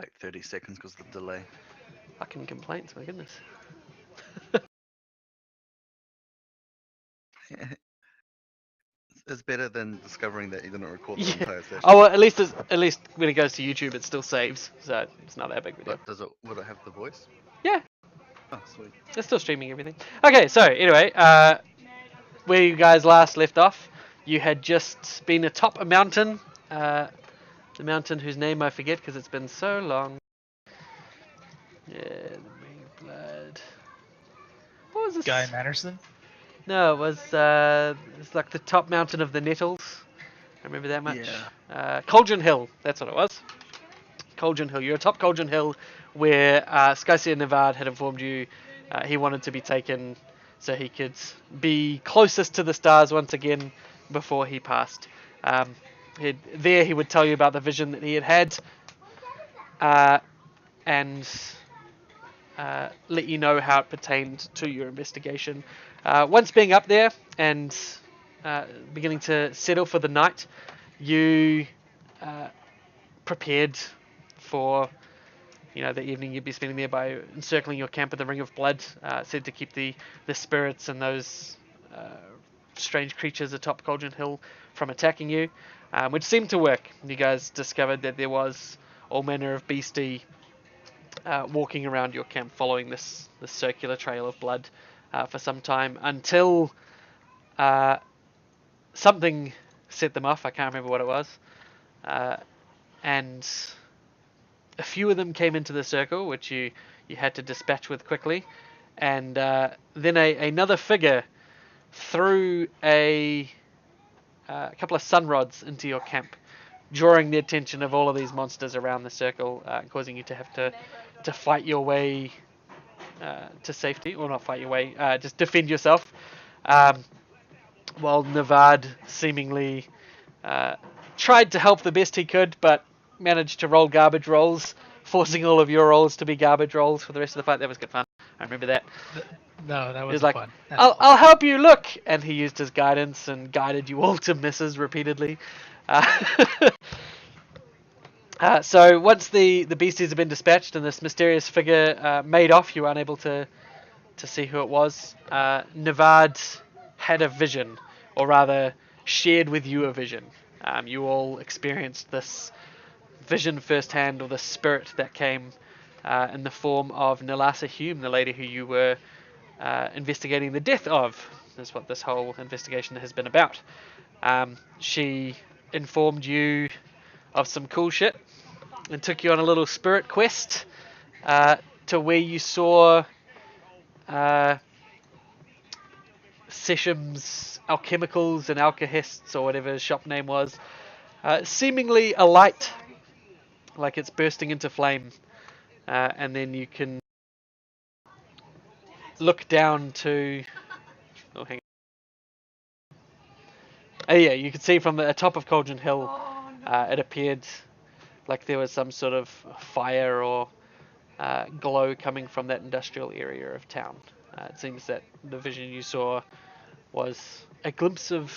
like 30 seconds because of the delay. Fucking complaints, my goodness. It's better than discovering that you didn't record the Yeah. entire session. Oh, well, at least when it goes to YouTube, it still saves, so it's not that big of a deal. But would it have the voice? Yeah, Oh, sweet. it's still streaming everything. Okay, so anyway, where you guys last left off, you had just been atop a mountain, the mountain whose name I forget because it's been so long. Yeah, the Ring of Blood. What was this? Guy Matterson? No, it was it's like the top mountain of the Nettles. I remember that much. Yeah. Cauldron Hill, that's what it was. Cauldron Hill. You're atop Cauldron Hill, where Skysia Navad had informed you he wanted to be taken so he could be closest to the stars once again before he passed. There he would tell you about the vision that he had and let you know how it pertained to your investigation. Once being up there and beginning to settle for the night, you prepared for the evening you'd be spending there by encircling your camp with the Ring of Blood, said to keep the spirits and those strange creatures atop Cauldron Hill from attacking you, which seemed to work. You guys discovered that there was all manner of beastie walking around your camp following this circular trail of blood for some time until something set them off. I can't remember what it was. And a few of them came into the circle, which you had to dispatch with quickly. And then another figure threw a couple of sun rods into your camp, drawing the attention of all of these monsters around the circle, causing you to have to fight your way to safety, or not fight your way, just defend yourself. While Navad seemingly tried to help the best he could, but managed to roll garbage rolls, forcing all of your rolls to be garbage rolls for the rest of the fight. That was good fun. I remember that. No, that He was wasn't like, fun. I'll help you, look! And he used his guidance and guided you all to misses repeatedly. So once the beasties have been dispatched and this mysterious figure made off, you were unable to see who it was. Navad had a vision, or rather shared with you a vision. You all experienced this vision firsthand, or the spirit that came in the form of Nalasa Hume, the lady who you were investigating the death of. That's what this whole investigation has been about. She informed you of some cool shit and took you on a little spirit quest to where you saw Sesham's Alchemicals and Alcahists, or whatever his shop name was, seemingly alight, like it's bursting into flame, and then you can look down to. Oh, hang on. Oh yeah, you can see from the top of Cauldron Hill, it appeared like there was some sort of fire or glow coming from that industrial area of town. It seems that the vision you saw was a glimpse of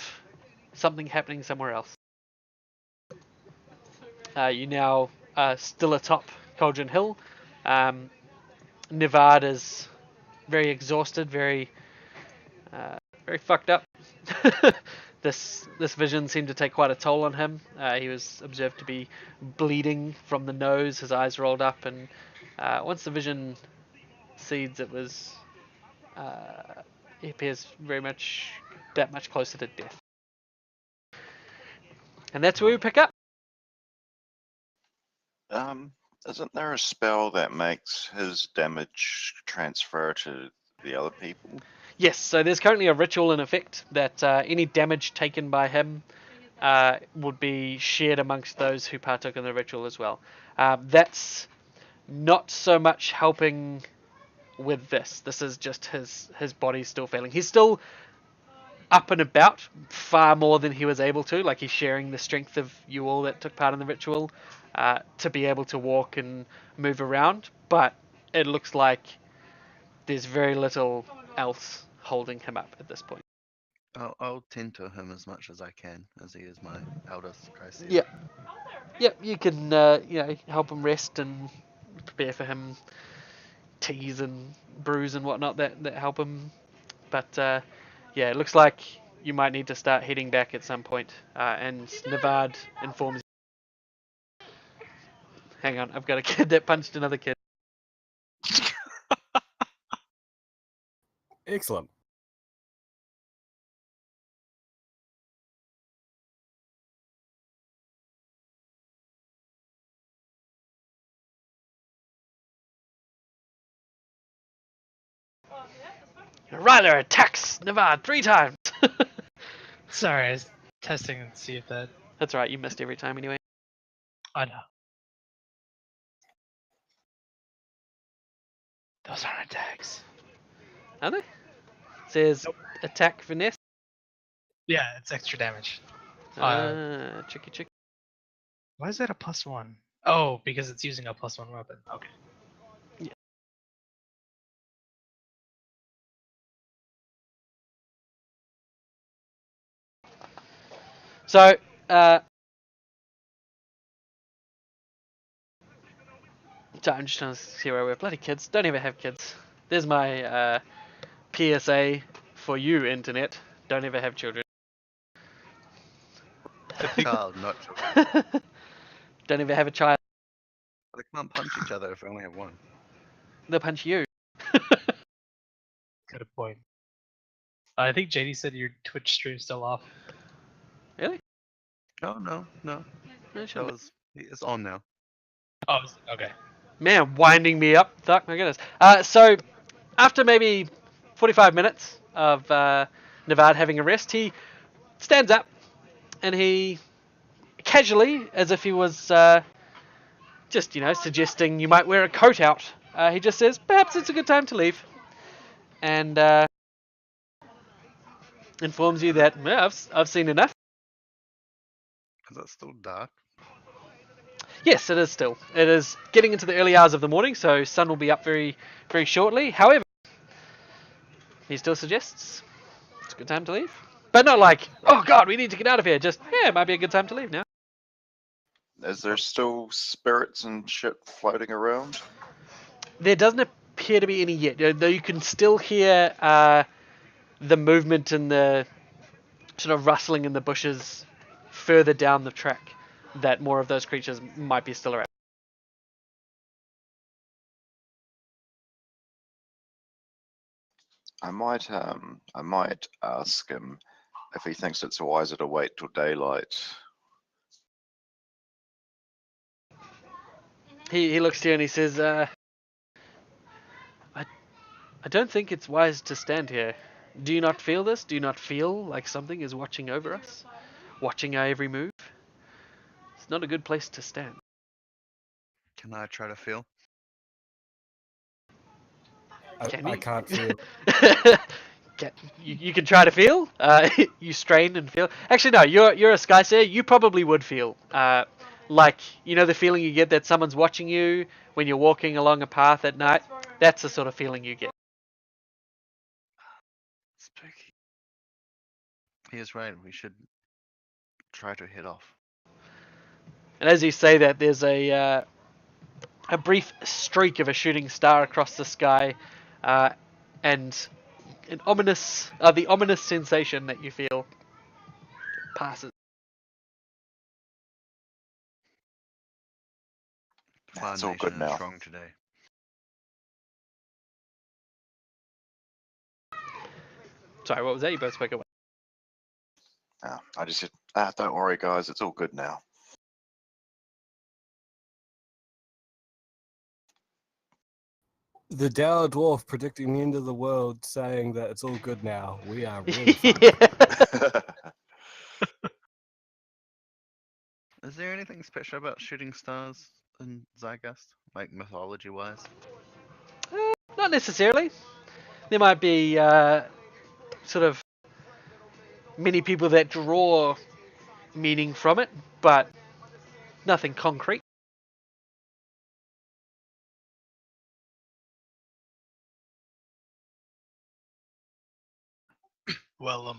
something happening somewhere else. You now are still atop Cauldron Hill. Nevada's very exhausted, very fucked up. This vision seemed to take quite a toll on him. He was observed to be bleeding from the nose, his eyes rolled up, and once the vision cedes, he appears very much that much closer to death. And that's where we pick up. Isn't there a spell that makes his damage transfer to the other people? Yes, so there's currently a ritual in effect that any damage taken by him would be shared amongst those who partook in the ritual as well. That's not so much helping with this. This is just his body still failing. He's still up and about far more than he was able to. Like, he's sharing the strength of you all that took part in the ritual to be able to walk and move around. But it looks like there's very little else holding him up at this point. I'll tend to him as much as I can, as he is my eldest Christ. Yeah. Yep, you can help him rest and prepare for him teas and brews and whatnot that help him. But yeah, it looks like you might need to start heading back at some point. And Navad informs. Hang on, I've got a kid that punched another kid. Excellent. Ryler attacks Navad 3 times. Sorry, I was testing and see if that. That's right, you missed every time anyway. I know. Those aren't attacks. Are they? Says attack finesse. Yeah, it's extra damage. Tricky. Why is that a +1? Oh, because it's using a +1 weapon. Okay. So, I'm just trying to see where we're. Bloody kids. Don't ever have kids. There's my PSA for you, internet. Don't ever have children. Child, not children. Don't ever have a child. They can't punch each other if they only have one. They'll punch you. Good point. I think JD said your Twitch stream's still off. Really? Oh, no. It's on now. Oh, okay. Man, winding me up. Fuck my goodness. So, after maybe 45 minutes of Navad having a rest, he stands up and he casually, as if he was just, suggesting you might wear a coat out, he just says, perhaps it's a good time to leave. And informs you that, yeah, I've seen enough. Is that still dark? Yes, it is still. It is getting into the early hours of the morning, so sun will be up very, very shortly. However, he still suggests it's a good time to leave. But not like, oh god, we need to get out of here. Just, yeah, it might be a good time to leave now. Is there still spirits and shit floating around? There doesn't appear to be any yet, though you can still hear the movement and the sort of rustling in the bushes further down the track, that more of those creatures might be still around. I might ask him if he thinks it's wiser to wait till daylight. He looks to you and he says, I don't think it's wise to stand here. Do you not feel this? Do you not feel like something is watching over us? Watching our every move? It's not a good place to stand. Can I try to feel? Can I you? can't feel. You can try to feel. You strain and feel. Actually, no. You're a Skyseer. You probably would feel. Like, the feeling you get that someone's watching you when you're walking along a path at night. That's the sort of feeling you get. Spooky. He is right. We should try to head off. And as you say that, there's a brief streak of a shooting star across the sky, and the ominous sensation that you feel passes. It's all good Nation is now. strong today. Sorry, what was that? You both spoke away. I just said, don't worry, guys. It's all good now. The Dower Dwarf predicting the end of the world, saying that it's all good now. We are really fucked. Is there anything special about shooting stars in Zeitgeist? Like mythology-wise? Not necessarily. There might be sort of many people that draw meaning from it, but nothing concrete. Well,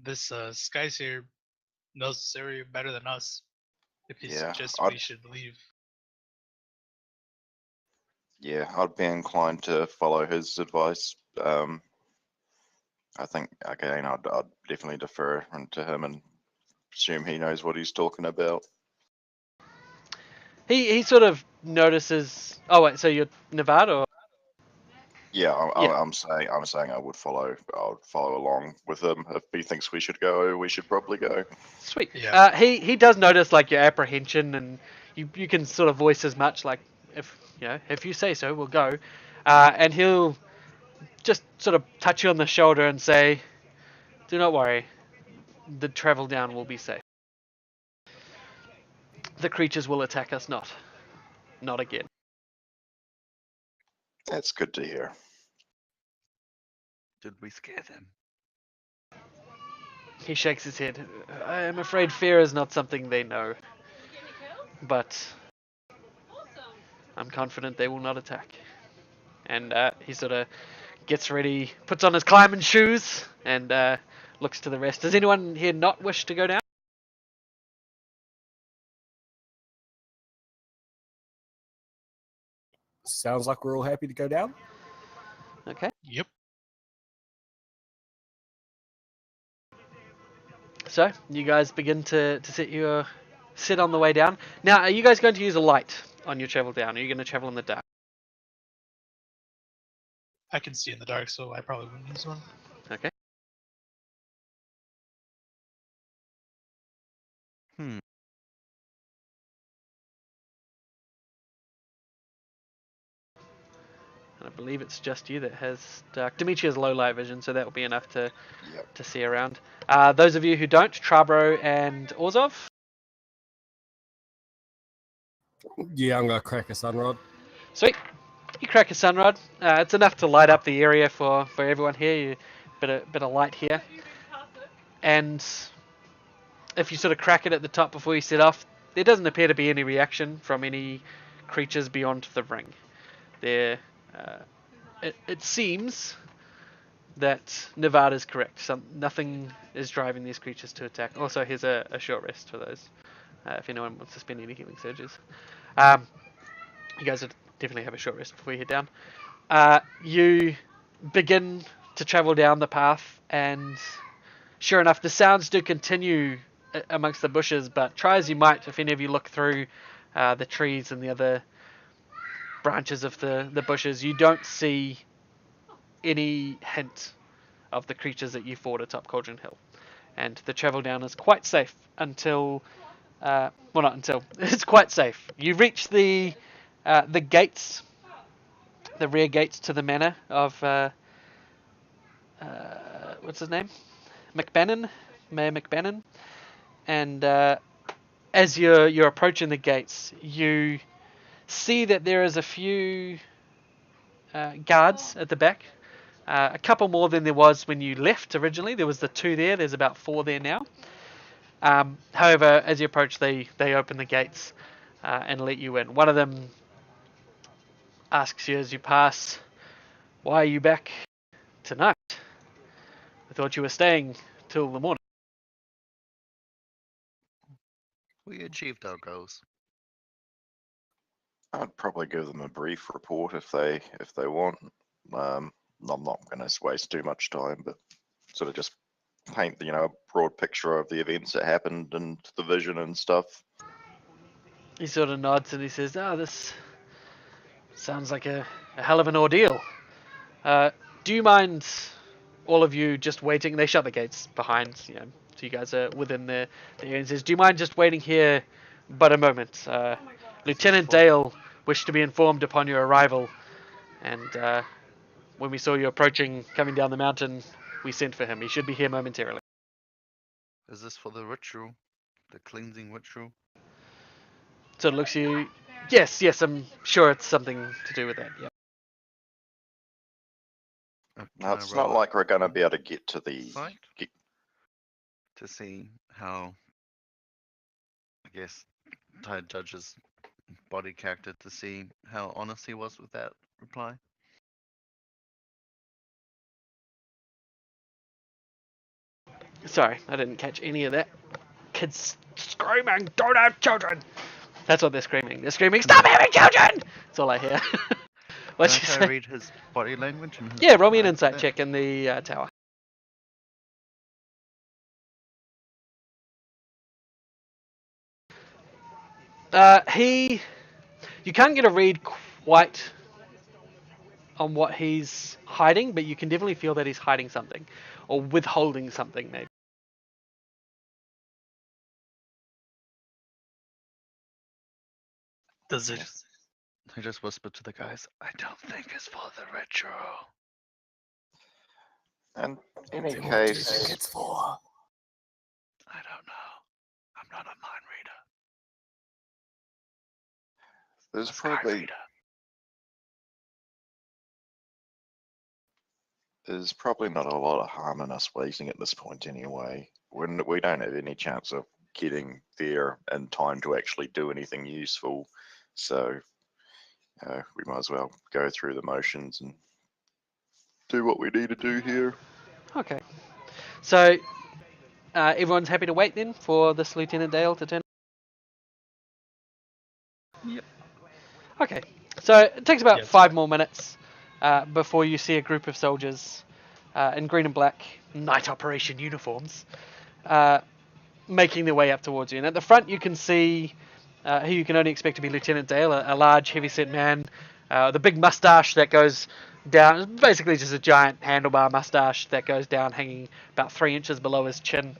this Skyseer knows this area better than us. If he Yeah, suggests I'd- we should leave. Yeah, I'd be inclined to follow his advice. I think again, I'd definitely defer to him and assume he knows what he's talking about. He sort of notices. Oh wait, so you're Nevada? Or? Yeah, Yeah. I'm saying I would follow. I'll follow along with him. If he thinks we should go, we should probably go. Sweet. Yeah. He does notice like your apprehension, and you can sort of voice as much like if you say so, we'll go, and he'll just sort of touch you on the shoulder and say, "Do not worry, the travel down will be safe. The creatures will attack us not again." That's good to hear. Did we scare them? He shakes his head. I am afraid fear is not something they know, but I'm confident they will not attack. And he sort of gets ready, puts on his climbing shoes, and looks to the rest. Does anyone here not wish to go down? Sounds like we're all happy to go down. Okay. Yep. So you guys begin to sit on the way down. Now, are you guys going to use a light on your travel down? Are you going to travel in the dark? I can see in the dark, so I probably wouldn't use one. Okay. Hmm. And I believe it's just you that has dark. Dimitri has low light vision, so that will be enough to Yep. see around. Those of you who don't, Trabro and Orzov. Yeah, I'm gonna crack a sunrod. Sweet. You crack a sunrod. It's enough to light up the area for everyone here. Bit of light here. And if you sort of crack it at the top before you set off, there doesn't appear to be any reaction from any creatures beyond the ring. There, it seems that Nevada's correct. Nothing is driving these creatures to attack. Also, here's a short rest for those, if anyone wants to spend any healing surges. You guys would definitely have a short rest before you head down. You begin to travel down the path, and sure enough, the sounds do continue amongst the bushes, but try as you might, if any of you look through the trees and the other branches of the bushes, you don't see any hint of the creatures that you fought atop Cauldron Hill. And the travel down is quite safe until, well, not until, it's quite safe. You reach the gates, the rear gates to the manor of, what's his name? McBannon, Mayor McBannon. And as you're approaching the gates, you see that there is a few guards at the back. A couple more than there was when you left originally. There was the 2 there. There's about 4 there now. However, as you approach, they open the gates and let you in. One of them asks you as you pass, "Why are you back tonight? I thought you were staying till the morning." We achieved our goals. I'd probably give them a brief report if they want. I'm not going to waste too much time, but sort of just paint a broad picture of the events that happened and the vision and stuff. He sort of nods and he says, "Oh, this sounds like a hell of an ordeal. Do you mind, all of you, just waiting?" They shut the gates behind, so you guys are within the area. And says, "Do you mind just waiting here but a moment? Lieutenant Dale wished to be informed upon your arrival, and when we saw you approaching, coming down the mountain, we sent for him. He should be here momentarily." Is this for the ritual? The cleansing ritual? So it looks you. Yes, I'm sure it's something to do with that. Yeah. Can No, I it's not roll like we're going to be able to get to the. insight to see how, I guess, Tide Judge's body character to see how honest he was with that reply? Sorry, I didn't catch any of that. Kids screaming, "Don't have children!" That's what they're screaming. They're screaming, "Stop having children!" That's all I hear. Can What'd I you try say? to read his body language and his Yeah, roll me an eyes insight there? check in the tower. You can't get a read quite on what he's hiding, but you can definitely feel that he's hiding something or withholding something, maybe. Does it? He just whispered to the guys, "I don't think it's for the ritual." And in any Then what do you think case, it's for? I don't know. I'm not a mind reader. there's A sky probably reader. there's probably not a lot of harm in us waiting at this point anyway. When we don't have any chance of getting there in time to actually do anything useful, so we might as well go through the motions and do what we need to do here. Okay. So, everyone's happy to wait then for this Lieutenant Dale to turn. Yep. Okay. So it takes about Yeah, it's 5 fine. more minutes before you see a group of soldiers in green and black night operation uniforms making their way up towards you. And at the front, you can see who you can only expect to be Lieutenant Dale, a large, heavy-set man, the big mustache that goes down. It's basically just a giant handlebar mustache that goes down, hanging about 3 inches below his chin.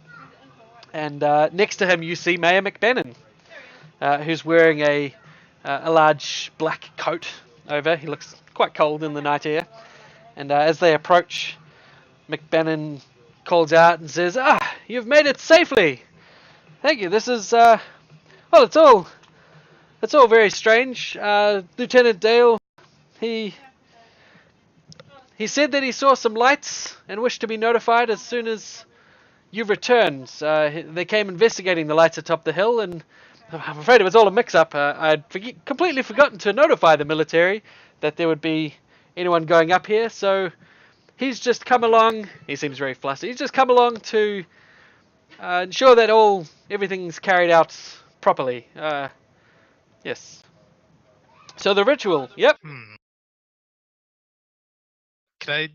And next to him, you see Mayor McBennan, who's wearing a large black coat over. He looks quite cold in the night air. And as they approach, McBennan calls out and says, "Ah, you've made it safely. Thank you. This is well, it's all very strange. Lieutenant Dale, he said that he saw some lights and wished to be notified as soon as you returned. They came investigating the lights atop the hill, and I'm afraid it was all a mix-up. I'd completely forgotten to notify the military that there would be anyone going up here, so he's just come along." He seems very flustered. He's just come along to ensure that everything's carried out properly. Yes. So the ritual. Yep. Can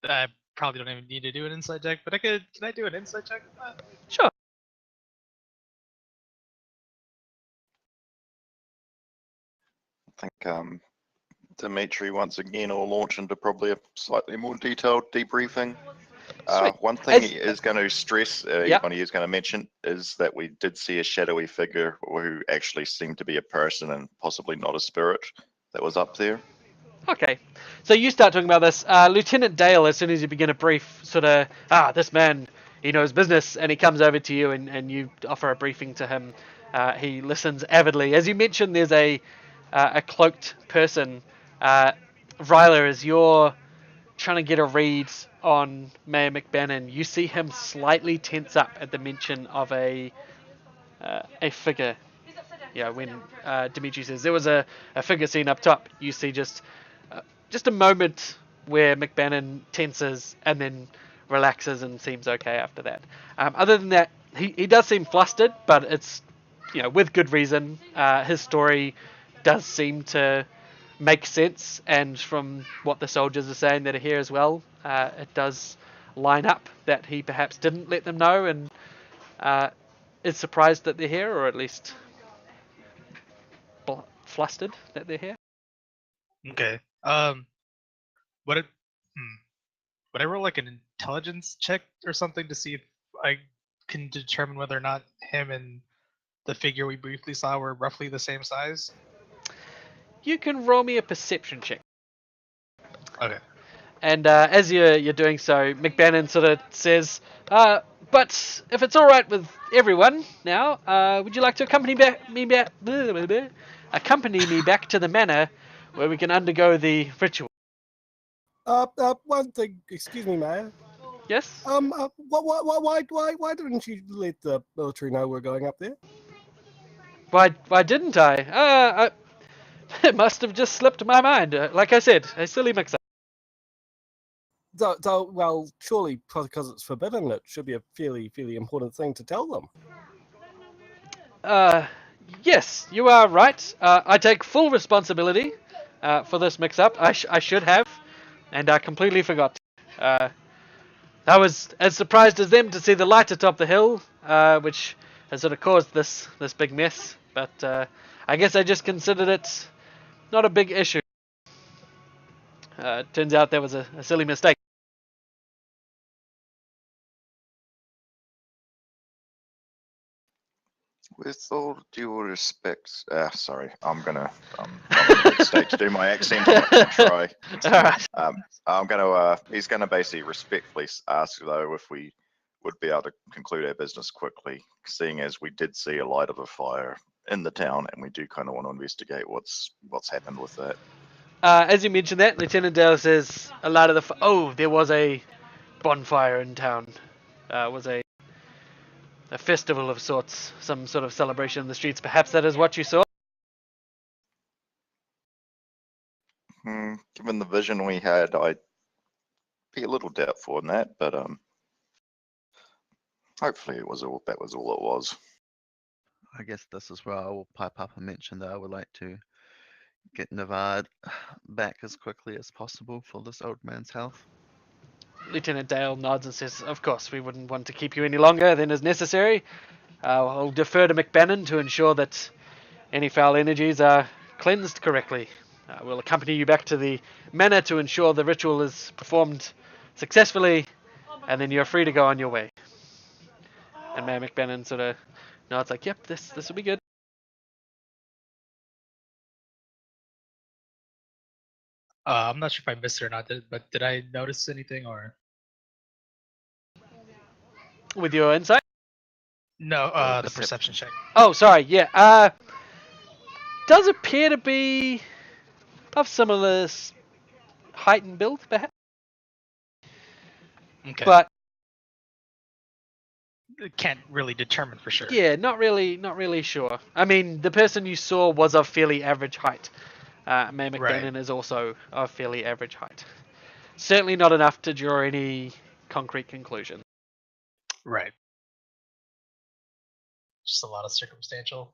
I probably don't even need to do an insight check, but can I do an insight check? Sure. I think Dimitri once again will launch into probably a slightly more detailed debriefing. Sweet. One thing As- he is going to stress, Yep. one he is going to mention, is that we did see a shadowy figure who actually seemed to be a person and possibly not a spirit that was up there. Okay. So you start talking about this. Lieutenant Dale, as soon as you begin a brief, sort of, this man, he knows business, and he comes over to you and you offer a briefing to him. He listens avidly. As you mentioned, there's a cloaked person. Ryler, as you're trying to get a read on Mayor McBennan, you see him slightly tense up at the mention of a figure. Yeah, when Dimitri says there was a figure seen up top, you see just a moment where McBennan tenses and then relaxes and seems okay after that. Other than that, he does seem flustered, but it's with good reason. His story does seem to make sense, and from what the soldiers are saying that are here as well, it does line up that he perhaps didn't let them know and is surprised that they're here, or at least flustered that they're here. Okay. Would it? Would I roll like an intelligence check or something to see if I can determine whether or not him and the figure we briefly saw were roughly the same size? You can roll me a perception check. Okay. And as you're doing so, McBennan sort of says, "But if it's all right with everyone now, would you like to accompany me back to the manor where we can undergo the ritual?" One thing, excuse me, Mayor. Yes. Why didn't you let the military know we're going up there? Why didn't I? It must have just slipped my mind. Like I said, a silly mix-up. Well, surely because it's forbidden, it should be a fairly important thing to tell them. Yes, you are right. I take full responsibility for this mix-up. I should have, and I completely forgot. I was as surprised as them to see the light atop the hill, which has sort of caused this big mess. But I guess I just considered it not a big issue. Turns out that was a silly mistake. With all due respect, sorry, I'm not in a good state to do my accent. I'm not gonna try. All right. He's gonna basically respectfully ask though if we would be able to conclude our business quickly, seeing as we did see a light of a fire in the town, and we do kind of want to investigate what's happened with that. As you mentioned that, Lieutenant Dale says a lot of the there was a bonfire in town. Was a festival of sorts, some sort of celebration in the streets. Perhaps that is what you saw. Given the vision we had, I'd be a little doubtful in that, but hopefully that was all it was. I guess this is where I will pipe up and mention that I would like to get Navad back as quickly as possible for this old man's health. Lieutenant Dale nods and says, "Of course, we wouldn't want to keep you any longer than is necessary. I'll defer to McBannon to ensure that any foul energies are cleansed correctly. We'll accompany you back to the manor to ensure the ritual is performed successfully, and then you're free to go on your way." And Mayor McBannon sort of nods like, "Yep, this will be good." I'm not sure if I missed it or not, but did I notice anything or With your insight? no? The Perception. perception check. Oh, sorry. Yeah. Does appear to be of similar height and build, perhaps, Okay, but can't really determine for sure. yeah, not really sure. I mean, the person you saw was of fairly average height. Mayor McBannon is also of fairly average height. Certainly not enough to draw any concrete conclusion. Right. Just a lot of circumstantial.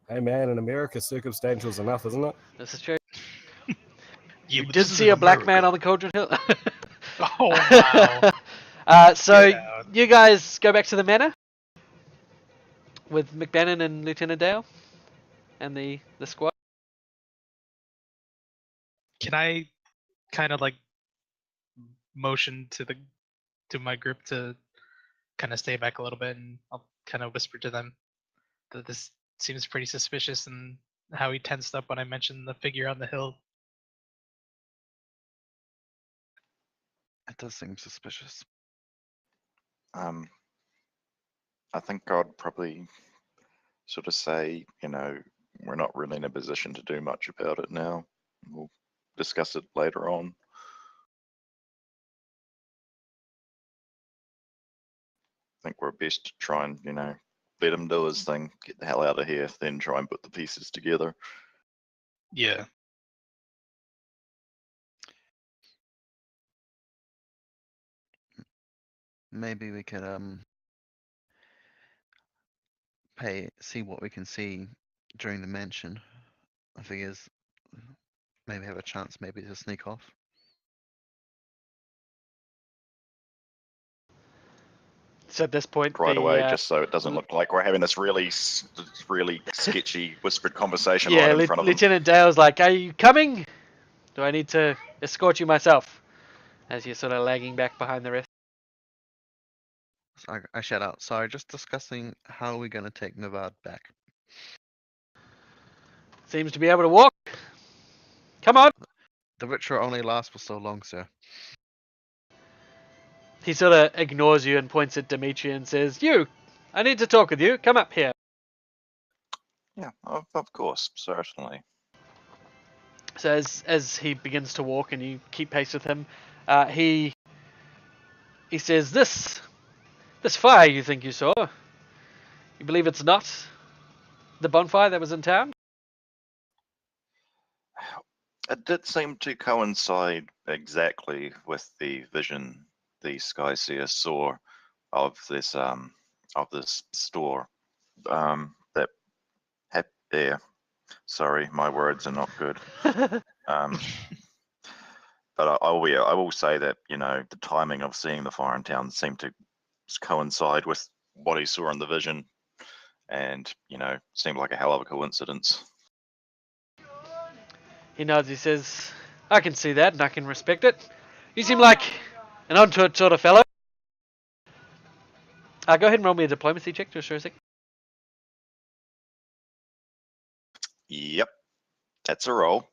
Hey man, in America, circumstantial's enough, isn't it? This is true. Yeah, You but did this is see in a black man America. on the Cauldron Hill. Oh wow. So Get out. you guys go back to the manor with McBannon and Lieutenant Dale and the squad. Can I kind of like motion to my group to kind of stay back a little bit, and I'll kind of whisper to them that this seems pretty suspicious and how he tensed up when I mentioned the figure on the hill. It does seem suspicious. I think I'd probably sort of say, we're not really in a position to do much about it now. We'll discuss it later on. I think we're best to try and, let him do his thing, get the hell out of here, then try and put the pieces together. Yeah. Maybe we could see what we can see during the mention. I figure maybe have a chance maybe to sneak off. So at this point, Right away, just so it doesn't look like we're having this really sketchy whispered conversation right in front of them. Lieutenant Dale's like, "Are you coming? Do I need to escort you myself?" As you're sort of lagging back behind the rest. So I shout out, sorry, just discussing how we're going to take Navad back. Seems to be able to walk. Come on. The ritual only lasts for so long, sir. He sort of ignores you and points at Dimitri and says, "You, I need to talk with you. Come up here." Yeah, of course, certainly. So as he begins to walk and you keep pace with him, he says, This fire you think you saw, you believe it's not the bonfire that was in town?" It did seem to coincide exactly with the vision the Skyseer saw this store that had there. Sorry, my words are not good. But I will say that the timing of seeing the fire in town seemed to coincide with what he saw in the vision, and seemed like a hell of a coincidence. He nods. He says, "I can see that, and I can respect it. You seem like an onto it sort of fellow." Go ahead and roll me a diplomacy check just for a second. Yep, that's a roll.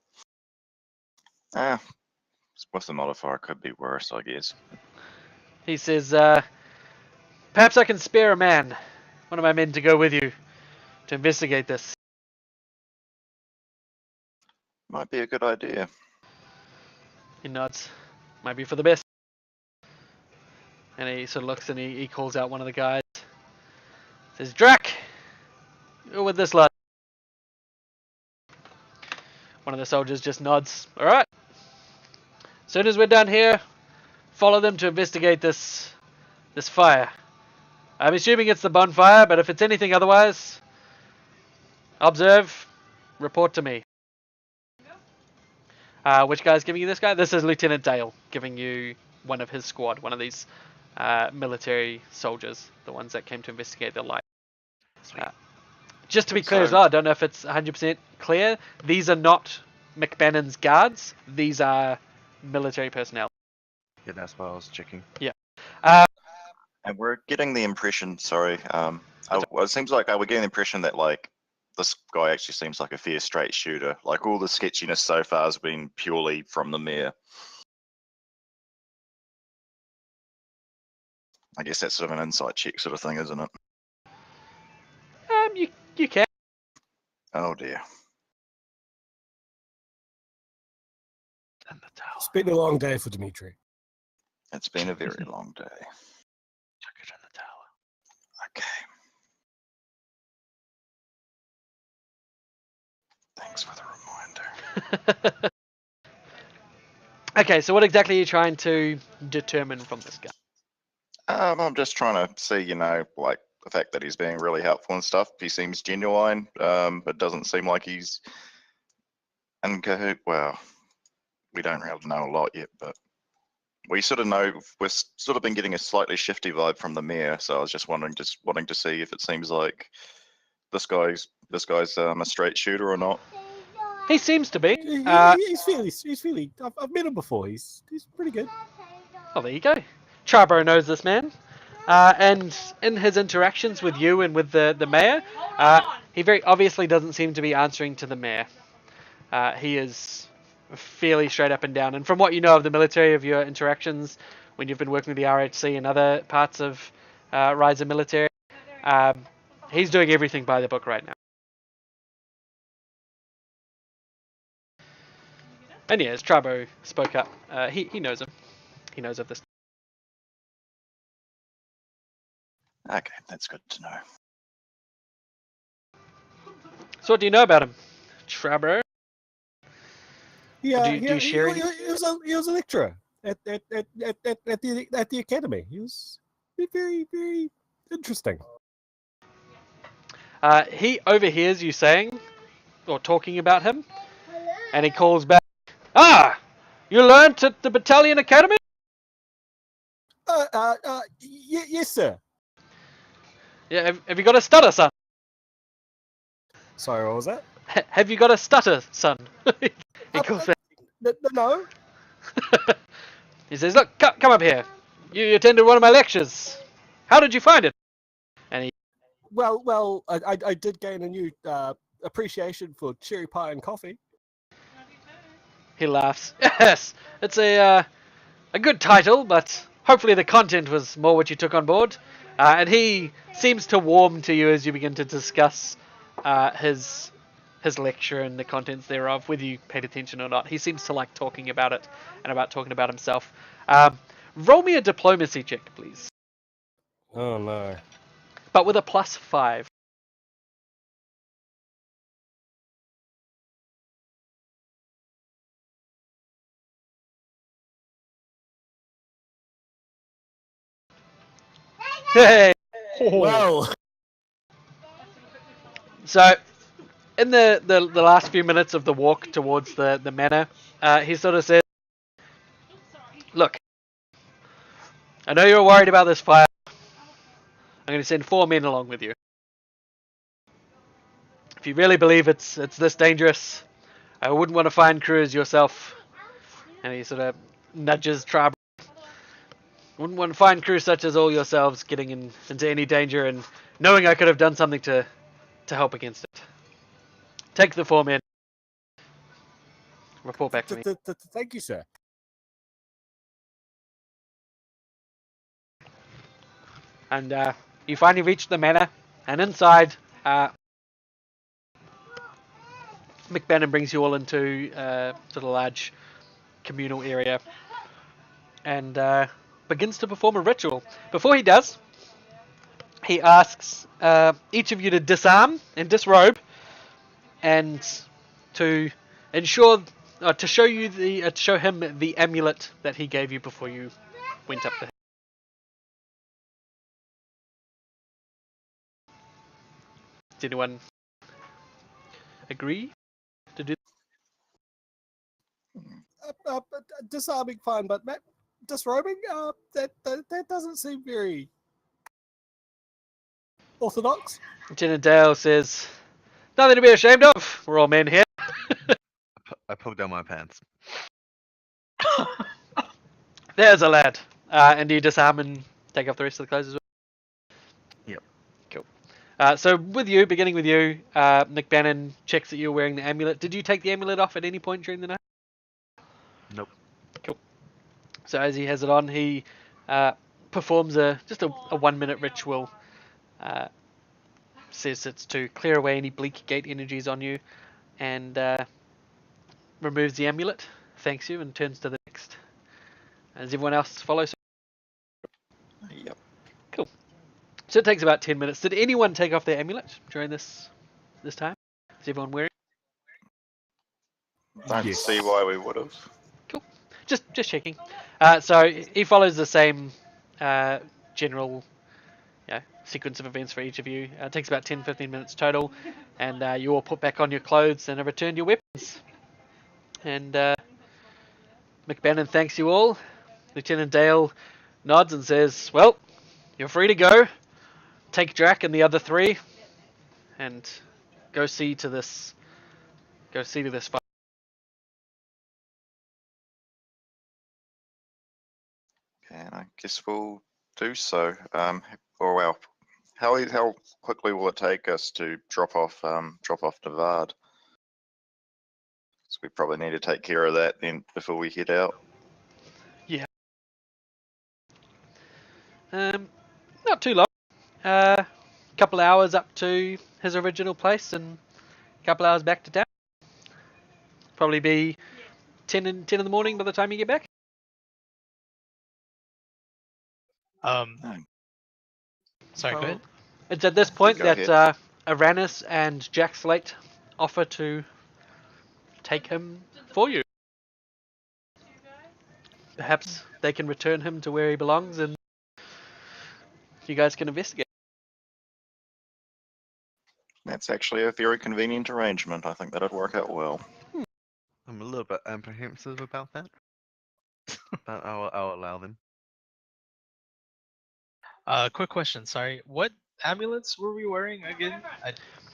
With the modifier, could be worse, I guess. He says, "Perhaps I can spare a man, one of my men, to go with you to investigate this." Might be a good idea. He nods. Might be for the best. And he sort of looks and he calls out one of the guys. Says, "Drac, you're with this lad." One of the soldiers just nods. "All right. As soon as we're done here, follow them to investigate this fire. I'm assuming it's the bonfire, but if it's anything otherwise, observe, report to me." Which guy's giving you this guy? This is Lieutenant Dale giving you one of his squad, one of these military soldiers, the ones that came to investigate the light. Just to be clear as well, I don't know if it's 100% clear, these are not McBannon's guards, these are military personnel. Yeah, that's what I was checking. Yeah. And we're getting the impression, sorry, well, it seems like we're getting the impression that this guy actually seems like a fair straight shooter. Like all the sketchiness so far has been purely from the mayor. I guess that's sort of an insight check sort of thing, isn't it? You can. Oh dear. And the tower. It's been a long day for Dimitri. It's been a very long day. Chuck it in the tower. Okay. Thanks for the reminder. Okay, so what exactly are you trying to determine from this guy? I'm just trying to see, like the fact that he's being really helpful and stuff. He seems genuine, but doesn't seem like he's in cahoot. Well, we don't really know a lot yet, but we sort of know we've sort of been getting a slightly shifty vibe from the mayor. So I was just wanting to see if it seems like this guy's a straight shooter or not. He seems to be. He's really. I've met him before. He's pretty good. Oh, there you go. Charbro knows this man. And in his interactions with you and with the mayor, he very obviously doesn't seem to be answering to the mayor. He is fairly straight up and down. And from what you know of the military, of your interactions when you've been working with the RHC and other parts of Ryza military, he's doing everything by the book right now. And yeah, as Charbro spoke up, he knows him. He knows of this. Okay, that's good to know. So what do you know about him, Charbro? Yeah, Do you share any? he was a lecturer at the academy. He was very, very interesting. He overhears you saying or talking about him, and he calls back, "Ah, you learnt at the battalion academy?" Yes, sir. Yeah, have you got a stutter, son? Sorry, what was that? Have you got a stutter, son? He calls back. No. He says, "Look, come up here. You attended one of my lectures. How did you find it?" And he, Well, I did gain a new appreciation for cherry pie and coffee. he laughs. "Yes, it's a good title, but hopefully the content was more what you took on board." And he seems to warm to you as you begin to discuss his lecture and the contents thereof, whether you paid attention or not. He seems to like talking about it and about talking about himself. Roll me a diplomacy check, please. Oh no. But with a +5. Hey. Well, So, in the last few minutes of the walk towards the manor, he sort of says, "Look, I know you're worried about this fire. I'm going to send 4 men along with you. If you really believe it's this dangerous, I wouldn't want to find crews yourself." And he sort of nudges Trab. "Wouldn't want to find crews such as all yourselves getting into any danger, and knowing I could have done something to help against it. Take the 4 men. Report back to me." thank you, sir. And you finally reach the manor, and inside, McBannon brings you all into sort of large communal area and begins to perform a ritual. Before he does, he asks each of you to disarm and disrobe, and to ensure to show you to show him the amulet that he gave you before you went up the hill. Does anyone agree to do? Disarming, fine, but disrobing, that doesn't seem very orthodox. Lieutenant Dale says, "Nothing to be ashamed of. We're all men here." I pulled down my pants. There's a lad. And you disarm and take off the rest of the clothes as well? Yep. Cool. So beginning with you, McBannon checks that you're wearing the amulet. Did you take the amulet off at any point during the night? Nope. Cool. So as he has it on, he performs just a 1-minute ritual. Says it's to clear away any bleak gate energies on you, and removes the amulet, thanks you, and turns to the next. Does everyone else follow? Yep. Cool. So it takes about 10 minutes. Did anyone take off their amulet during this time? Is everyone wearing it? Don't Yes. see why we would have. Cool. Just checking. So he follows the same general sequence of events for each of you. It takes about 10-15 minutes total, and you all put back on your clothes and return your weapons. And McBannon thanks you all. Lieutenant Dale nods and says, "Well, you're free to go. Take Drac and the other 3, and go see to this fight." And I guess we'll do so. Or well, how quickly will it take us to drop off Nevada? So we probably need to take care of that then before we head out. Not too long. Couple hours up to his original place, and a couple hours back to town. Probably be 10 in the morning by the time you get back. Sorry, go ahead. It's at this point Go that ahead. Aranis and Jack Slate offer to take him for you. Perhaps they can return him to where he belongs, and you guys can investigate. That's actually a very convenient arrangement. I think that'd work out well. I'm a little bit apprehensive about that, but I'll allow them. Quick question. Sorry, what amulets were we wearing again?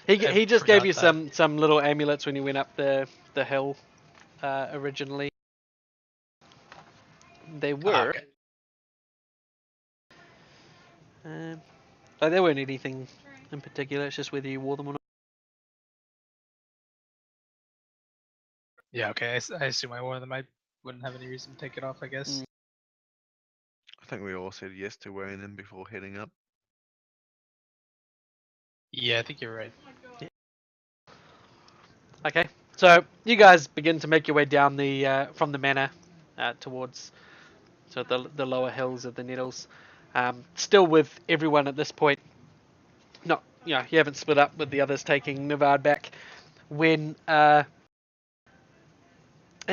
He just gave you forgot that. some little amulets when you went up the hill originally. They were. Okay. They weren't anything in particular. It's just whether you wore them or not. Yeah. Okay. I assume I wore them. I wouldn't have any reason to take it off, I guess. I think we all said yes to wearing them before heading up. Yeah, I think you're right. Okay, so you guys begin to make your way down the from the manor towards the lower hills of the Nettles. Still with everyone at this point. Not you haven't split up with the others taking Nevada back. When as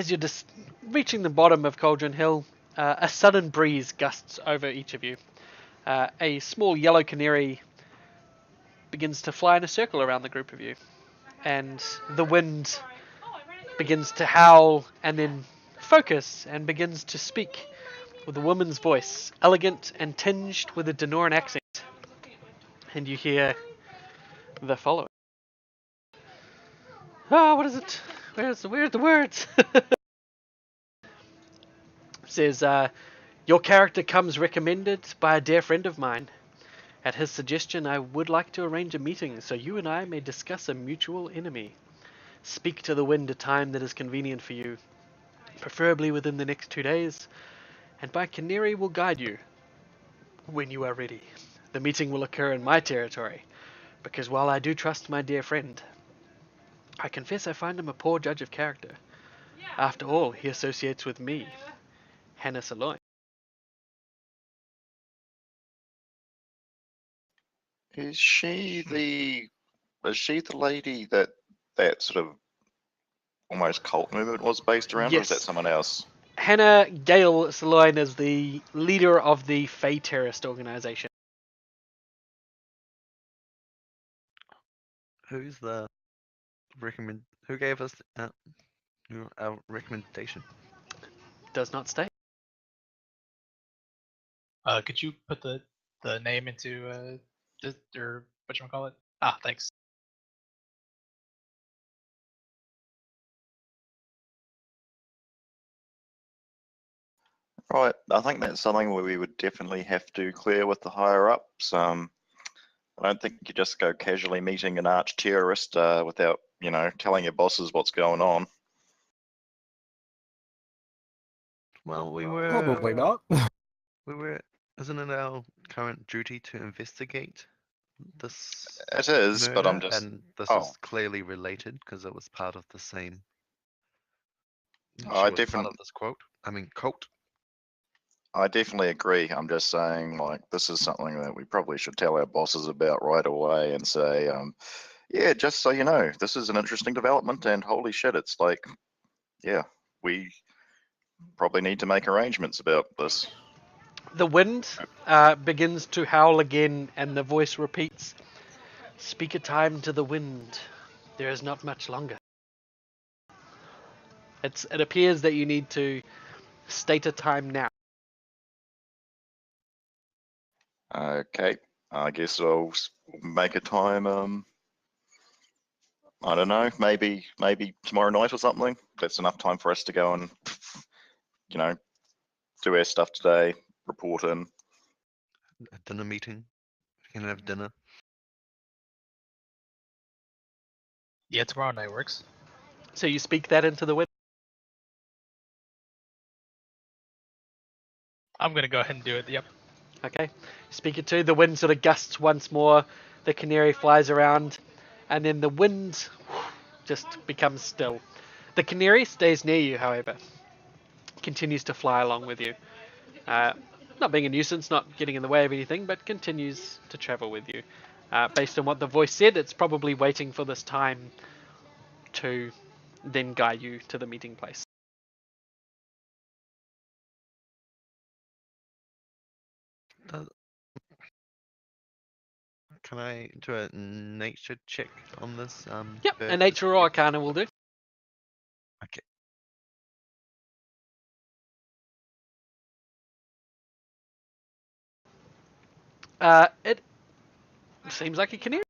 you're just reaching the bottom of Cauldron Hill, a sudden breeze gusts over each of you. a small yellow canary begins to fly in a circle around the group of you, and the wind begins to howl and then focus and begins to speak with a woman's voice, elegant and tinged with a Denoran accent. And you hear the following. What is it? Where's the words? Says, your character comes recommended by a dear friend of mine. At his suggestion, I would like to arrange a meeting so you and I may discuss a mutual enemy. Speak to the wind a time that is convenient for you, preferably within the next 2 days, and my canary will guide you when you are ready. The meeting will occur in my territory, because while I do trust my dear friend, I confess I find him a poor judge of character. After all, he associates with me, Hannah Saloy. Is she the lady that sort of almost cult movement was based around, or is that Yes. someone else? Hannah Gale Saloy is the leader of the Fey terrorist organization. Who's the Who gave us our recommendation? Does not stay. Could you put the name into or whatchamacallit? Thanks. Right, I think that's something where we would definitely have to clear with the higher ups. I don't think you just go casually meeting an arch terrorist without, telling your bosses what's going on. Well, Probably not. Isn't it our current duty to investigate this It is, murder? but I'm just. And this Oh. is clearly related because it was part of the same. I She was part of this cult. I definitely agree. I'm just saying, like, this is something that we probably should tell our bosses about right away and say, yeah, just so you know, this is an interesting development, and holy shit, it's like, yeah, we probably need to make arrangements about this. The wind begins to howl again, and the voice repeats, "Speak a time to the wind. There is not much longer." It appears that you need to state a time now. Okay, I guess I'll make a time. I don't know, maybe tomorrow night or something. That's enough time for us to go and, do our stuff today, report in. A dinner meeting. We can have dinner. Yeah, tomorrow night works. So you speak that into the wind. I'm gonna go ahead and do it. Yep. Okay. Speak it to the wind. Sort of gusts once more. The canary flies around, and then the wind just becomes still. The canary stays near you, however. Continues to fly along with you. Not being a nuisance, not getting in the way of anything, but continues to travel with you. Based on what the voice said, it's probably waiting for this time to then guide you to the meeting place. Can I do a nature check on this? Yep, bird a to nature see or if- arcana will do. Okay. It seems like a canary.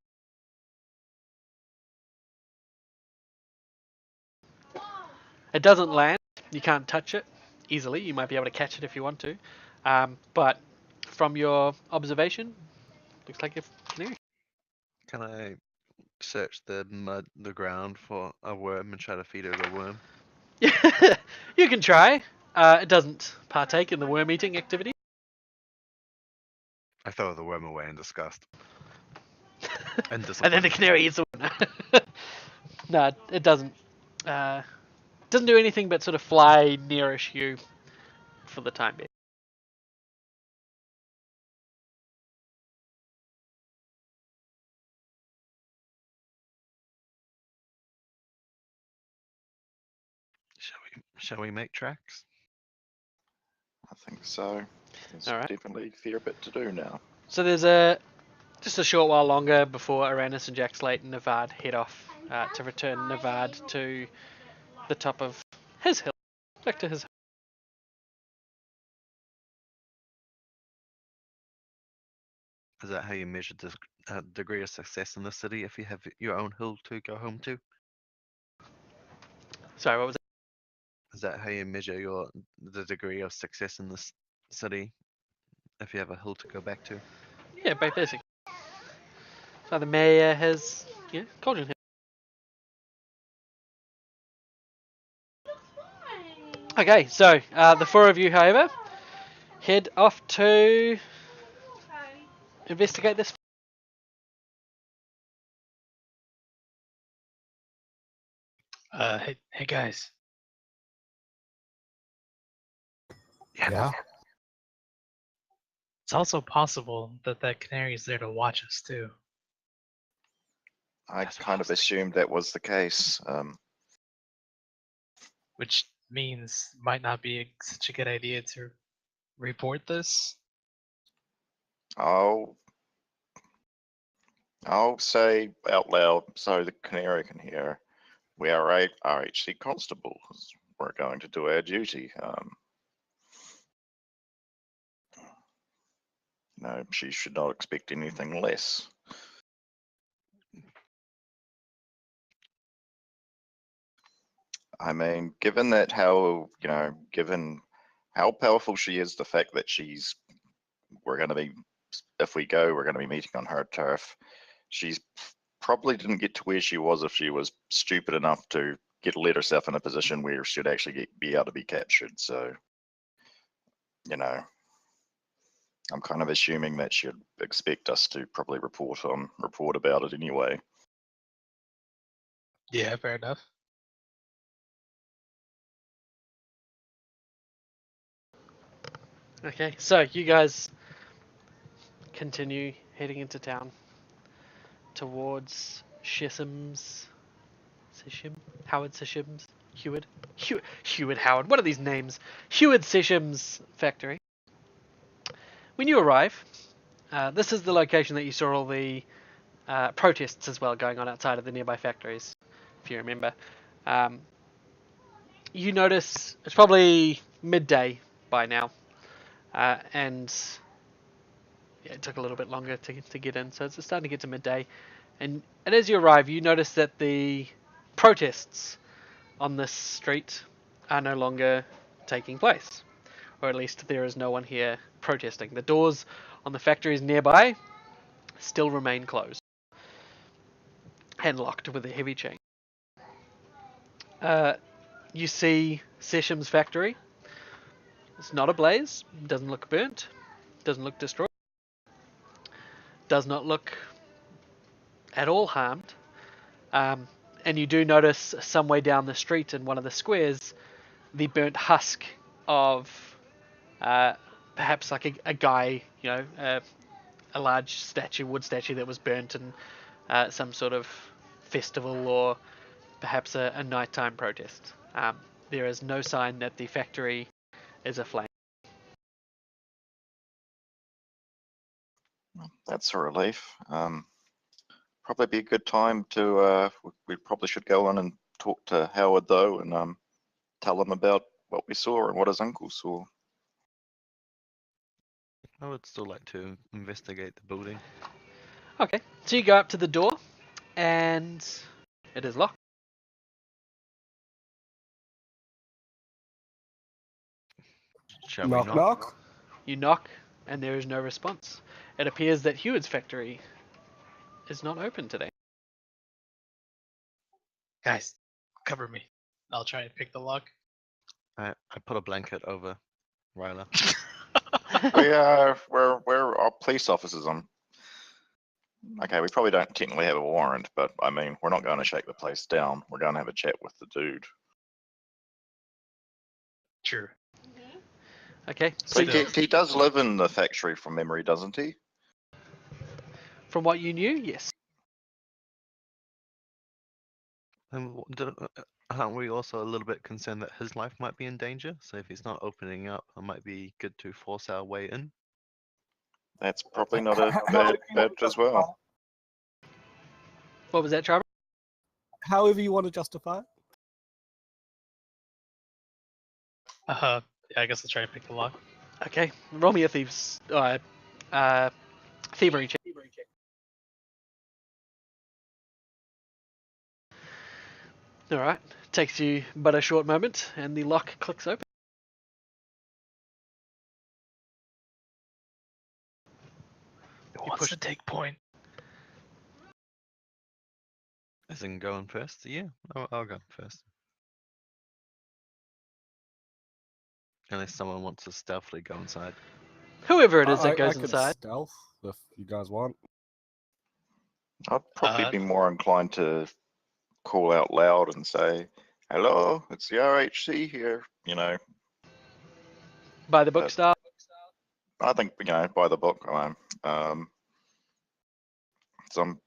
It doesn't land. You can't touch it easily. You might be able to catch it if you want to. But from your observation, looks like a canary. Can I search the ground for a worm and try to feed it a worm? You can try. It doesn't partake in the worm eating activity. I throw the worm away in disgust. And And then the disappointment. canary eats the worm. No, it doesn't. Doesn't do anything but sort of fly nearish you for the time being. Shall we make tracks? I think so. There's All right. definitely a fair bit to do now. So there's just a short while longer before Aranis and Jack Slate and Navad head off to return Navad to the top of his hill, back to his. Is that how you measure the degree of success in the city if you have your own hill to go home to? Sorry, what was it? Is that how you measure the degree of success in this city if you have a hill to go back to? Yeah, basically. So the mayor has Cauldron Hill. Okay, so the four of you, however, head off to investigate this. Hey guys. Yeah. It's also possible that that canary is there to watch us too. I That's what I kind of was thinking. assumed that was the case. Which means might not be such a good idea to report this. I'll say out loud so the canary can hear. We are RHC constables. We're going to do our duty. No, she should not expect anything less. I mean, given how powerful she is, the fact that we're going to be, if we go, we're going to be meeting on her turf. She's probably didn't get to where she was if she was stupid enough to let herself in a position where she'd actually be able to be captured. So, I'm kind of assuming that she'd expect us to probably report about it anyway. Yeah, fair enough. Okay, so you guys continue heading into town towards Howard Sishim's, Heward Howard. What are these names? Heward Sishim's factory. When you arrive, this is the location that you saw all the protests as well going on outside of the nearby factories, if you remember. You notice it's probably midday by now, and it took a little bit longer to get in, so it's starting to get to midday. And as you arrive, you notice that the protests on this street are no longer taking place, or at least there is no one here protesting. The doors on the factories nearby still remain closed and locked with a heavy chain. You see Sesham's factory. It's not ablaze, doesn't look burnt, doesn't look destroyed, does not look at all harmed. And you do notice some way down the street in one of the squares the burnt husk of perhaps like a guy, a large wood statue that was burnt in some sort of festival or perhaps a nighttime protest. There is no sign that the factory is aflame. That's a relief. Probably be a good time to. We probably should go on and talk to Howard though, and tell him about what we saw and what his uncle saw. I would still like to investigate the building. Okay, so you go up to the door, and it is locked. Shall we Knock, knock? knock. You knock, and there is no response. It appears that Heward's factory is not open today. Guys, cover me. I'll try and pick the lock. I put a blanket over Ryla. We're all police officers. Okay, we probably don't technically have a warrant, but I mean, we're not going to shake the place down. We're going to have a chat with the dude. True. Okay, so He does live in the factory from memory, doesn't he? from what you knew, yes. And aren't we also a little bit concerned that his life might be in danger? So if he's not opening up, it might be good to force our way in. That's probably not a bad as well. What was that, Trevor? However you want to justify it. Yeah, I guess let's try to pick the lock. Okay, roll me a thieves. Thievery check. Alright, takes you but a short moment, and the lock clicks open. Who wants to take point? As in going first? Yeah, I'll go first. Unless someone wants to stealthily go inside. Whoever it is that I goes could inside. stealth if you guys want. I'd probably be more inclined to call out loud and say, "Hello, it's the RHC here." You know, By the book But- style. I think by the book. So I'm,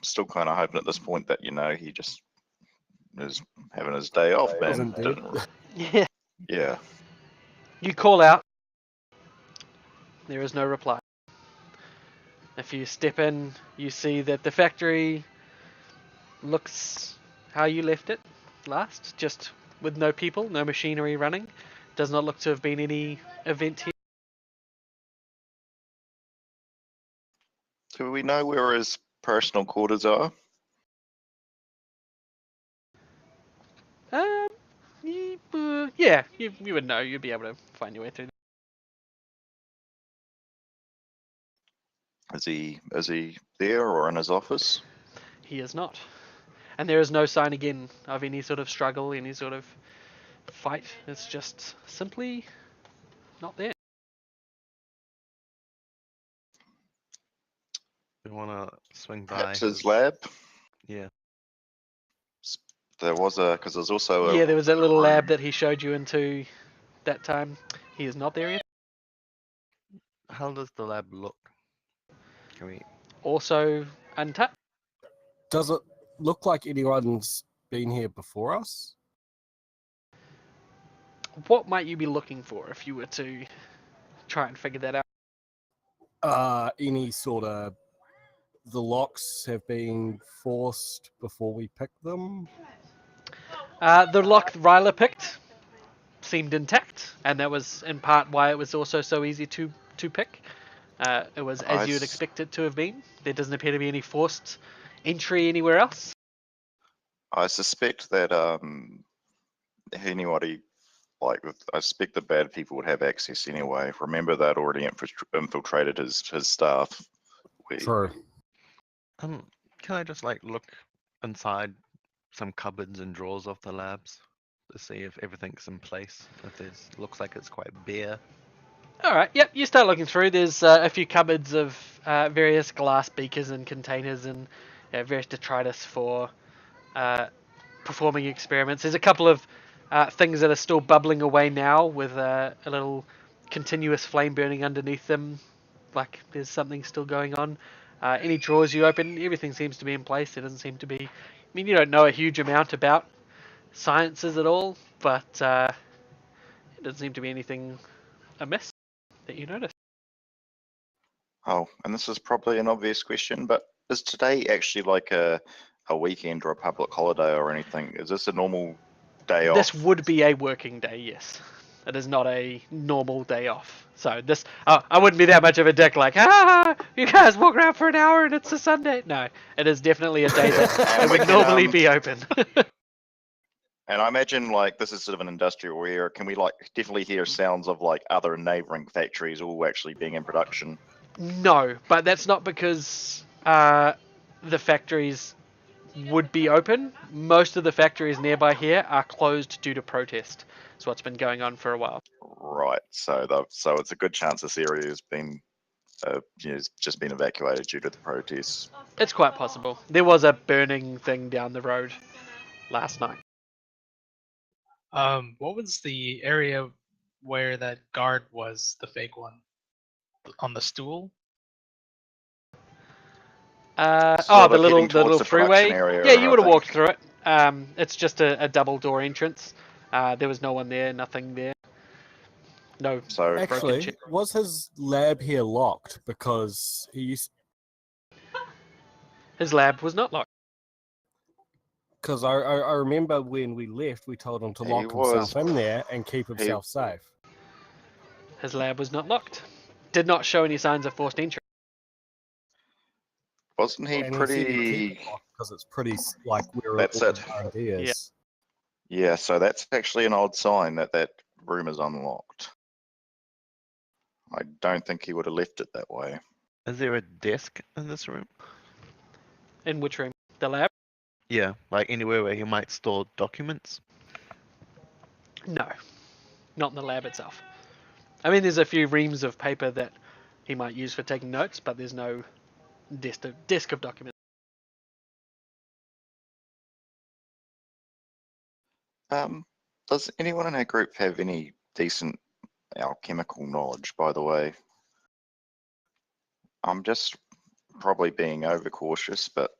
still kind of hoping at this point that he just is having his day off, man. Isn't dead. Yeah. Yeah. You call out. There is no reply. If you step in, you see that the factory looks how you left it last, just with no people, no machinery running. Does not look to have been any event here. Do we know where his personal quarters are? Yeah, you would know. You'd be able to find your way through. Is he there or in his office? He is not. And there is no sign again of any sort of struggle, any sort of fight. It's just simply not there. We want to swing by. Perhaps his lab. Yeah. There was because there's also Yeah, there was that little lab that he showed you into that time. He is not there yet. How does the lab look? Can we? Also untouched. Does it look like anyone's been here before us? What might you be looking for if you were to try and figure that out? Any sort of the locks have been forced before we pick them? The lock Ryla picked seemed intact, and that was in part why it was also so easy to pick. It was as you would expect it to have been. There doesn't appear to be any forced entry anywhere else. I suspect that anybody I suspect the bad people would have access anyway. Remember, they'd already infiltrated his staff. True. Can I just look inside some cupboards and drawers of the labs to see if everything's in place? If there's looks like it's quite bare. All right. Yep. You start looking through. There's a few cupboards of various glass beakers and containers and various detritus for performing experiments. There's a couple of things that are still bubbling away now with a little continuous flame burning underneath them, like there's something still going on. Any drawers you open, everything seems to be in place. There doesn't seem to be. I mean, you don't know a huge amount about sciences at all, but it doesn't seem to be anything amiss that you notice. Oh, and this is probably an obvious question, but is today actually like a weekend or a public holiday or anything? Is this a normal day off? This would be a working day, yes. It is not a normal day off. So this, I wouldn't be that much of a dick like, you guys walk around for an hour and it's a Sunday. No, it is definitely a day that it would normally be open. And I imagine this is sort of an industrial area. Can we definitely hear sounds of other neighboring factories all actually being in production? No, but that's not because the factories would be open. Most of the factories nearby here are closed due to protest. It's what's been going on for a while. Right. So it's a good chance this area has been just been evacuated due to the protests. It's quite possible. There was a burning thing down the road last night. What was the area where that guard was, the fake one? On the stool? The little the freeway. area, Yeah, you would have I think. walked through it. It's just a double door entrance. There was no one there, nothing there. No. So Actually, check. was his lab here locked? Because His lab was not locked. Because I remember when we left, we told him to He lock himself in there and keep himself safe. His lab was not locked. Did not show any signs of forced entry. wasn't he And he said he'd pretty? keep it locked because it's pretty like where That's all it. the R&D is. Yeah, so that's actually an odd sign that that room is unlocked. I don't think he would have left it that way. Is there a desk in this room? In which room? The lab? Yeah, like anywhere where he might store documents. No. Not in the lab itself. I mean, there's a few reams of paper that he might use for taking notes, but there's no desk of documents. Does anyone in our group have any decent alchemical knowledge, by the way? I'm just probably being overcautious, but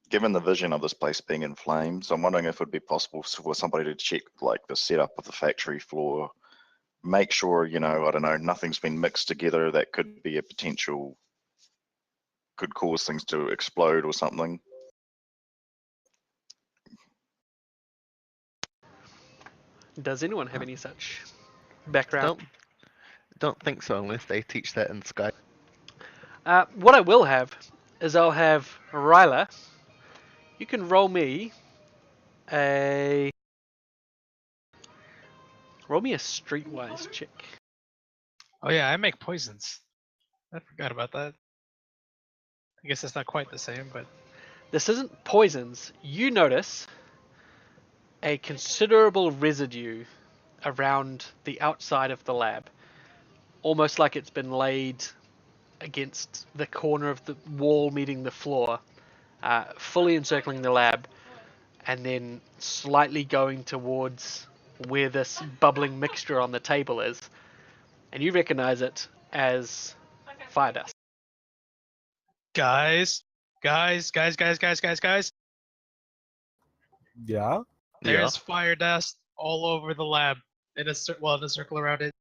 given the vision of this place being in flames, I'm wondering if it would be possible for somebody to check like the setup of the factory floor, make sure, I don't know, nothing's been mixed together that could be a potential, could cause things to explode or something. Does anyone have any such background? Don't think so unless they teach that in Sky. What I will have is I'll have Ryla. You can roll me a streetwise check. Oh yeah, I make poisons. I forgot about that. I guess it's not quite the same, but This isn't poisons. You notice a considerable residue around the outside of the lab, almost like it's been laid against the corner of the wall meeting the floor, fully encircling the lab, and then slightly going towards where this bubbling mixture on the table is. And you recognize it as fire dust. guys. Yeah. There's fire dust all over the lab in a circle around it,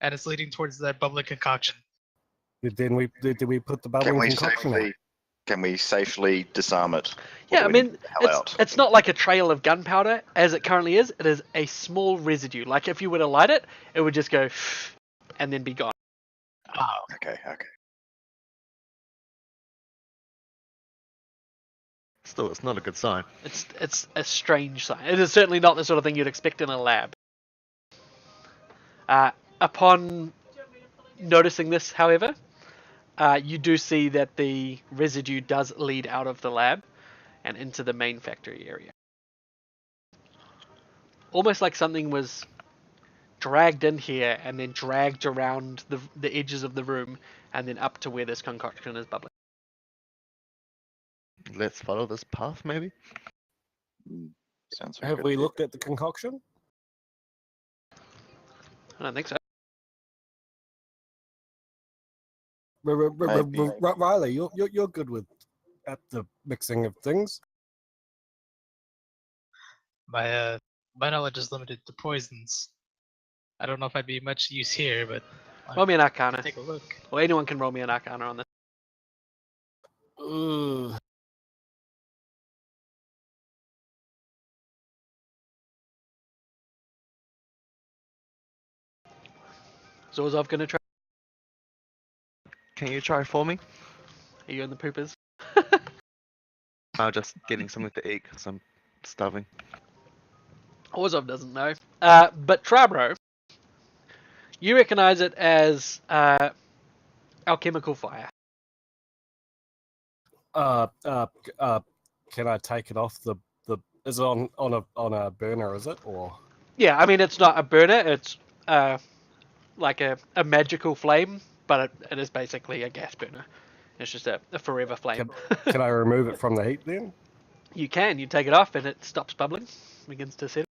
and it's leading towards that bubbling concoction. Did we put the bubbling concoction out? Can we safely disarm it? Yeah, I mean, out? it's not like a trail of gunpowder as it currently is. It is a small residue. Like if you were to light it, it would just go and then be gone. Oh, Okay. Still, it's not a good sign. It's a strange sign. It is certainly not the sort of thing you'd expect in a lab. Upon noticing this, however, you do see that the residue does lead out of the lab and into the main factory area. Almost like something was dragged in here and then dragged around the edges of the room and then up to where this concoction is bubbling. Let's follow this path, maybe? Sounds like a Have good we idea. looked at the concoction? I don't think so. Maybe. Riley, you're good at the mixing of things. my knowledge is limited to poisons. I don't know if I'd be much use here, but Roll me an Arcana. take a look. Well, anyone can roll me an Arcana on this. Ugh. Zorzov gonna try. Can you try for me? Are you in the poopers? I'm just getting something to eat because I'm starving. Orzov doesn't know. But Trabro, you recognize it as alchemical fire. Can I take it off the? Is it on a burner? Is it or? Yeah, I mean it's not a burner. It's like a magical flame, but it is basically a gas burner. It's just a forever flame. Can I remove it from the heat then? You can. You take it off and it stops bubbling, begins to set.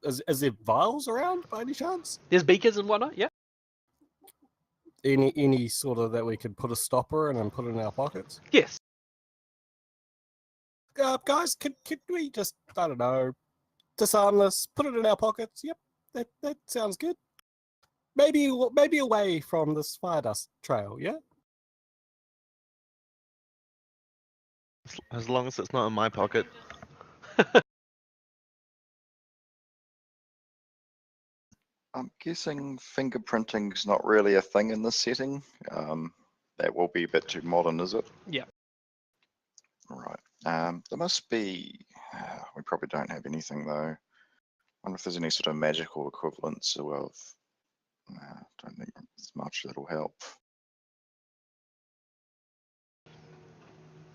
Is there vials around by any chance? There's beakers and whatnot. Yeah. Any sort of that we could put a stopper in and put in our pockets? Yes. Guys, can we just, I don't know, disarm this, put it in our pockets? Yep. that sounds good. Maybe away from this fire dust trail. Yeah. As long as it's not in my pocket. I'm guessing fingerprinting's not really a thing in this setting. That will be a bit too modern, is it? Yeah. Right. There must be. We probably don't have anything though. I wonder if there's any sort of magical equivalents of. Don't think there's much that'll help.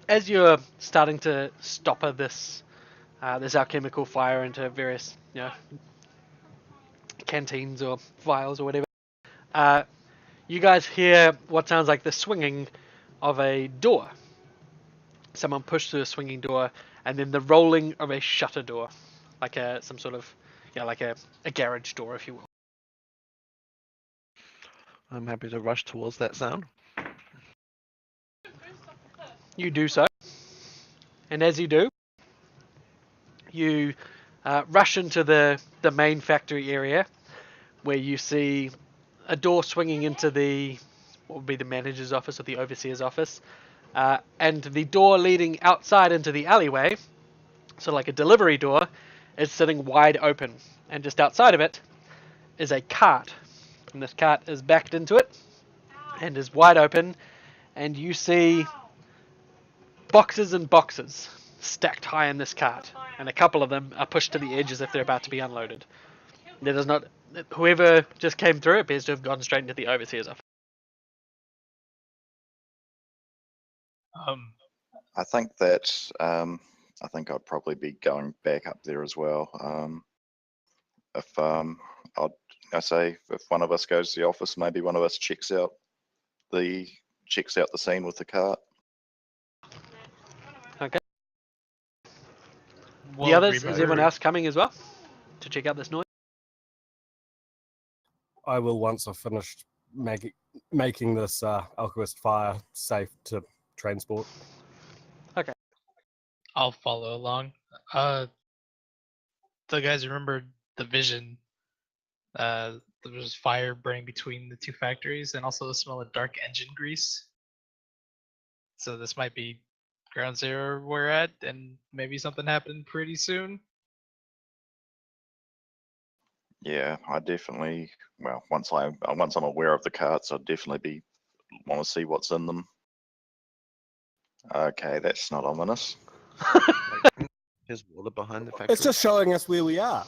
As you're starting to stopper this alchemical fire into various, canteens or vials or whatever, you guys hear what sounds like the swinging of a door. Someone pushed through a swinging door, and then the rolling of a shutter door, like some sort of, like a garage door, if you will. I'm happy to rush towards that sound. You do so, and as you do, you rush into the main factory area, where you see a door swinging into what would be the manager's office or the overseer's office, and the door leading outside into the alleyway, so like a delivery door, is sitting wide open, and just outside of it is a cart, and this cart is backed into it and is wide open, and you see boxes and boxes stacked high in this cart, and a couple of them are pushed to the edge as if they're about to be unloaded. There does not. Whoever just came through appears to have gone straight into the overseer's office. I think that I think I'd probably be going back up there as well. If I say if one of us goes to the office, maybe one of us checks out the scene with the cart. Okay. Well, The others, is remember- everyone else coming as well to check out this noise? I will once I've finished making this alchemist fire safe to transport. I'll follow along. The guys remember the vision. There was fire burning between the two factories, and also the smell of dark engine grease. So this might be ground zero we're at, and maybe something happened pretty soon. Yeah, I definitely. Well, once I'm aware of the carts, I'd definitely want to see what's in them. Okay, that's not ominous. There's water behind the factory. It's just showing us where we are.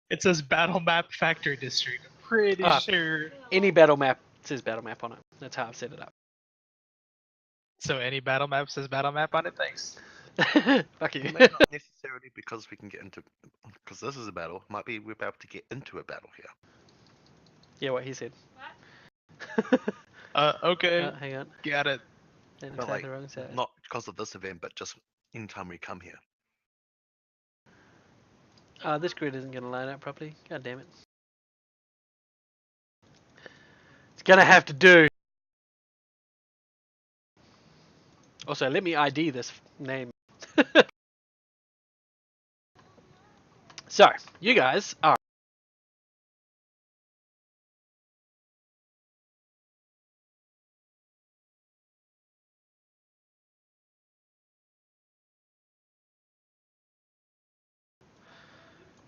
It says Battle Map Factory District. I'm pretty sure. Any battle map says battle map on it. That's how I've set it up. So any battle map says battle map on it. Thanks. Fuck you. It may not necessarily because we can get into, because this is a battle. Might be we're about to get into a battle here. Yeah, what he said. Okay. Hang on. Got it. Then But type like, the wrong side. not because of this event, but just anytime we come here. This grid isn't going to line up properly. God damn it. It's going to have to do. Also, let me ID this name. So, you guys are.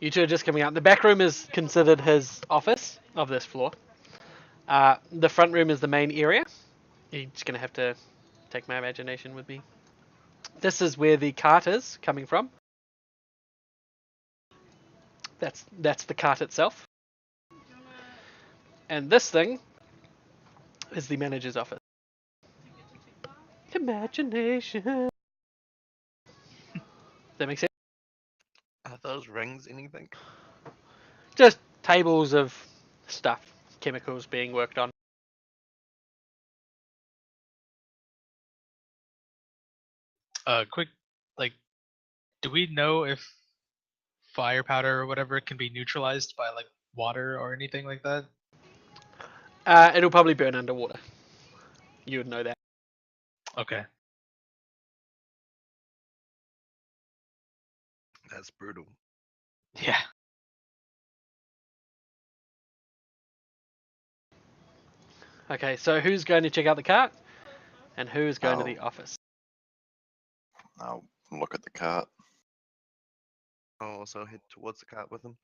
You two are just coming out. The back room is considered his office of this floor. The front room is the main area. You're just going to have to take my imagination with me. This is where the cart is coming from. That's the cart itself. And this thing is the manager's office. Imagination. Does that make sense? Are those rings anything? Just tables of stuff, chemicals being worked on. Quick, like, do we know if fire powder or whatever can be neutralized by like water or anything like that? It'll probably burn underwater. You would know that. Okay. That's brutal. Yeah. Okay, so who's going to check out the cart, and who's going to Oh. the office? I'll look at the cart. I'll also head towards the cart with him.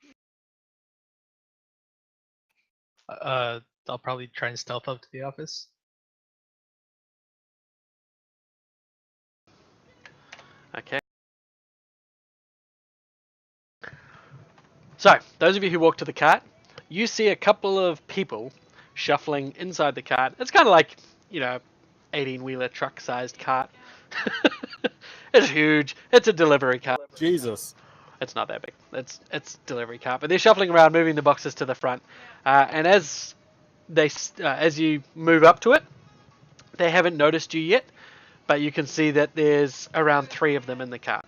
I'll probably try and stealth up to the office. Okay. So, those of you who walk to the cart, you see a couple of people shuffling inside the cart. It's kind of like, 18-wheeler truck-sized cart. It's huge. It's a delivery cart. Jesus. It's not that big. It's delivery cart, but they're shuffling around, moving the boxes to the front. And as you move up to it, they haven't noticed you yet, but you can see that there's around 3 of them in the cart.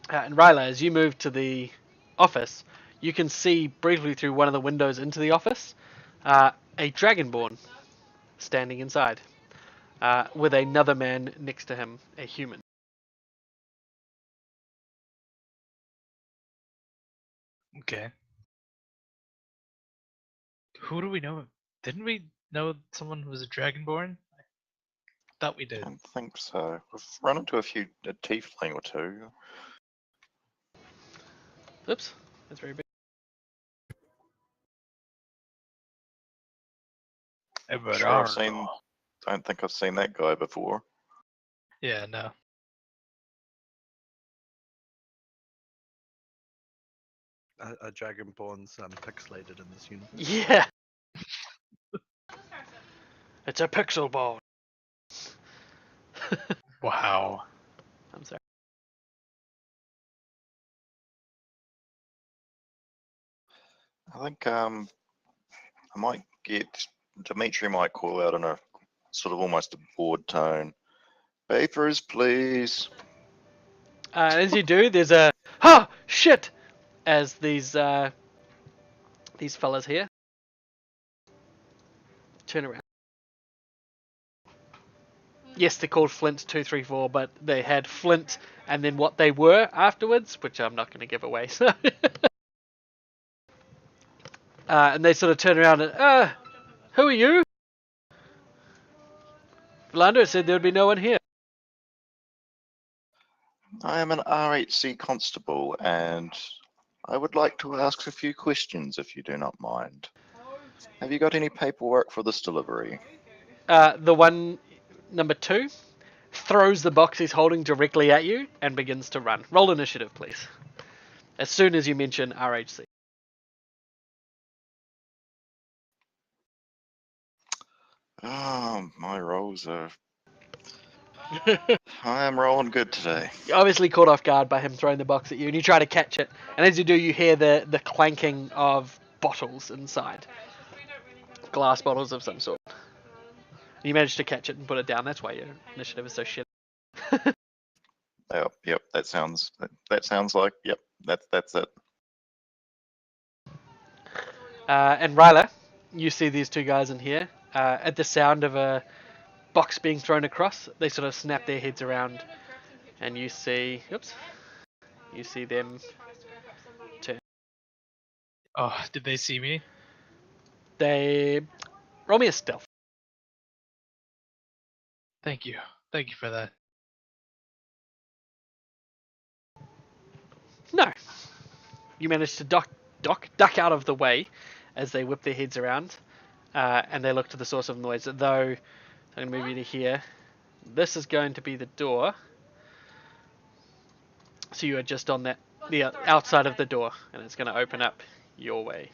And Ryla, as you move to the office, you can see briefly through one of the windows into the office a dragonborn standing inside, with another man next to him, a human. Okay. Who do we know? Didn't we know someone who was a dragonborn? I thought we I did. don't think so. We've run into a tiefling or two. Oops, that's very big. Sure, I've seen. Don't think I've seen that guy before. Yeah, no. A dragonborn's pixelated in this universe. Yeah. It's a pixel ball. Wow. I'm sorry. I think I might get Dimitri might call out in a sort of almost a bored tone. Papers, please. As you do, there's a "ha shit" as these fellas here turn around. Yes, they're called Flint 234, but they had Flint and then what they were afterwards, which I'm not going to give away. So, and they sort of turn around and, who are you? Philando said there would be no one here. I am an RHC constable, and I would like to ask a few questions, if you do not mind. Have you got any paperwork for this delivery? The one, number 2, throws the box he's holding directly at you and begins to run. Roll initiative, please. As soon as you mention RHC. Oh, my rolls are. I am rolling good today. You're obviously caught off guard by him throwing the box at you, and you try to catch it. And as you do, you hear the clanking of bottles inside. Glass bottles of some sort. You manage to catch it and put it down. That's why your initiative is so shit. Yep, that sounds like, yep, that's it. And Ryla, you see these 2 guys in here. At the sound of a box being thrown across, they sort of snap their heads around, and you see them turn. Oh, did they see me? They roll me a stealth. Thank you. Thank you for that. No. You manage to duck out of the way as they whip their heads around, and they look to the source of noise. Though, I'm going to move you to here. This is going to be the door. So you are just on the outside of the door, and it's going to open up your way.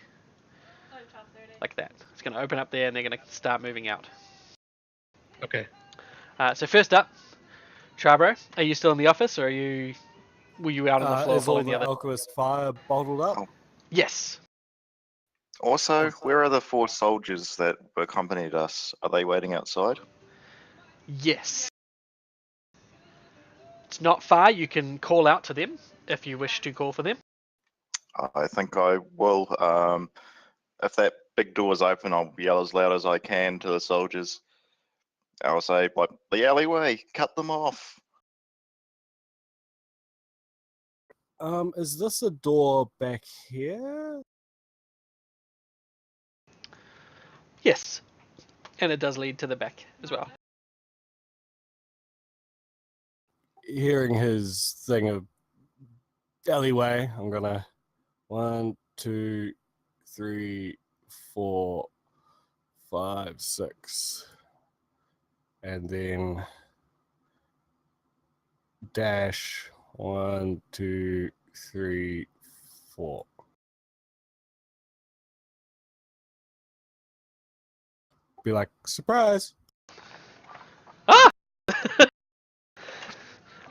Like that. It's going to open up there, and they're going to start moving out. Okay. So first up, Charbro, are you still in the office, or were you out on the floor Is all following the the other? alchemist fire bottled up? Oh. Yes. Also, where are the 4 soldiers that accompanied us? Are they waiting outside? Yes. It's not far. You can call out to them if you wish to call for them. I think I will. If that big door's open, I'll yell as loud as I can to the soldiers. I'll say, like, the alleyway, cut them off. Is this a door back here? Yes. and it does lead to the back as well. Hearing his thing of alleyway, I'm gonna 1, 2, 3, 4, 5, 6, and then dash 1, 2, 3, 4. Be like, surprise. Ah!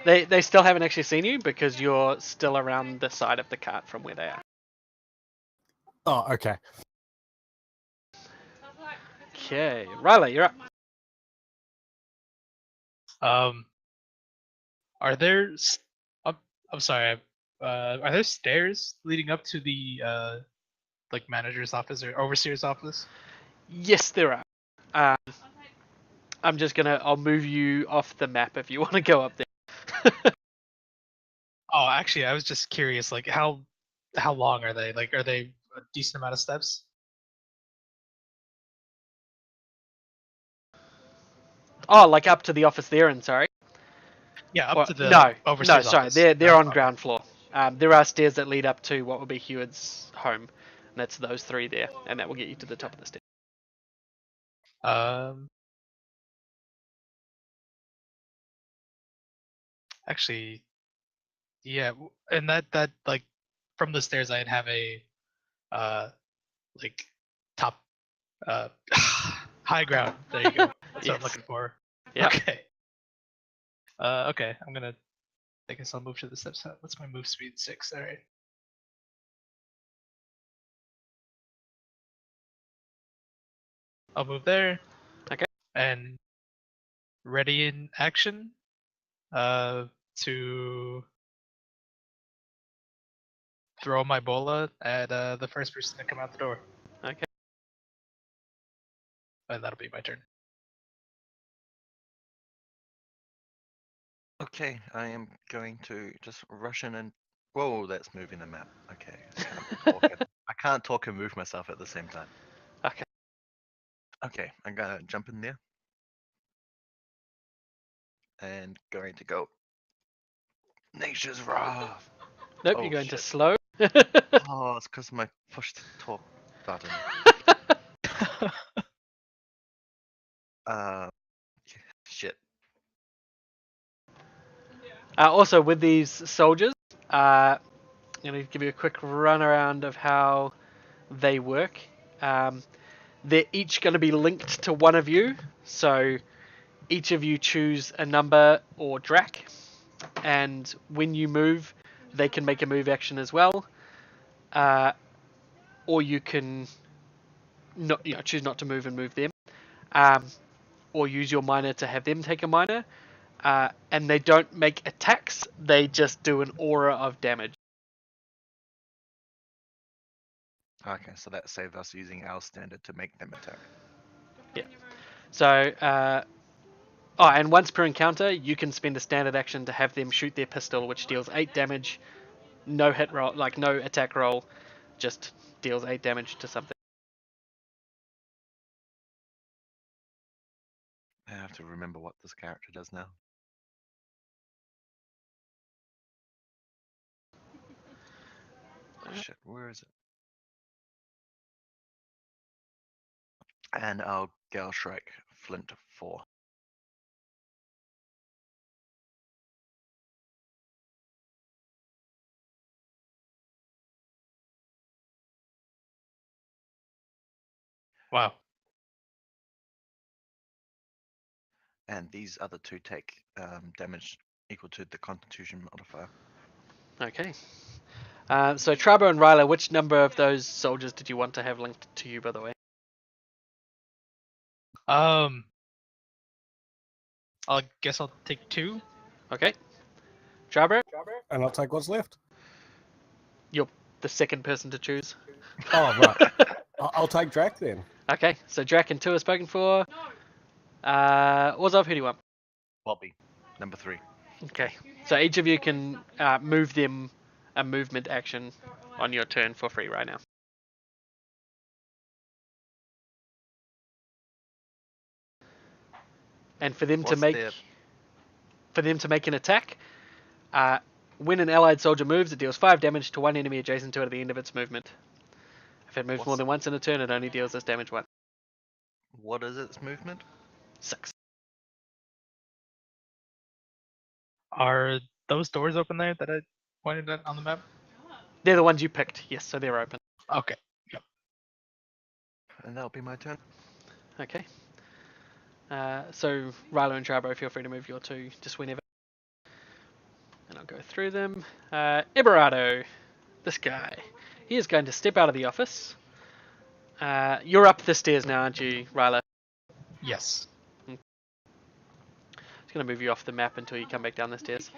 They still haven't actually seen you because you're still around the side of the cart from where they are. Oh, okay. Okay, Riley, you're up. Are there? I'm sorry. Are there stairs leading up to the like manager's office or overseer's office? Yes, there are. I'll move you off the map if you want to go up there. Oh, actually, I was just curious. Like, how long are they? Like, are they a decent amount of steps? Oh, like up to the office there, and sorry. Yeah, up Or, to the no, overseer's sorry, office. they're No? on Okay. ground floor. There are stairs that lead up to what would be Heward's home, and that's those 3 there, and that will get you to the top of the stairs. Actually, yeah, and that like from the stairs, I'd have a like top high ground. There you go. That's what I'm Yes. looking for. Yeah. Okay. Okay. I guess I'll move to the steps. What's my move speed? 6. All right. I'll move there. Okay. And ready in action. To throw my bola at the first person to come out the door. Okay. And that'll be my turn. Okay, I am going to just rush in and. Whoa, that's moving the map. Okay, I can't talk and move myself at the same time. Okay. Okay, I'm gonna jump in there. And going to go. Nature's Wrath! Nope, Oh, you're going to shit. slow. Oh, it's because my push to talk button. Shit. Also, with these soldiers, I'm going to give you a quick run around of how they work. They're each going to be linked to one of you, so each of you choose a number or drac, and when you move, they can make a move action as well, or you can not, choose not to move and move them, or use your minor to have them take a minor. And they don't make attacks; they just do an aura of damage. Okay, so that saved us using our standard to make them attack. Yeah. So, and once per encounter, you can spend a standard action to have them shoot their pistol, which deals 8 damage. No hit roll, like no attack roll, just deals 8 damage to something. I have to remember what this character does now. Shit, where is it? And I'll Gale Strike Flint 4. Wow. And these other 2 take damage equal to the Constitution modifier. Okay. So Trabo and Ryla, which number of those soldiers did you want to have linked to you, by the way? I guess I'll take 2. Okay. Trabo, And I'll take what's left. you're the second person to choose. Oh, right. I'll take Drac then. Okay, so Drac and 2 are spoken for. Wazov, who do you want? Bobby, number 3. Okay, so each of you can move them a movement action on your turn for free right now. and for them to What's make an attack, when an allied soldier moves, it deals 5 damage to one enemy adjacent to it at the end of its movement. If it moves more than once in a turn, it only deals this damage once. What is its movement? 6. Are those doors open there that I pointed at on the map? They're the ones you picked, yes, so they're open. Okay. Yep. And that'll be my turn. Okay. So Rilo and Chabo, feel free to move your 2 just whenever. And I'll go through them. Iberado, this guy. He is going to step out of the office. You're up the stairs now, aren't you, Rilo? Yes. He's going to move you off the map until you come back down the stairs.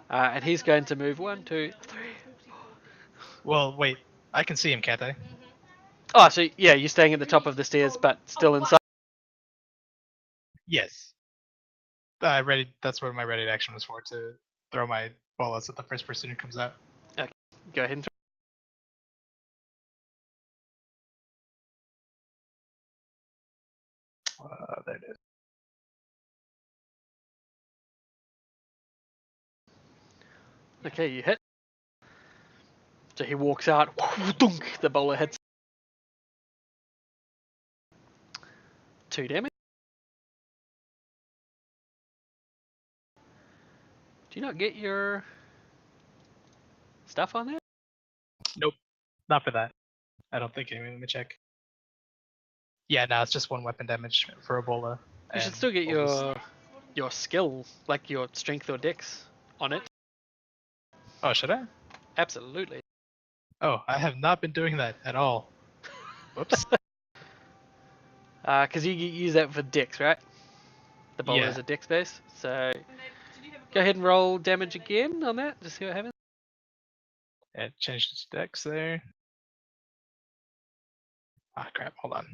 And he's going to move 1, 2, 3. Well, wait. I can see him, can't I? Oh, so yeah, you're staying at the top of the stairs, but still inside. Yes. That's what my ready action was for, to throw my bullets at the first person who comes out. Okay, go ahead and throw. There it is. Okay, you hit. So he walks out. The bowler hits. 2 damage. Do you not get your stuff on that? Nope. Not for that. I don't think anyway. Let me check. Yeah, no, it's just 1 weapon damage for Ebola. You should still get your skill, like your strength or dex, on it. Oh, should I? Absolutely. Oh, I have not been doing that at all. Whoops. Because you use that for dex, right? The bowler Yeah. is a dex base. So go ahead and roll damage again on that. Just see what happens. It changed its dex there. Ah, crap. Hold on.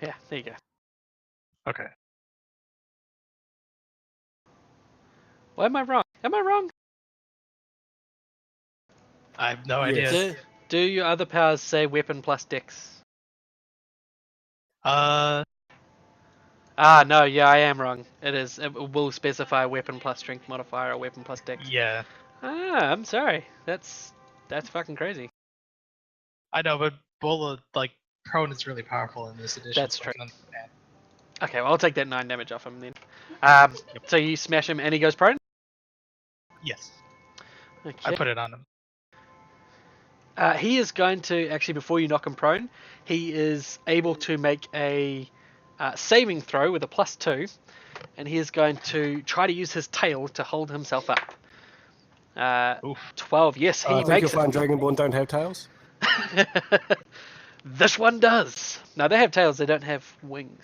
Yeah, there you go. Okay. Why am I wrong? Am I wrong? I have no Yes. idea. Do your other powers say weapon plus dex? Uh, No, yeah, I am wrong. It is. It will specify weapon plus strength modifier or weapon plus dex. yeah. I'm sorry. That's fucking crazy. I know, but Bola, like, prone is really powerful in this edition. That's so I true. can understand. Okay, well, I'll take that 9 damage off him then. So you smash him and he goes prone? Yes. Okay. I put it on him. He is going to, actually, before you knock him prone, he is able to make a saving throw with a +2, and he is going to try to use his tail to hold himself up. Oof. 12, yes, he I think makes you'll it. find Dragonborn don't have tails. This one does. No, they have tails, they don't have wings.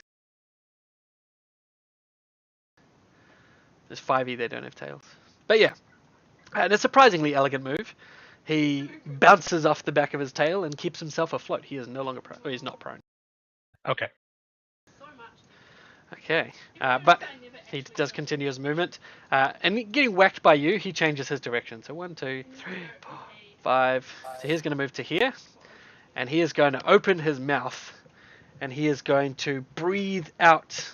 There's 5e, they don't have tails. But yeah, and a surprisingly elegant move. He bounces off the back of his tail and keeps himself afloat. He is no longer prone. He's not prone. Okay. Okay, but he does continue his movement. And getting whacked by you, he changes his direction. So 1, 2, 3, 4, 5. So he's going to move to here. And he is going to open his mouth. And he is going to breathe out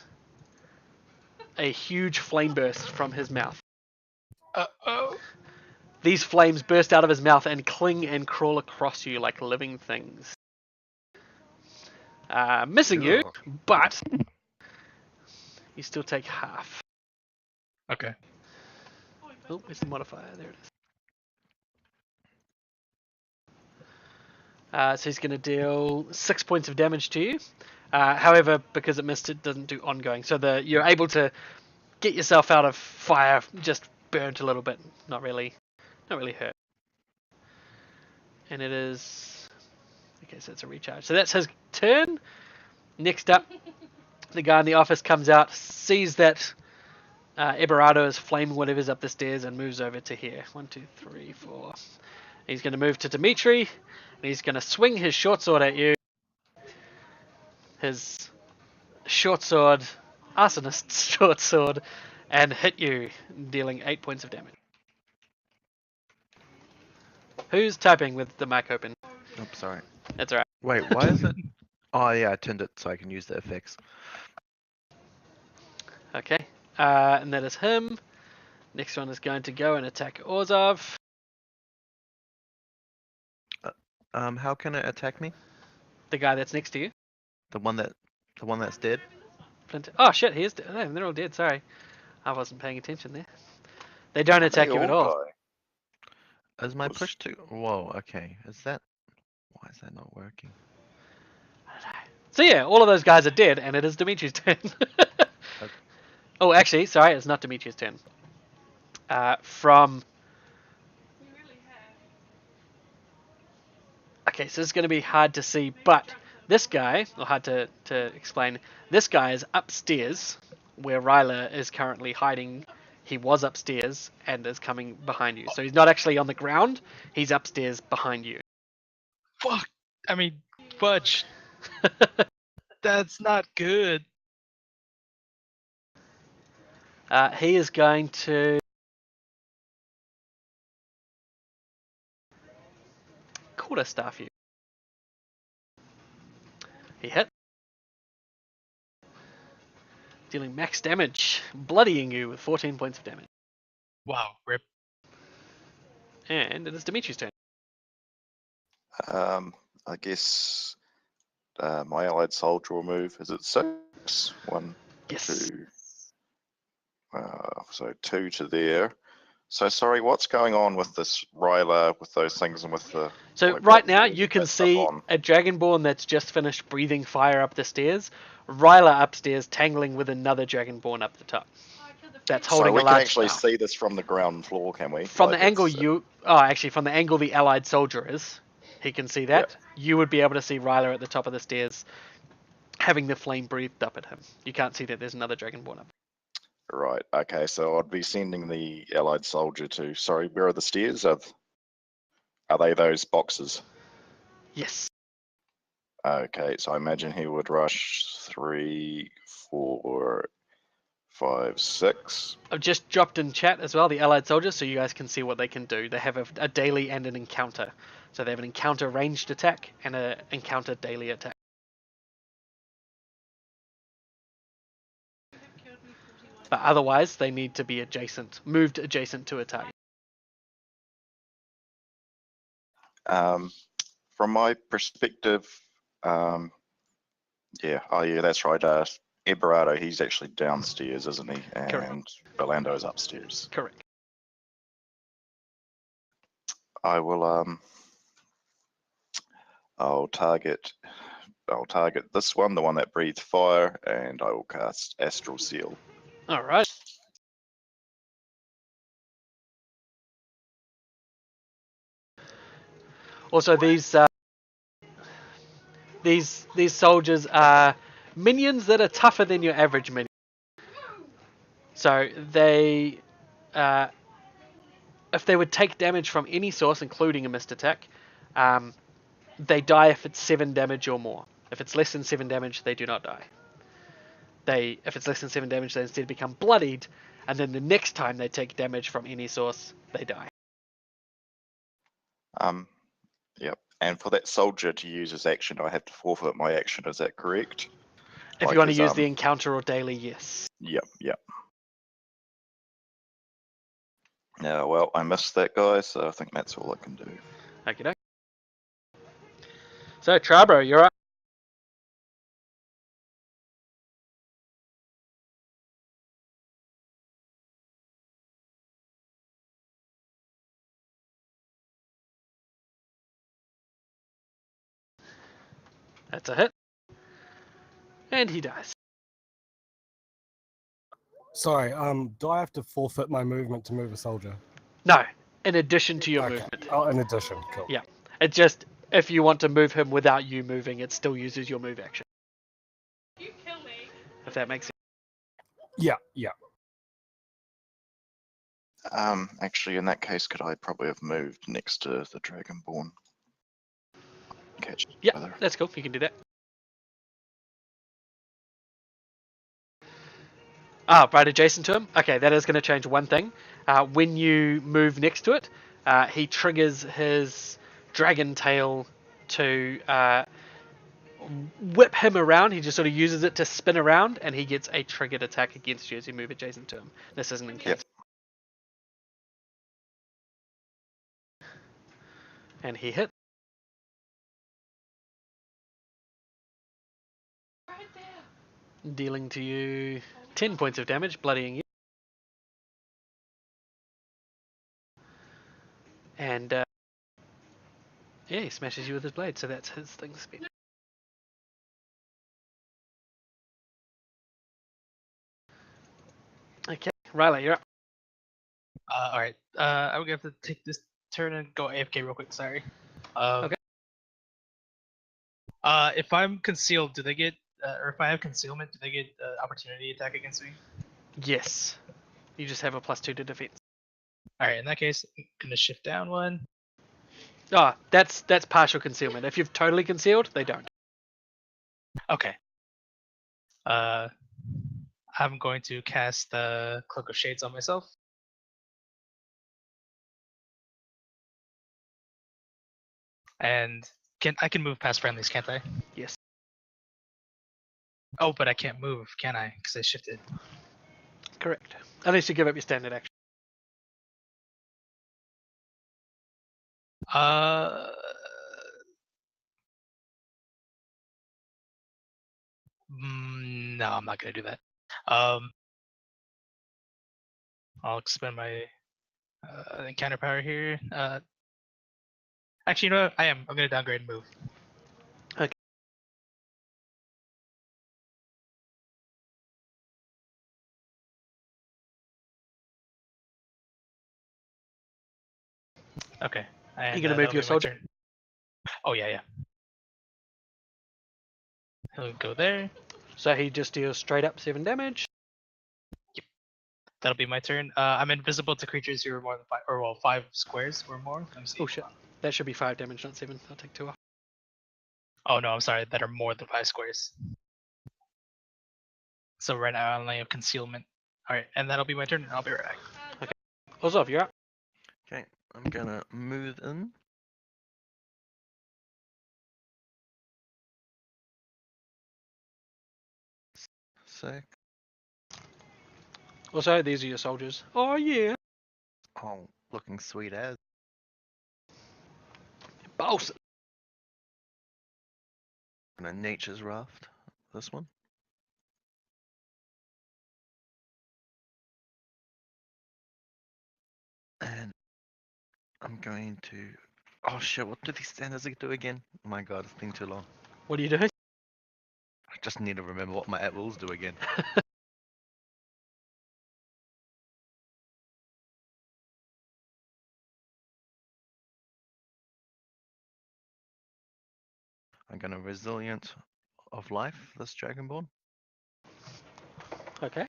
a huge flame burst from his mouth. Uh-oh. These flames burst out of his mouth and cling and crawl across you like living things. Missing you, but you still take half. Okay. Oh, where's the modifier? There it is. So he's going to deal 6 points of damage to you. However, because it missed, it doesn't do ongoing. So you're able to get yourself out of fire, just burnt a little bit, not really hurt. And it is... Okay, so it's a recharge. So that's his turn. Next up, the guy in the office comes out, sees that Eberardo is flaming whatever's up the stairs and moves over to here. 1, 2, 3, 4. He's going to move to Dimitri, and he's going to swing his short sword at you. His short sword, arsonist's short sword, and hit you, dealing 8 points of damage. Who's typing with the mic open? Oh, sorry. That's all right. Wait, why is it? Oh yeah, I turned it so I can use the effects. Okay. And that is him. Next one is going to go and attack Orzov. How can it attack me? The guy that's next to you. The one that's dead. Oh shit, he is dead. Oh, they're all dead, sorry. I wasn't paying attention there. They don't attack you at all. Is my push to? Whoa. Okay. Why is that not working? So yeah, all of those guys are dead, and it is Dimitri's turn. Oh, actually, sorry, it's not Dimitri's turn. Okay, so it's going to be hard to see, but this guy, or hard to explain, this guy is upstairs, where Ryla is currently hiding. He was upstairs and is coming behind you. So he's not actually on the ground, he's upstairs behind you. Fuck. I mean, fudge. That's not good. He is going to quarterstaff you. He hit. Dealing max damage, bloodying you with 14 points of damage. Wow, rip. And it is Dimitri's turn. I guess my allied soldier will move. Is it 6? 1, Yes. 2. So 2 to there. So sorry, what's going on with this Ryla, with those things, and with the? So like, right what now level you is can that stuff see on? a Dragonborn that's just finished breathing fire up the stairs. Ryla upstairs tangling with another Dragonborn up the top. That's holding So we a can large actually staff. see this from the ground floor, can we? From Like the angle it's- from the angle the allied soldier is, he can see that. Yep. You would be able to see Ryla at the top of the stairs having the flame breathed up at him. You can't see that there's another Dragonborn up. Right. Okay. So I'd be sending the allied soldier to. Sorry, where are the stairs? Are they those boxes? Yes. Okay. So I imagine he would rush 3, 4, 5, 6. I've just dropped in chat as well the allied soldiers so you guys can see what they can do. They have a daily and an encounter. So they have an encounter ranged attack and an encounter daily attack. But otherwise, they need to be moved adjacent to a target. From my perspective, yeah. Oh, yeah. That's right. Eberardo, he's actually downstairs, isn't he? And Correct. Orlando is upstairs. Correct. I will. I'll target this one, the one that breathed fire, and I will cast Astral Seal. All right. Also, these soldiers are minions that are tougher than your average minion. So they, if they would take damage from any source, including a missed attack, they die if it's 7 damage or more. If it's less than 7 damage, they do not die. If it's less than 7 damage, they instead become bloodied, and then the next time they take damage from any source, they die. Yep. And for that soldier to use his action, I have to forfeit my action. Is that correct? If you want to use the encounter or daily, yes. Yep. Yeah, well, I missed that guy, so I think that's all I can do. Okay. So, Trabro, you're up. That's a hit. And he dies. Sorry, do I have to forfeit my movement to move a soldier? No, in addition to your Okay. movement. Oh, in addition, cool. Yeah. It's just, if you want to move him without you moving, it still uses your move action. You kill me. If that makes sense. Yeah. Actually, in that case, could I probably have moved next to the Dragonborn? Catch each Yeah, other. that's cool. You can do that. Right adjacent to him. Okay, that is going to change one thing. When you move next to it, he triggers his dragon tail to whip him around. He just sort of uses it to spin around, and he gets a triggered attack against you as you move adjacent to him. This isn't encounter. Yep. And he hits. Dealing to you 10 points of damage, bloodying you. And yeah, he smashes you with his blade, so that's his thing spent. Okay, Riley, you're up. Alright. I'm gonna have to take this turn and go AFK real quick, sorry. Okay. If I'm concealed, do they get, or if I have concealment, do they get opportunity attack against me? Yes. You just have a +2 to defense. Alright, in that case, I'm gonna shift down one. Oh, that's partial concealment. If you've totally concealed, they don't. Okay. I'm going to cast the Cloak of Shades on myself. And I can move past friendlies, can't I? Yes. Oh, but I can't move, can I? Because I shifted. Correct. Unless you give up your standard action. No, I'm not gonna do that. I'll expend my encounter power here. Actually, you know what? I'm gonna downgrade and move. Okay. Okay. And, You gonna move that'll your be my soldier? turn. Oh yeah. He'll go there. So he just deals straight up 7 damage. That'll be my turn. I'm invisible to creatures who are more than 5, or well, 5 squares or more. Let me see. Oh shit. That should be 5 damage, not 7. I'll take 2 off. Oh no, I'm sorry. That are more than 5 squares. So right now I only have concealment. All right, and that'll be my turn. I'll be right back. Ozov, you're up. Okay, I'm gonna move in. Sick. Also, these are your soldiers. Oh yeah. Oh, looking sweet as. Boss. And a nature's raft. This one. And I'm going to. Oh shit! What do these standards do again? Oh my god, it's been too long. What are you doing? I just need to remember what my at-wills do again. I'm gonna resilient of life this Dragonborn. Okay.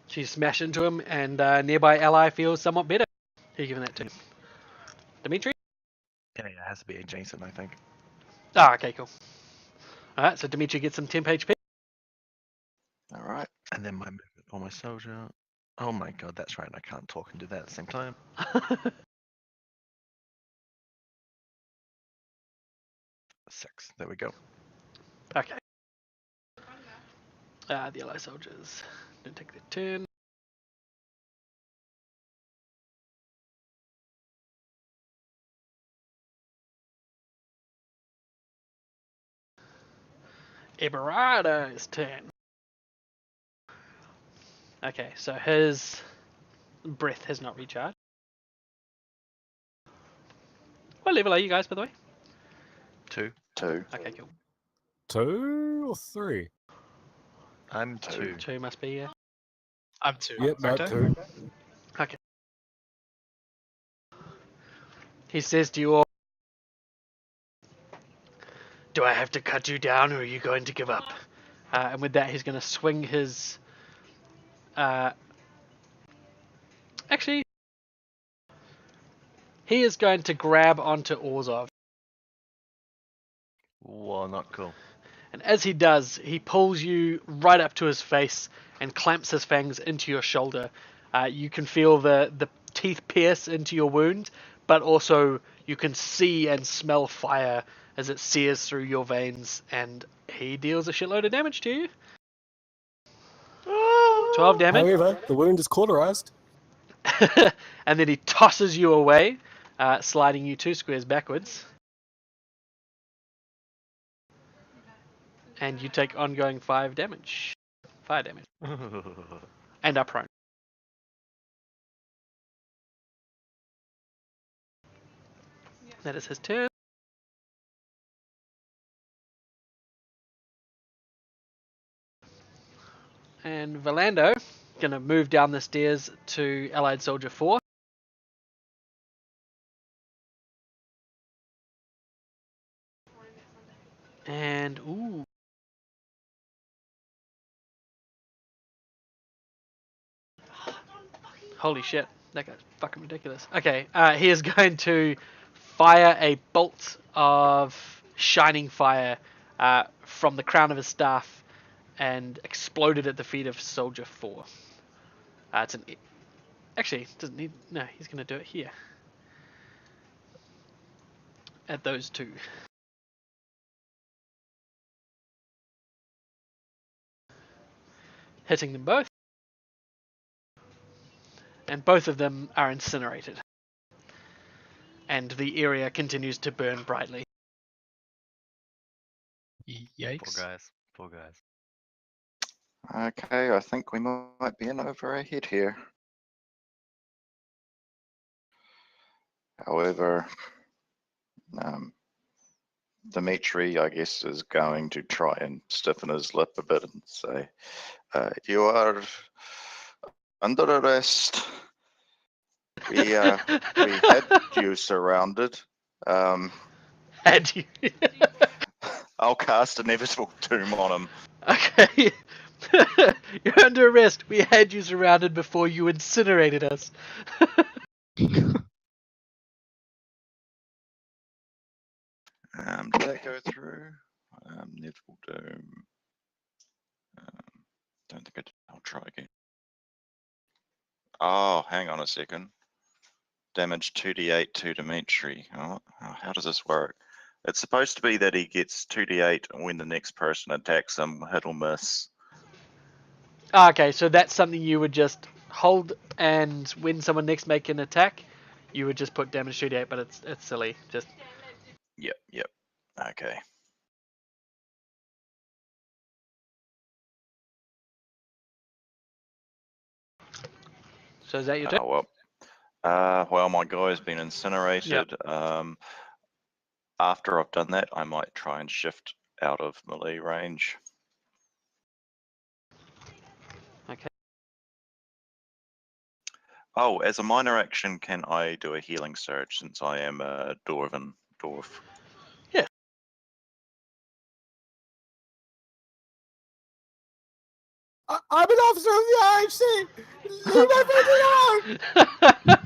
So you smash into him, and nearby ally feels somewhat better. Who are you giving that to? Dimitri? Yeah, it has to be adjacent, I think. Ah, okay, cool. Alright, so Dimitri gets some temp HP. All right. And then my movement on my soldier. Oh my god, that's right. I can't talk and do that at the same time. 6. There we go. Okay. The ally soldiers don't take their turn. Eberardo's turn. Okay, so his breath has not recharged. What level are you guys, by the way? 2. 2. Okay, cool. 2 or 3? I'm 2. 2 must be, yeah. I'm 2. Yep, no, aren't I? 2. Okay. He says to you all, do I have to cut you down, or are you going to give up? And with that, he's going to swing his... Actually, he is going to grab onto Orzhov. Well, not cool. And as he does, he pulls you right up to his face and clamps his fangs into your shoulder. You can feel the teeth pierce into your wound, but also you can see and smell fire as it sears through your veins, and he deals a shitload of damage to you. 12 damage. However, the wound is cauterized. And then he tosses you away, sliding you 2 squares backwards. And you take ongoing 5 damage. Fire damage. And are prone. That is his turn. And Valando gonna move down the stairs to Allied Soldier 4. And ooh. Holy shit, that guy's fucking ridiculous. Okay, he is going to fire a bolt of shining fire from the crown of his staff and explode it at the feet of Soldier 4. Actually, doesn't need. No, he's going to do it here. At those two. Hitting them both. And both of them are incinerated. And the area continues to burn brightly. Yikes. Poor guys. Okay, I think we might be in over our head here. However, Dimitri, I guess, is going to try and stiffen his lip a bit and say, you are under arrest. We had you surrounded. Had you? I'll cast Inevitable Doom on him. Okay. You're under arrest. We had you surrounded before you incinerated us. Did that go through? Inevitable Doom. Don't think I did. I'll try again. Oh, hang on a second. Damage 2d8 to Dimitri. Oh, how does this work? It's supposed to be that he gets 2d8 when the next person attacks him, hit or miss. Okay, so that's something you would just hold, and when someone next make an attack, you would just put damage 2d8, but it's silly. Just Yep. Okay. so is that your turn? Oh well. Well, my guy's been incinerated. After I've done that, I might try and shift out of melee range. Okay. Oh, as a minor action, can I do a healing surge since I am a dwarf? Yeah. I'm an officer of the IHC. Leave my family alone.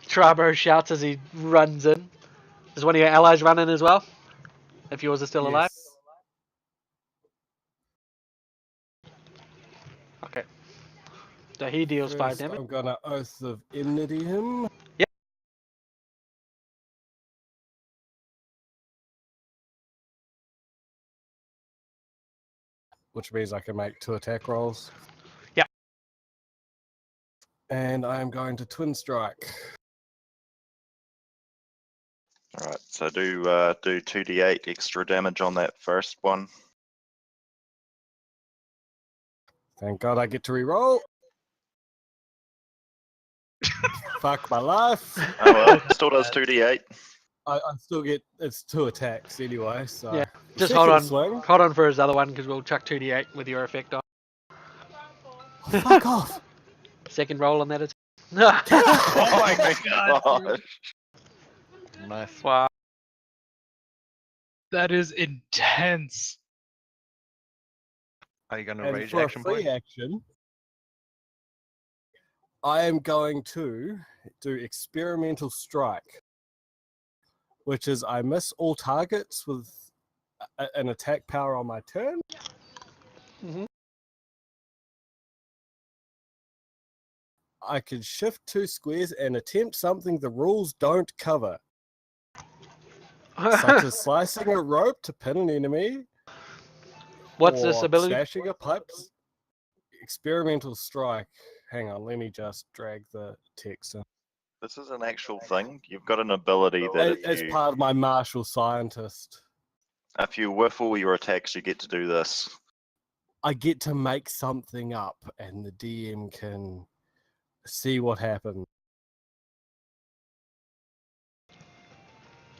Trabo shouts as he runs in. Does one of your allies run in as well? If yours is still alive? Yes. Okay. So he deals 5 First, damage. I'm gonna Oath of Enmity him. Yep. Which means I can make 2 attack rolls. Yep. And I'm going to Twin Strike. All right, so do 2d8 extra damage on that first one. Thank God I get to reroll. Fuck my life. Oh well, still does 2d8. I still get, it's 2 attacks anyway, so. Yeah, The just second hold on. swing- Hold on for his other one, because we'll chuck 2d8 with your effect on. Fuck off. Second roll on that attack. Oh my god! Nice. Wow. That is intense. Are you going to And rage for action a free point? action, I am going to do Experimental Strike, which is I miss all targets with an attack power on my turn. Mhm. I can shift 2 squares and attempt something the rules don't cover, such as slicing a rope to pin an enemy. What's or this ability? Slashing a pipe. Experimental strike. Hang on, let me just drag the text in. This is an actual thing. You've got an ability that It's part of my martial scientist. if you whiff all your attacks, you get to do this. I get to make something up, and the DM can see what happens.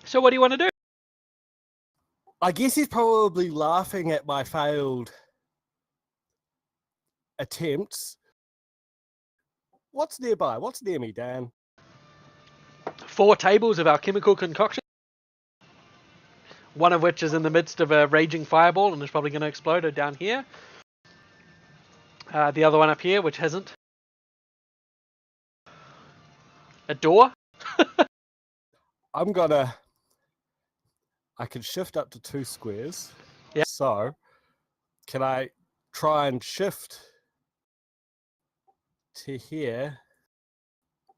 So what do you want to do? I guess he's probably laughing at my failed attempts. What's nearby? What's near me, Dan? 4 tables of alchemical concoction. One of which is in the midst of a raging fireball and is probably going to explode down here. The other one up here, which hasn't. A door. I can shift up to 2 squares. Yeah. So, can I try and shift to here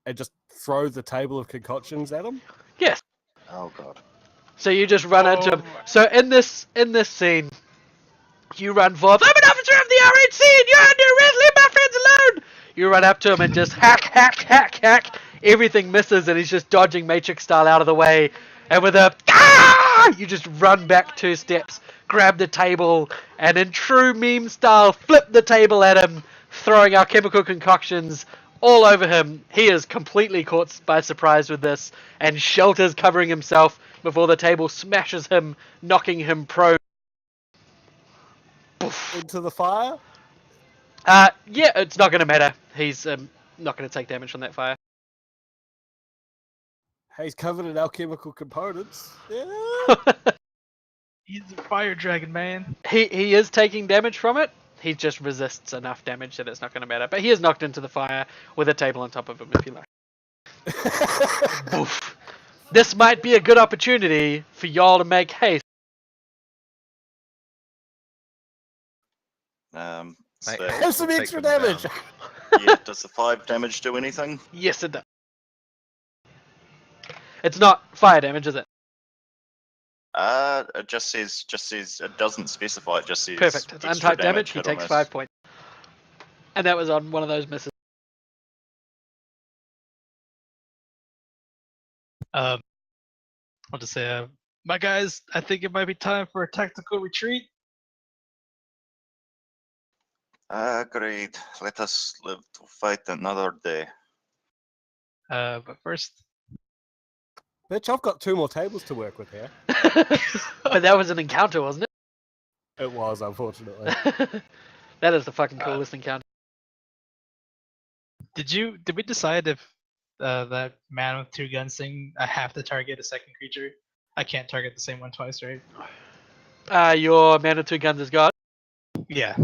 and just throw the table of concoctions at him? Yes. Oh god. So you just run into him. So in this scene, you run forth. I'm an officer of the RHC, and you're under arrest. Leave my friends alone. You run up to him and just hack. Everything misses, and he's just dodging Matrix style out of the way. And with a you just run back 2 steps, grab the table, and in true meme style, flip the table at him, throwing alchemical concoctions all over him. He is completely caught by surprise with this, and shelters covering himself before the table smashes him, knocking him prone. Into the fire? Yeah, it's not going to matter. He's not going to take damage from that fire. He's covered in alchemical components. Yeah. He's a fire dragon, man. He is taking damage from it. He just resists enough damage that it's not going to matter. But he is knocked into the fire with a table on top of him, if you like. Oof. This might be a good opportunity for y'all to make haste. So, Have some Take extra them damage. down. yeah, does the 5 damage do anything? Yes, it does. It's not fire damage, is it? It just says it doesn't specify. It just says Perfect. It's extra untyped damage. He hit on takes this. 5 points. And that was on one of those misses. I'll just say, my guys, I think it might be time for a tactical retreat. Agreed. Let us live to fight another day. But first, Bitch, I've got 2 more tables to work with here. But that was an encounter, wasn't It was, unfortunately. it? That is the fucking coolest encounter. did we decide if that man with 2 guns thing, I have to target a second creature? I can't target the same one twice, right? Your man with 2 guns is God. Yeah.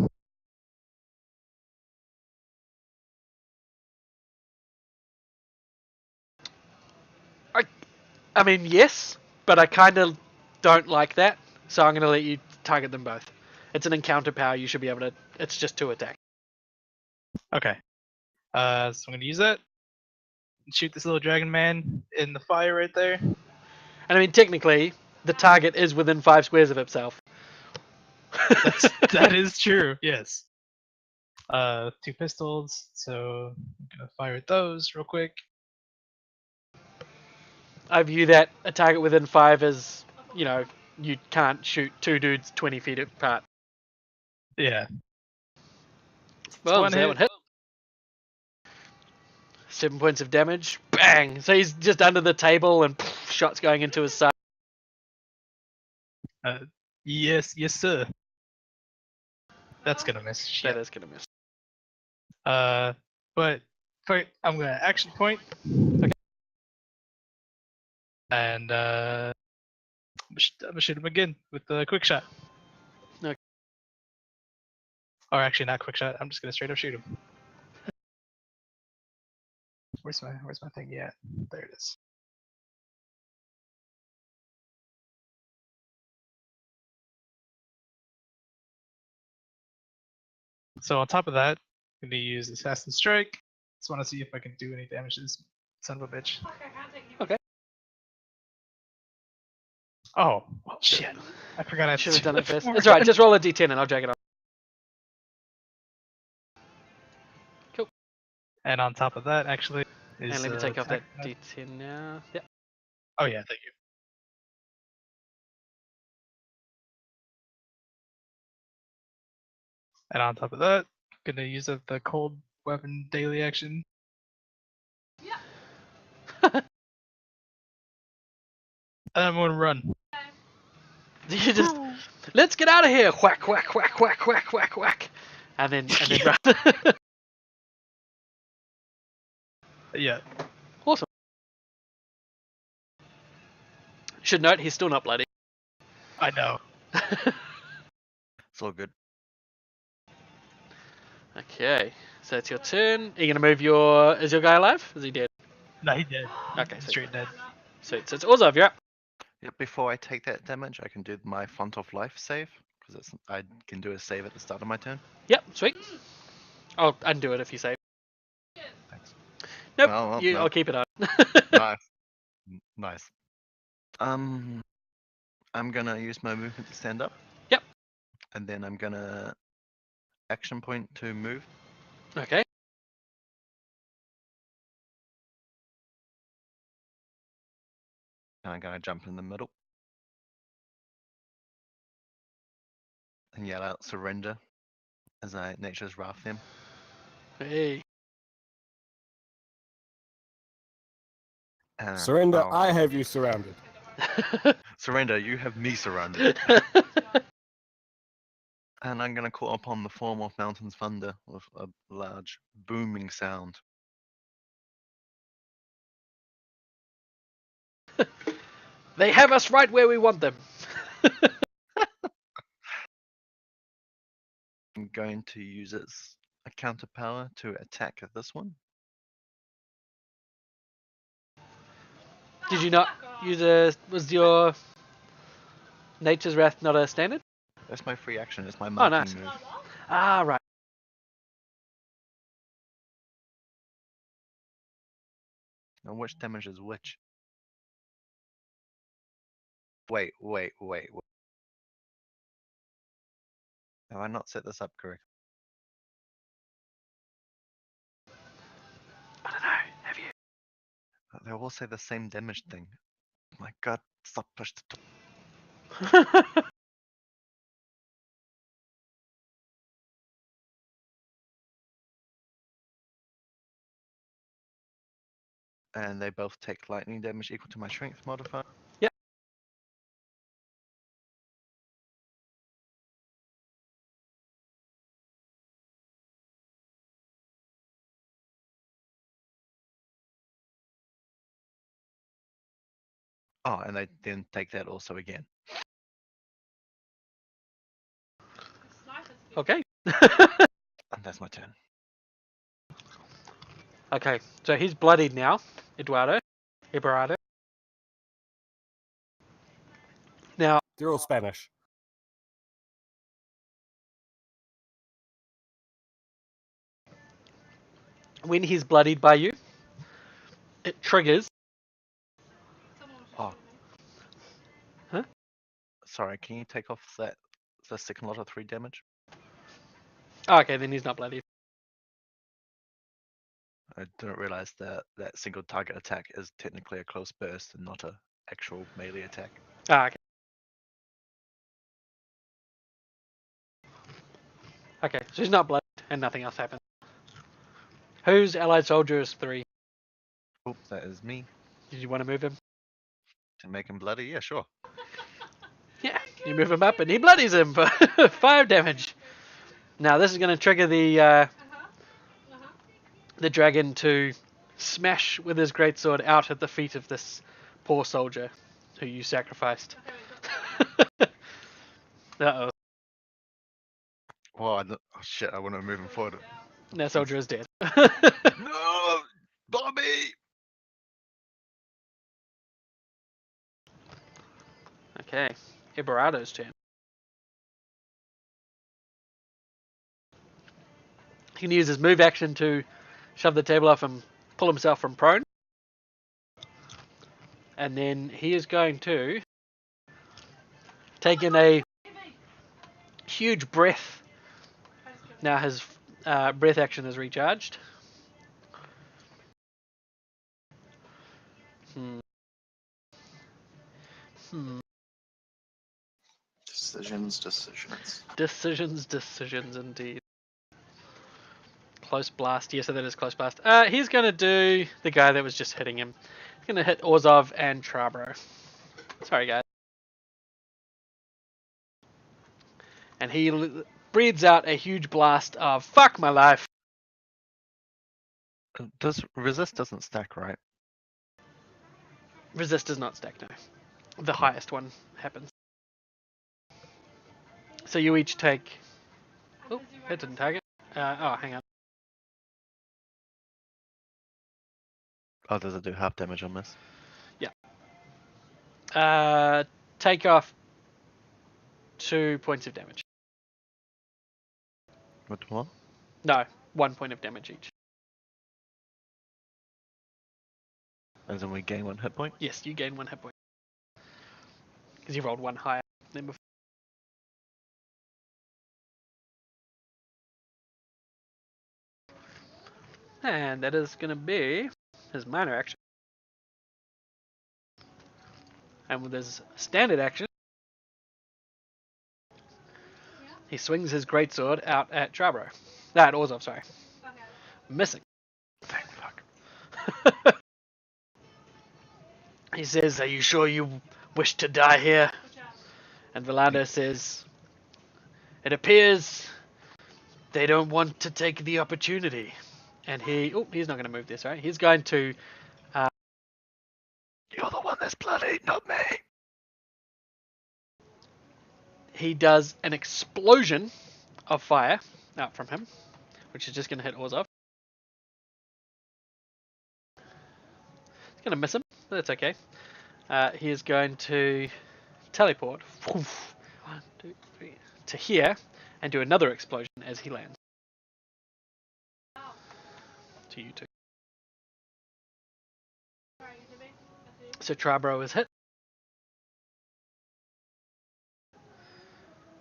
I mean, yes, but I kind of don't like that, so I'm going to let you target them both. It's an encounter power, you should be able to... It's just 2 attacks. Okay. So I'm gonna use that. Shoot this little dragon man in the fire right there. And I mean, technically, the target is within 5 squares of itself. That is true. Yes. 2 pistols. So I'm gonna fire at those real quick. I view that a target within 5 as, you can't shoot 2 dudes 20 feet apart. Yeah. Well, one so that hit. one hit. 7 points of damage. Bang! So he's just under the table and shots going into his side. Yes, sir. That's gonna miss. Shit. That is going to miss. But I'm gonna action point. Okay. And I'm gonna shoot him again with the quick shot. Okay. Or actually, not quick shot. I'm just gonna straight up shoot him. Where's my thing? Yeah, there it is. So on top of that, I'm gonna use Assassin Strike. Just want to see if I can do any damage to this son of a bitch. Okay. Oh, well, shit. I forgot I Should have done it first. before. It's alright, just roll a d10 and I'll drag it on. Cool. And on top of that, actually, is And let me take off that attack- d10 now. Yep. Oh yeah, thank you. And on top of that, gonna use up the cold weapon daily action. And I'm gonna run. You just, let's get out of here! Whack, whack, whack, whack, whack, whack, whack. And then run. Yeah. Awesome. Should note, he's still not bloody. I know. It's all good. Okay, so it's your turn. Are you gonna move your? Is your guy alive? Is he dead? No, he did. Okay, so Straight dead. sweet. So it's Orzhov, you're up. Yeah, before I take that damage, I can do my font of life save because I can do a save at the start of my turn. Yep, sweet. I'll undo it if you save. Thanks. Nope, Well, you. no. I'll keep it on. Nice. Nice. I'm gonna use my movement to stand up. Yep. And then I'm gonna action point to move. Okay. And I'm gonna jump in the middle. And yell out surrender as I nature's wrath them. Hey. And Surrender, I'll- I have you surrounded. Surrender, you have me surrounded. And I'm gonna call upon the form of Mountain's thunder with a large booming sound. They have us right where we want them. I'm going to use its a counter power to attack this one. Did you not use a? Was your Nature's Wrath not a standard? That's my free action. It's my Oh, marking nice. move. Ah, right. Now which damage is which? Wait. Have I not set this up correct? I don't know. Have you? They all say the same damage thing. My god, stop push the And they both take lightning damage equal to my strength modifier. Yep. Oh, and they then take that also again. Okay. And that's my turn. Okay, so he's bloodied now, Eduardo. Now, They're all Spanish. when he's bloodied by you, it triggers. Oh. Huh? Sorry, can you take off the second lot of 3 damage? Oh, okay, then he's not bloodied. I didn't realize that that single target attack is technically a close burst and not a actual melee attack. Ah, okay. Okay, so he's not bloodied and nothing else happens. Whose allied soldier is 3? Oh, that is me. Did you want to move him? To make him bloody? Yeah, sure. Yeah, you move him up and he bloodies him for 5 damage. Now this is going to trigger the dragon to smash with his greatsword out at the feet of this poor soldier who you sacrificed. Uh-oh. Oh, shit, I want to move him forward. That soldier is dead. No! Bobby! Okay, Ibarado's turn. He can use his move action to shove the table off and pull himself from prone. And then he is going to take in a huge breath. Now his breath action is recharged. Decisions. Decisions indeed. Close blast. Yes, so that is close blast. He's going to do the guy that was just hitting him. He's going to hit Orzov and Trabro. Sorry, guys. And he breathes out a huge blast of fuck my life. Does resist doesn't stack, right? Resist does not stack, no. The highest one happens. So you each take... Oh, that didn't target. Hang on. Oh, does it do half damage on this? Take off 2 points of damage. What more? No, 1 point of damage each. As in we gain 1 hit point? Yes, you gain 1 hit point. Because you rolled 1 higher than before. And that is going to be his minor action. And with his standard action, he swings his greatsword out at Trabro. At Orzov, sorry. Okay. Missing. Thank fuck. He says, "Are you sure you wish to die here?" And Villando says, "It appears they don't want to take the opportunity." And he's not going to move this, right? He's going to... You're the one that's bloody, not me. He does an explosion of fire out from him, which is just going to hit Orzov. It's going to miss him, but that's okay. He is going to teleport 1, 2, 3 to here and do another explosion as he lands. To you two. So Trabro is hit,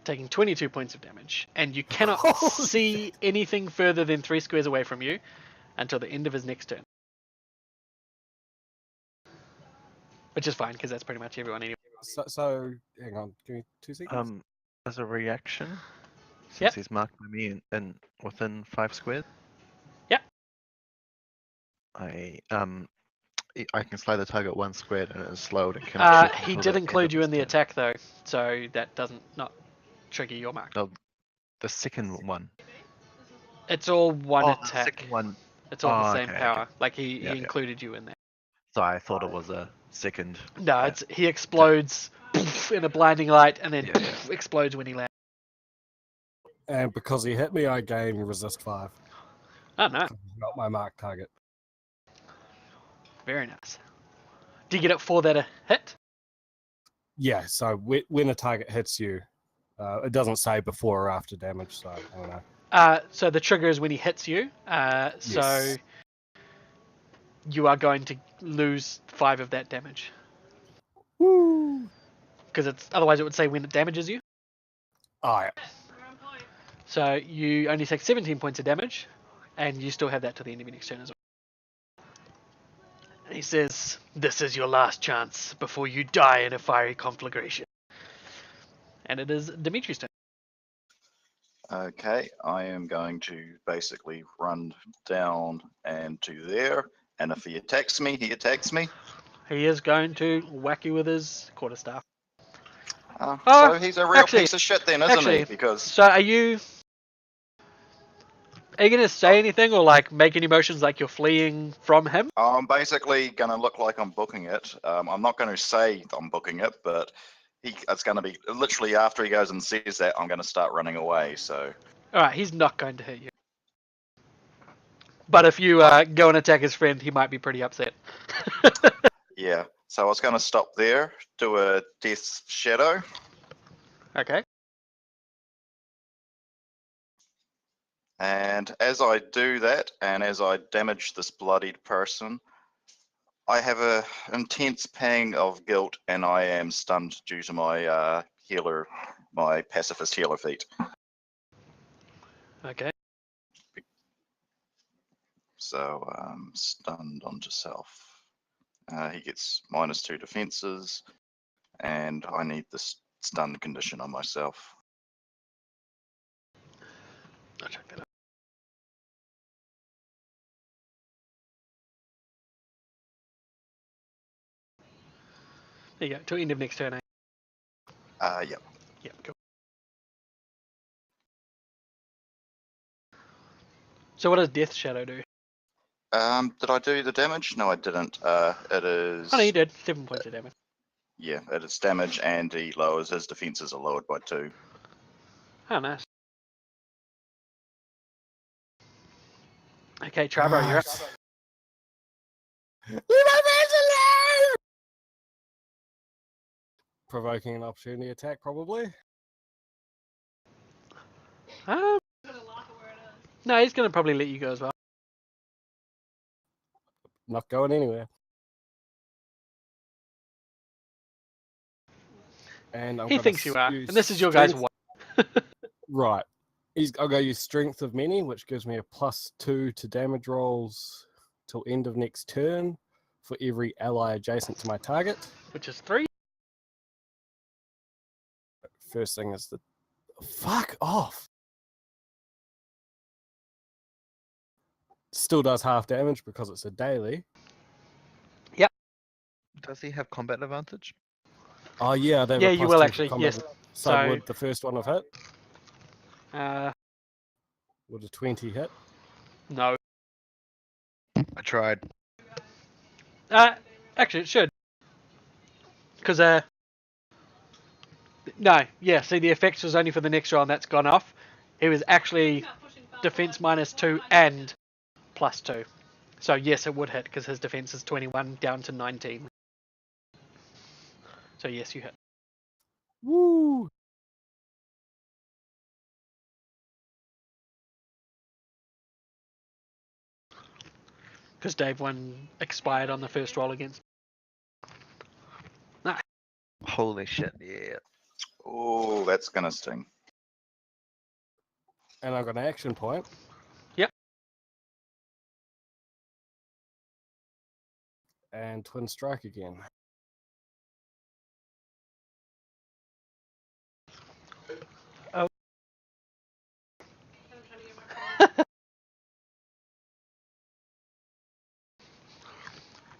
taking 22 points of damage, and you cannot see anything further than 3 squares away from you until the end of his next turn. Which is fine, because that's pretty much everyone anyway. So hang on, give me 2 seconds. As a reaction, since Yep. he's marked by me and within 5 squares. Yep. I can slide the target 1 square and it is slowed and cannot shoot He until did the include end you of in the his turn. attack though, so that doesn't not trigger your mark. No, the second one. It's all one The attack. second one. It's all the same okay, power. okay. Like he Yeah. included you in there. So I thought it was a second. No, it's he explodes in a blinding light and then Yeah. explodes when he lands. And because he hit me, I gain resist 5. Oh no, Not my mark target. very nice. Do you get it for that hit? Yeah, so when a target hits you, it doesn't say before or after damage, so I don't know. So the trigger is when he hits you. So Yes. you are going to lose 5 of that damage. Woo! Because otherwise it would say when it damages you. Oh, yeah. So you only take 17 points of damage, and you still have that to the end of your next turn as well. He says, "This is your last chance before you die in a fiery conflagration." And it is Dimitri's turn. Okay, I am going to basically run down and to there, and if he attacks me, he attacks me. He is going to whack you with his quarterstaff. So he's a real piece of shit then, isn't he? Because So are you going to say anything or like make any motions like you're fleeing from him? I'm basically going to look like I'm booking it. I'm not going to say I'm booking it, but it's going to be literally after he goes and says that, I'm going to start running away. So Alright, he's not going to hit you. But if you go and attack his friend, he might be pretty upset. yeah, so I was going to stop there, do a Death Shadow. Okay. And as I do that, and as I damage this bloodied person, I have a intense pang of guilt, and I am stunned due to my my pacifist healer feat. Okay. So stunned onto self. He gets -2 defenses, and I need this stun condition on myself. I'll check that out. There you go. Till end of next turn, eh? Yep. Yep, cool. So what does Death Shadow do? Did I do the damage? No, I didn't. It is. Oh no, you did. 7 points of damage. Yeah, it is damage, and he lowers his defenses are lowered by 2. Oh, nice. Okay, Trevor, you're up. Leave my fans alone! Provoking an opportunity attack, probably. No, he's going to probably let you go as well. Not going anywhere. And I'm He gonna thinks you are. use And this is your guy's strength- one. Right. I'll go use Strength of Many, which gives me a +2 to damage rolls till end of next turn for every ally adjacent to my target. Which is 3. First thing is the... Fuck off! Still does half damage because it's a daily. Does he have combat advantage? Oh yeah, they have Yeah, a you +2 will for actually, combat. yes. So, So- would the first one have hit? Would a 20 hit? No. I tried. Actually, it should. Because, no, yeah, see, the effects was only for the next round, that's gone off. It was actually defense -2 and +2. So, yes, it would hit because his defense is 21 down to 19. So, yes, you hit. Woo! Because Dave 1 expired on the first roll against. Holy shit, yeah. Oh, that's gonna sting. And I've got an action point. Yep. And Twin Strike again. Oh.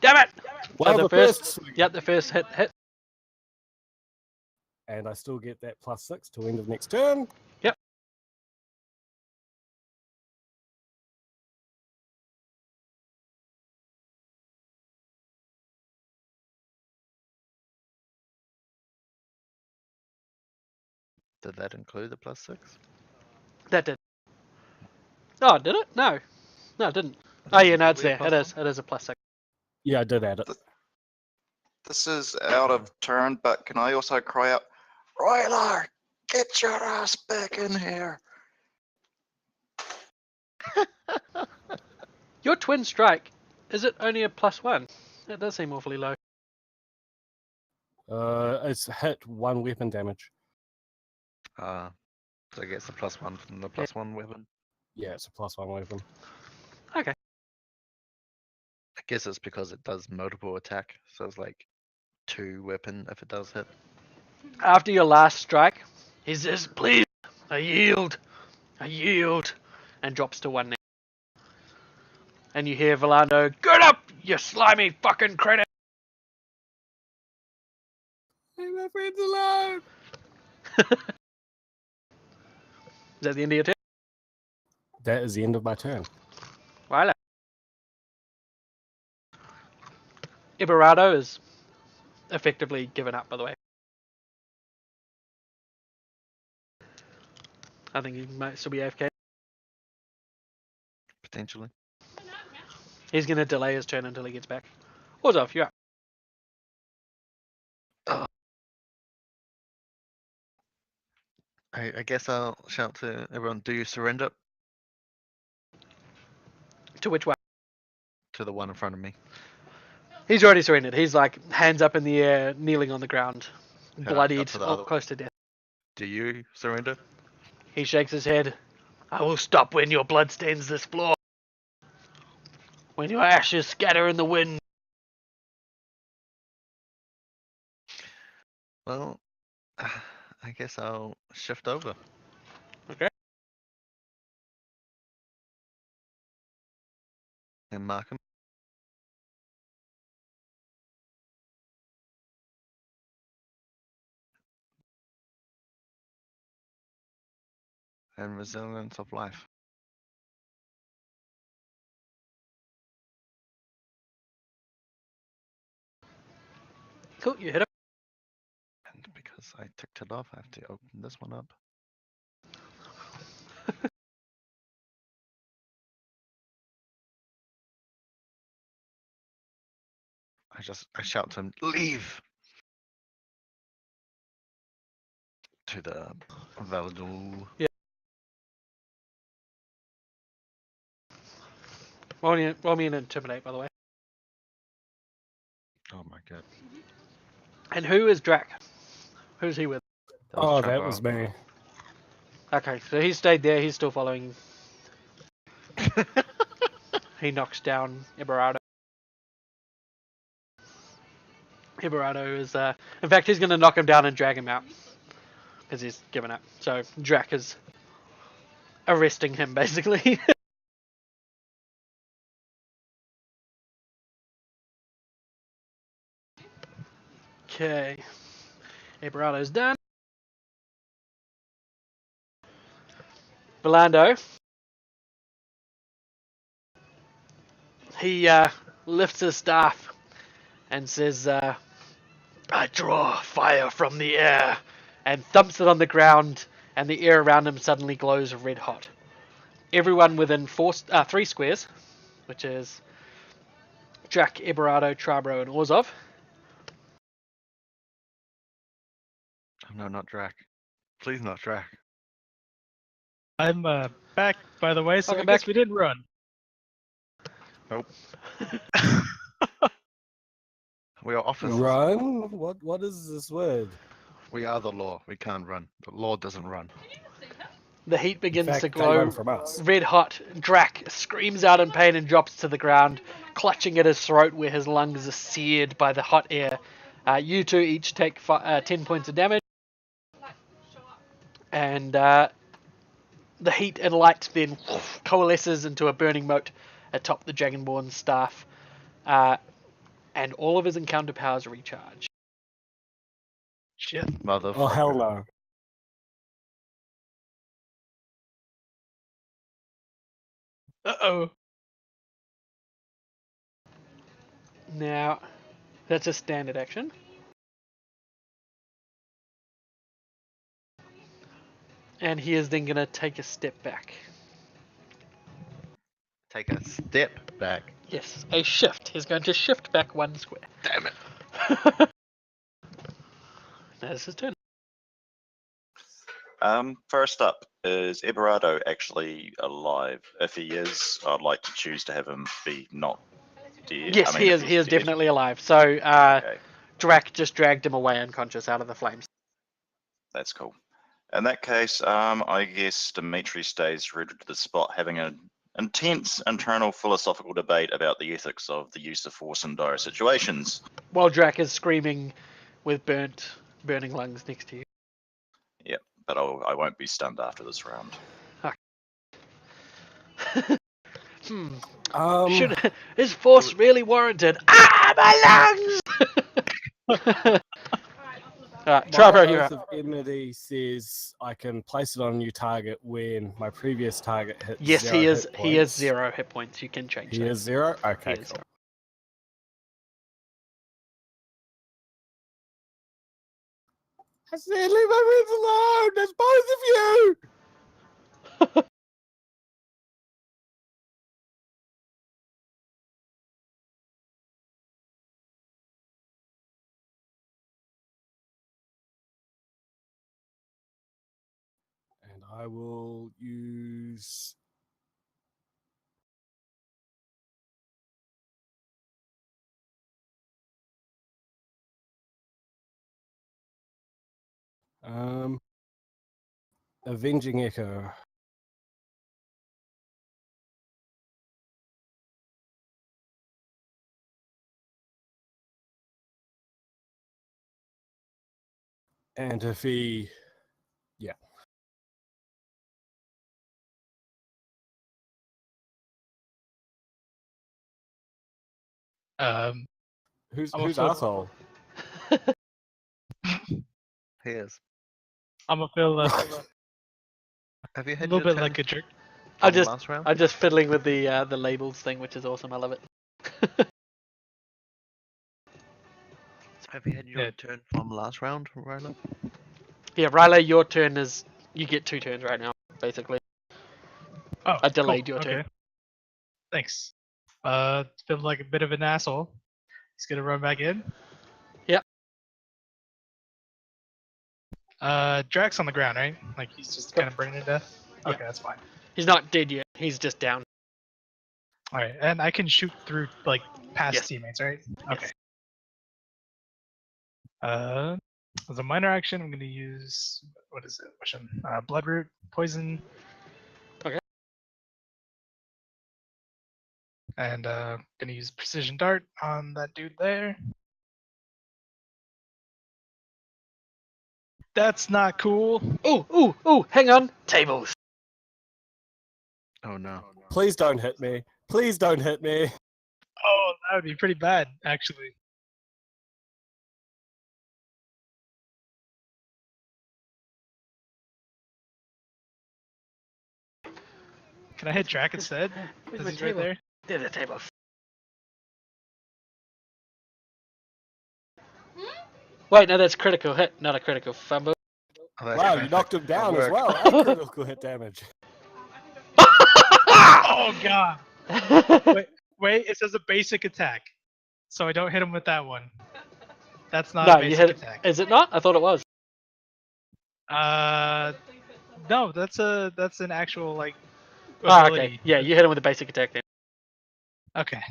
Damn it! Well, the the first, first swing. yep, the first hit. And I still get that +6 till end of next turn. Yep. Did that include the +6? That did. Oh, did it? No. No, it didn't. Oh, yeah, no, it's Did we there. have It is. +1? It is a +6. Yeah, I did add it. This is out of turn, but can I also cry out, Roylar, get your ass back in here? Your twin strike, is it only a +1? That does seem awfully low. It's hit 1 weapon damage. So I guess the +1 from the +1 weapon. Yeah, it's a +1 weapon. Okay. I guess it's because it does multiple attack, so it's like 2 weapon if it does hit. After your last strike, he says, please, I yield, and drops to 1 knee. And you hear Volando, get up, you slimy fucking critter! Leave my friends alone! Is that the end of your turn? That is the end of my turn. Right. Iberado is effectively given up, by the way. I think he might still be AFK. Potentially. He's going to delay his turn until he gets back. Orzov, you're up. I guess I'll shout to everyone, do you surrender? To which one? To the one in front of me. He's already surrendered. He's like hands up in the air, kneeling on the ground, Head up bloodied, to the other. close to death. Do you surrender? He shakes his head. I will stop when your blood stains this floor. When your ashes scatter in the wind. Well, I guess I'll shift over. Okay. And mark him. And resilience of life. Cool, you hit him. And because I ticked it off, I have to open this one up. I shout to him, leave! To the Valadul. Yeah. Roll me an intimidate, by the way. Oh my god. And who is Drac? Who's he with? Oh, that Trevor. was me. Okay, so he stayed there. He's still following. He knocks down Ibarado. Ibarado is, in fact, he's going to knock him down and drag him out because he's given up. So Drac is arresting him, basically. Okay, Ibarado's done. Belando. He lifts his staff and says, I draw fire from the air, and thumps it on the ground, and the air around him suddenly glows red hot. Everyone within 3 squares, which is Drac, Ibarado, Trabro, and Orzov. Oh, no, not Drac. Please not Drac. I'm back, by the way, so Welcome I guess back. we did run. Nope. We are officers. Run? What is this word? We are the law. We can't run. The law doesn't run. The heat In begins fact, to they run glow from us. red hot. Drac screams out in pain and drops to the ground, clutching at his throat where his lungs are seared by the hot air. You two each take 10 points of damage. And the heat and light then coalesces into a burning mote atop the Dragonborn's staff. And all of his encounter powers recharge. Shit. Motherfucker. Oh, hell no. Uh-oh. Now, that's a standard action. And he is then going to take a step back. Take a step back. Yes, a shift. He's going to shift back 1 square. Damn it. That's his turn. First up, is Eberardo actually alive? If he is, I'd like to choose to have him be not dead. Yes, I mean, he if is. he's He is dead- definitely alive. So, Okay, Drac just dragged him away unconscious out of the flames. that's cool. In that case, I guess Dimitri stays rooted to the spot, having an intense internal philosophical debate about the ethics of the use of force in dire situations. While Drac is screaming with burning lungs next to you. Yep, but I won't be stunned after this round. Is force really warranted? My lungs! Trevor, My you're oath up. of enmity says I can place it on a new target when my previous target hits Yes, 0 he is. hit He is points. 0 hit points. You can change He that. is 0? He Okay, is cool. 0. I said, leave my friends alone! There's both of you! And I will use Avenging Echo. And if he, yeah. Who's I'm a flip. asshole? He is. I'm gonna feel a Have you had little your bit turn like a jerk. I'm from just last round? I'm just fiddling with the labels thing, which is awesome. I love it. Have you had your Yeah. turn from last round, Ryla? Yeah, Riley, your turn is you get 2 turns right now, basically. Oh, I delayed cool. your turn. Okay. Thanks. Feels like a bit of an asshole. He's gonna run back in. Yep. Drax on the ground, right? Like he's just kind of burning to death. Yeah. Okay, that's fine. He's not dead yet. He's just down. All right, and I can shoot through like past Yes. teammates, right? Yes. Okay. As a minor action, I'm gonna use what is it? Which one? Bloodroot, poison. Okay. And gonna use precision dart on that dude there. That's not cool. Ooh, hang on. Tables. Oh no. Please don't hit me. Please don't hit me. Oh, that would be pretty bad, actually. Can I hit Drac instead? Where's Because my he's right table? there. There's a table. Wait, no, that's critical hit, not a critical fumble. Oh, that's Wow, you perfect. knocked him That down as worked. well. And critical hit damage. Oh god. Wait, it says a basic attack. So I don't hit him with that one. That's not No, a you basic hit it. attack. Is it not? I thought it was. No, that's an actual like Ah, ability. okay. Yeah, you hit him with a basic attack then. Okay.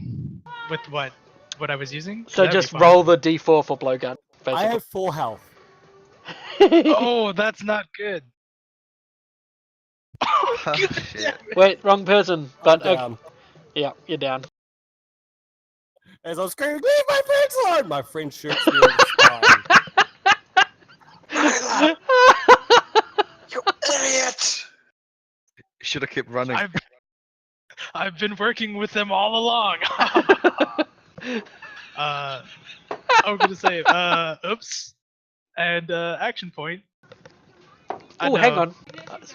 With what? What I was using? So That'd be just fine. roll the d4 for blowgun, I basically. have 4 health. Oh, that's not good. Oh, Oh, god shit. damn it. Wait, wrong person. I'm But down. yeah, you're down. As I'm screaming, leave my friends alone! My friend shoots me in the spine. Ryla, you idiot! Should have kept running. I've been working with them all along. I'm gonna say, oops, and action point. Oh, hang on.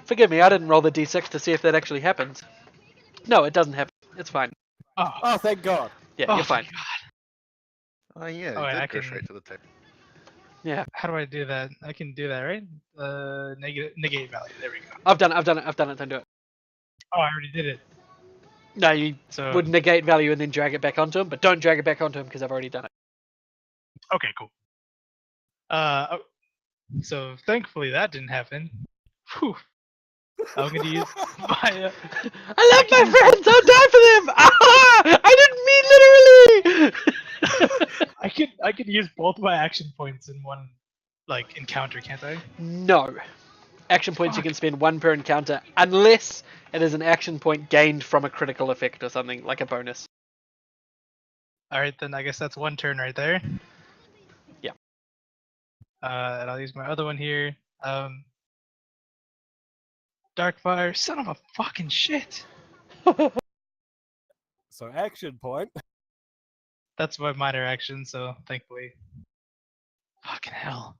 Forgive me, I didn't roll the d6 to see if that actually happens. No, it doesn't happen. It's fine. Oh, Oh, thank God. Yeah, oh you're fine. my God. Oh yeah, Oh, you wait, did I go can- straight to the table. Yeah, How do I do that? I can do that, right? Negate value. There we go. I've done it. Don't do it. Oh, I already did it. No, you So would negate value and then drag it back onto him, but don't drag it back onto him because I've already done it. okay, cool. So thankfully that didn't happen. Whew. I'm gonna use my. I love my friends. I'll die for them. Ah! I didn't mean literally. I could use both my action points in one like encounter, can't I? No. Action points you Fuck. can spend 1 per encounter, unless it is an action point gained from a critical effect or something, like a bonus. All right, then I guess that's one turn right there. Yeah. And I'll use my other one here. Darkfire, son of a fucking shit. So action point. That's my minor action, so thankfully. Fucking hell.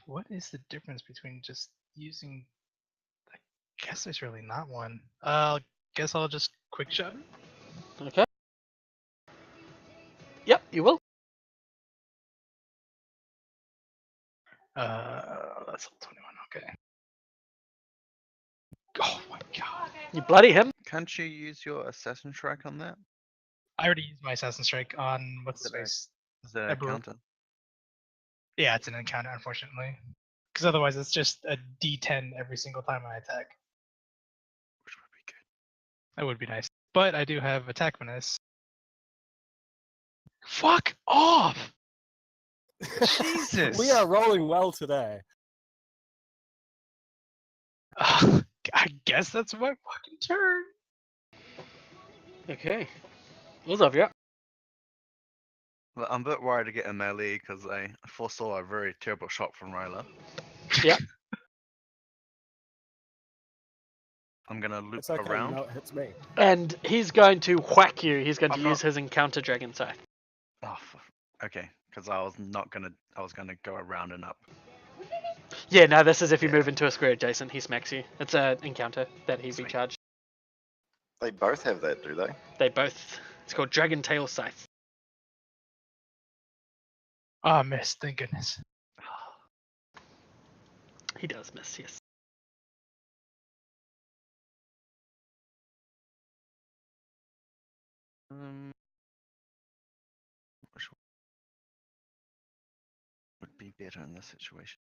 What is the difference between just using? I guess there's really not one. Guess I'll just quick shot. Okay. Yep, you will. That's all 21. Okay. Oh my god. You bloody him. Can't you use your assassin strike on that? I already used my assassin strike on what's his Did I? face. Is that a Eberl. counter? Yeah, it's an encounter, unfortunately. Because otherwise, it's just a D10 every single time I attack. Which would be good. That would be nice. But I do have attack bonus. Fuck off! Jesus. We are rolling well today. I guess that's my fucking turn. Okay. Ulzov, you're up. But I'm a bit worried to get in melee because I foresaw a very terrible shot from Ryla. Yeah. I'm gonna loop It's okay, around. you know it hits me. And he's going to whack you. He's going to I'm use not- his encounter dragon scythe. Oh, okay. Because I was gonna go around and up. Yeah, no, this is if you Yeah. move into a square adjacent, he smacks you. It's an encounter that he Sweet. recharged. They both have that, do they? They both. It's called Dragon Tail Scythe. Oh, miss. Thank goodness. He does miss, yes. Which would be better in this situation?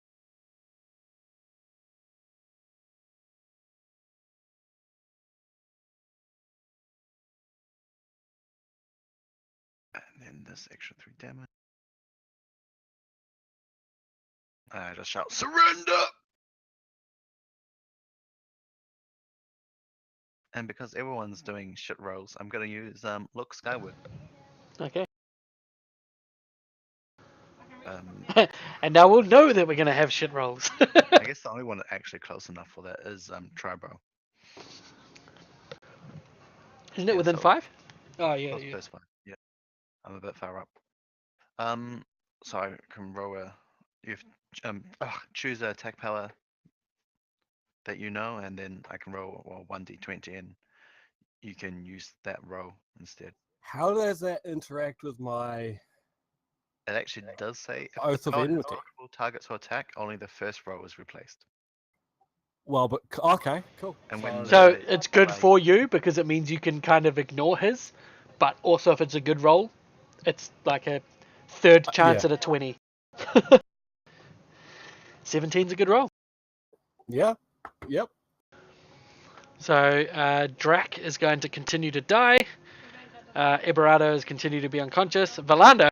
And then this extra 3 damage. I just shout, surrender! And because everyone's doing shit rolls, I'm gonna use look skyward. Okay. Um, And now we'll know that we're going to have shit rolls. I guess the only one actually close enough for that is Tribo. Isn't it Yeah, within so- 5? Oh, yeah. Oh, first one. Yeah, I'm a bit far up. So I can roll a. Choose a attack power that you know, and then I can roll 1d20, and you can use that roll instead. How does that interact with my It actually does say if Oath the of spell has Enmity? multiple targets to attack, only the first roll is replaced. Well, but okay, cool. And when So the- it's good like- for you because it means you can kind of ignore his, but also if it's a good roll, it's like a third chance yeah. at a 20. 17's a good roll. Yeah, yep. So Drac is going to continue to die. Eberardo is continue to be unconscious. Valando,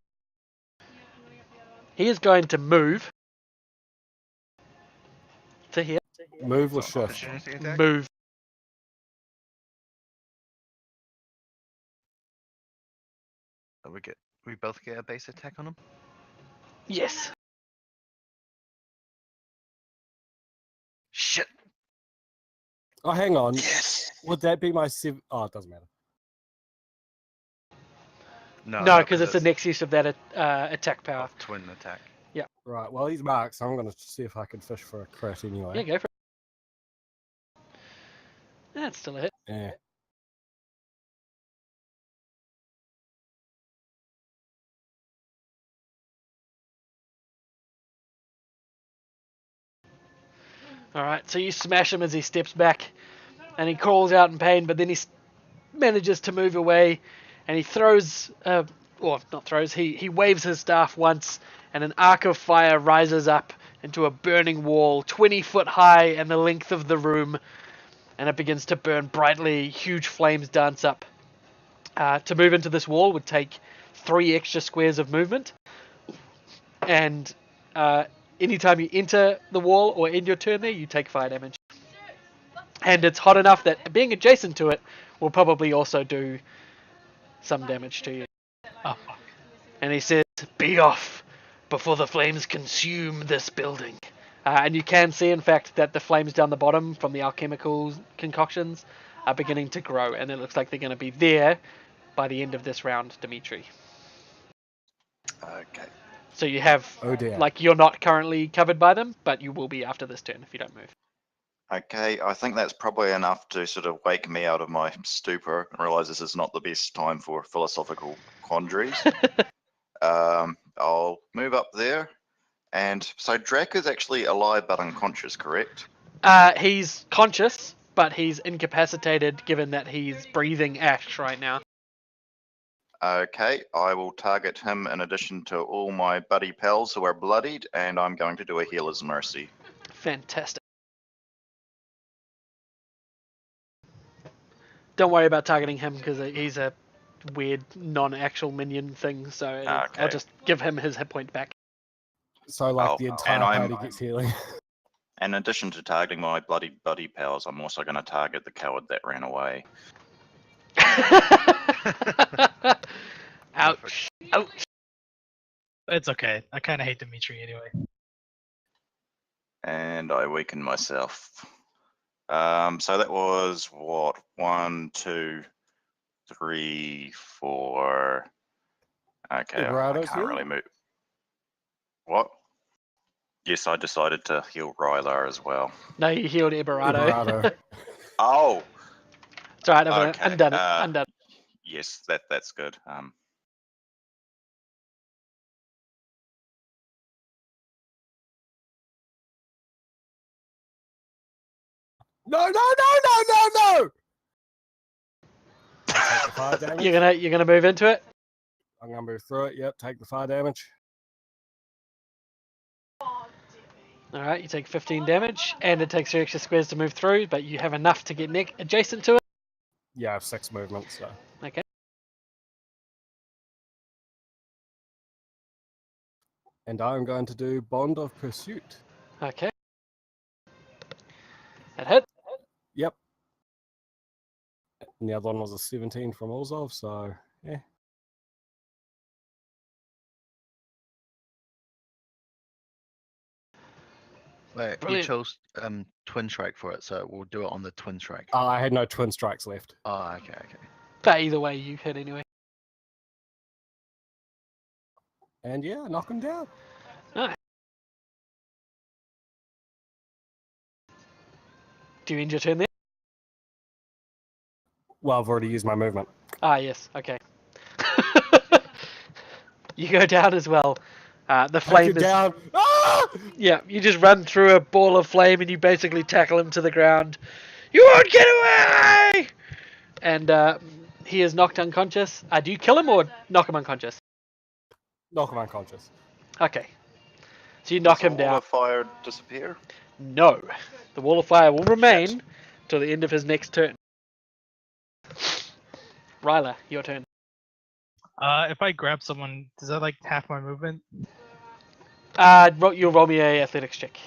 he is going to move to here. Move or so shift. opportunity attack? Move. So we both get a base attack on him. Yes. Shit. Oh, hang on. Yes. Would that be my Oh, it doesn't matter. No, because it's the next use of that attack power. of twin attack. Right, well, he's marked, so I'm going to see if I can fish for a crit anyway. Yeah, go for it. That's still a hit. Yeah. Alright, so you smash him as he steps back, and he crawls out in pain, but then he manages to move away, and he throws, or not throws, he waves his staff once, and an arc of fire rises up into a burning wall, 20 foot high and the length of the room, and it begins to burn brightly. Huge flames dance up. To move into this wall would take 3 extra squares of movement, and anytime you enter the wall or end your turn there, you take fire damage. And it's hot enough that being adjacent to it will probably also do some damage to you. Oh, fuck. And he says, "Be off before the flames consume this building." And you can see, in fact, that the flames down the bottom from the alchemical concoctions are beginning to grow, and it looks like they're going to be there by the end of this round, Dimitri. Okay. So you have, Oh, dear. like, you're not currently covered by them, but you will be after this turn if you don't move. Okay, I think that's probably enough to sort of wake me out of my stupor and realize this is not the best time for philosophical quandaries. I'll move up there. And so Drac is actually alive but unconscious, correct? He's conscious, but he's incapacitated given that he's breathing ash right now. Okay, I will target him in addition to all my buddy pals who are bloodied, and I'm going to do a healer's mercy. Fantastic. Don't worry about targeting him because he's a weird non-actual minion thing, so I'll Okay. just give him his hit point back. So like Oh, the and entire I'm- party gets healing. In addition to targeting my bloody buddy pals, I'm also going to target the coward that ran away. Ouch! Ouch! It's okay. I kind of hate Dimitri anyway. And I weaken myself. So that was what? 1, 2, 3, 4. Okay, I Ibarado's can't really healed? move. What? Yes, I decided to heal Rylar as well. No, you healed Ibarado. Ibarado. Oh, It's alright, I've Okay, undone it. Undone it. yes, that's good. No! I'll take the fire damage. You're gonna move into it? I'm gonna move through it. Yep, take the fire damage. Alright, you take 15 damage, and it takes 3 extra squares to move through, but you have enough to get adjacent to it. Yeah, I have 6 movements, so. Okay. And I'm going to do Bond of Pursuit. Okay. That hit. Yep. And the other one was a 17 from Olzov, so yeah. Wait, you Brilliant. chose twin strike for it, so we'll do it on the twin strike. I had no twin strikes left. Oh, okay. But either way, you hit anyway. And yeah, knock him down. Do you end your turn there? Well, I've already used my movement. Ah, yes. Okay. You go down as well. The Take flame it is down. Ah! Yeah, you just run through a ball of flame and you basically tackle him to the ground. You won't get away! And he is knocked unconscious. Do you kill him or knock him unconscious? Knock him unconscious. Okay. So you knock Does him the wall down. of fire disappear? No. The wall of fire will remain till the end of his next turn. Ryla, your turn. If I grab someone, does that like half my movement? You'll roll me a athletics check.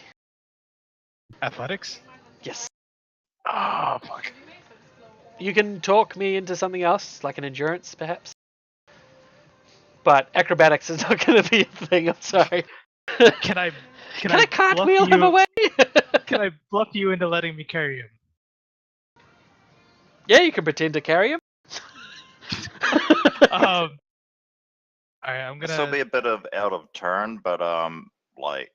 Athletics? Yes. Oh, fuck. You can talk me into something else, like an endurance, perhaps. But acrobatics is not going to be a thing. I'm sorry. Can I Can I cartwheel bluff him you- away? Can I bluff you into letting me carry him? Yeah, you can pretend to carry him. Alright, I'm This will be gonna. a bit of out of turn, but like,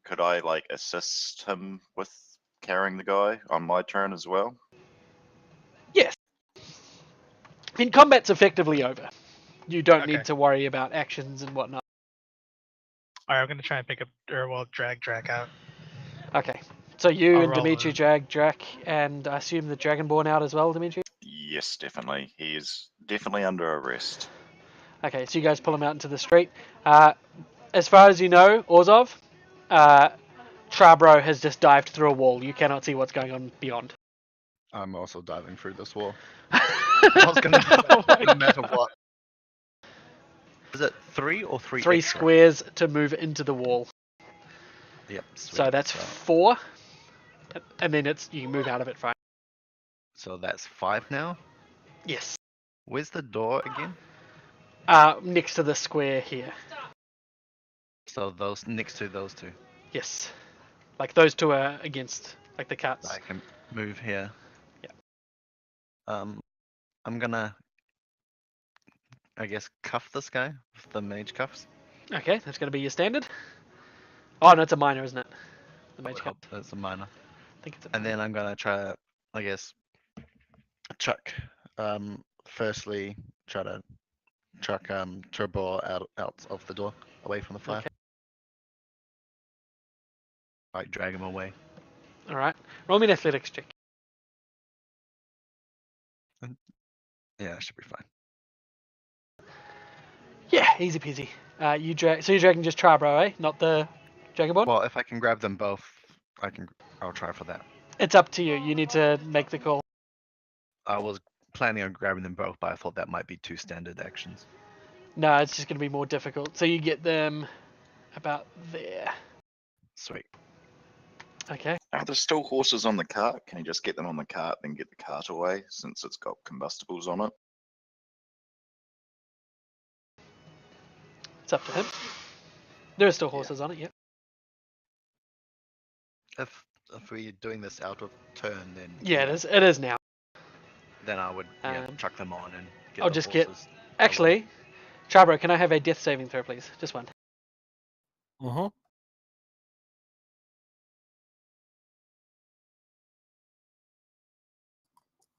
could I like assist him with carrying the guy on my turn as well? Yes. In combat's effectively over. You don't Okay. need to worry about actions and whatnot. Alright, I'm gonna try and pick up, or well, drag Drac out. Okay. So you I'll and roll Dimitri it. drag Drac, and I assume the Dragonborn out as well, Dimitri? Yes, definitely. He is definitely under arrest. Okay, so you guys pull him out into the street. As far as you know, Orzov, Trabro has just dived through a wall. You cannot see what's going on beyond. I'm also diving through this wall. I was gonna, no matter what. Is it 3 or 3? 3 extra? squares to move into the wall. Yep. So sweet. that's 4. And then you can move out of it fine. So that's 5 now. Yes. Where's the door again? Next to the square here. So those next to those two. Yes. Like those two are against, like the cuts. I can move here. Yeah. I'm gonna, I guess, cuff this guy with the mage cuffs. Okay, that's going to be your standard. Oh, no, it's a minor, isn't it? The mage cup. That's a minor. I think it's a And then I'm gonna try, I guess, chuck. Firstly, try to chuck Turbor out of the door, away from the fire. Okay. Like drag him away. Alright. Roll me an athletics check. Yeah, it should be fine. Yeah, easy peasy. So you're dragging just Trabro, eh? Not the Dragonborn? Well, if I can grab them both, I'll try for that. It's up to you. You need to make the call. I was planning on grabbing them both, but I thought that might be 2 standard actions. No, it's just going to be more difficult. So you get them about there. Sweet. Okay. Are there still horses on the cart? Can you just get them on the cart and get the cart away since it's got combustibles on it? It's up to him. There are still horses on it, yep. If we're doing this out of turn, then Yeah, it is. It is now. Then I would Um, chuck them on and get I'll the just get- horses. Actually, Charbro, can I have a death saving throw, please? Just one. Mm-hmm.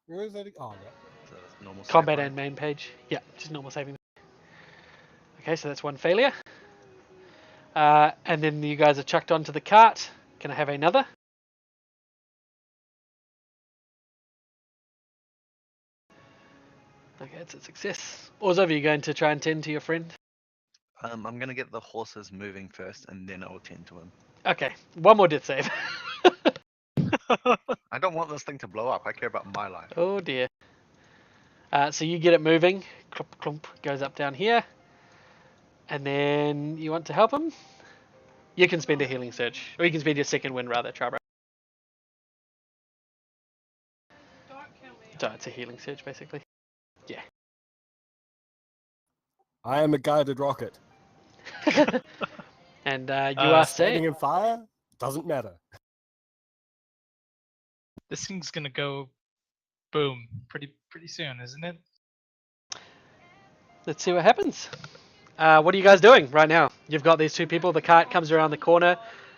Where is that? Oh, yeah. So it's normal save, Combat right? and main page. Yeah, just normal saving. Okay, so that's one failure. And then you guys are chucked onto the cart. Can I have another? Okay, it's a success. Orzov, are you going to try and tend to your friend? I'm gonna get the horses moving first, and then I'll tend to him. Okay, one more death save. I don't want this thing to blow up. I care about my life. Oh dear. So you get it moving. Clump, clump, goes up down here. And then you want to help him? You can spend a healing surge. Or you can spend your second wind rather, Charbro. So it's a healing surge basically. Yeah. I am a guided rocket. And you are Standing saying in fire doesn't matter. This thing's gonna go boom pretty soon, isn't it? let's see what happens. What are you guys doing right now? You've got these two people. The cart comes around the corner.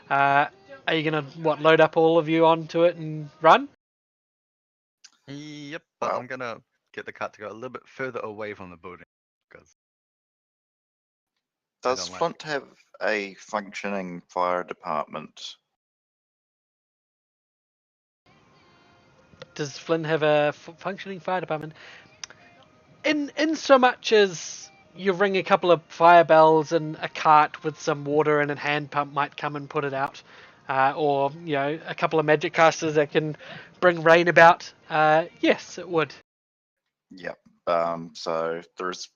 Are you gonna load up all of you onto it and run? Yep, but Well- I'm gonna get the cart to go a little bit further away from the building because Does don't like Flint have a functioning fire department? Does Flynn have a functioning fire department? In so much as you ring a couple of fire bells and a cart with some water and a hand pump might come and put it out, or a couple of magic casters that can bring rain about. Yes, it would. Yep. So there's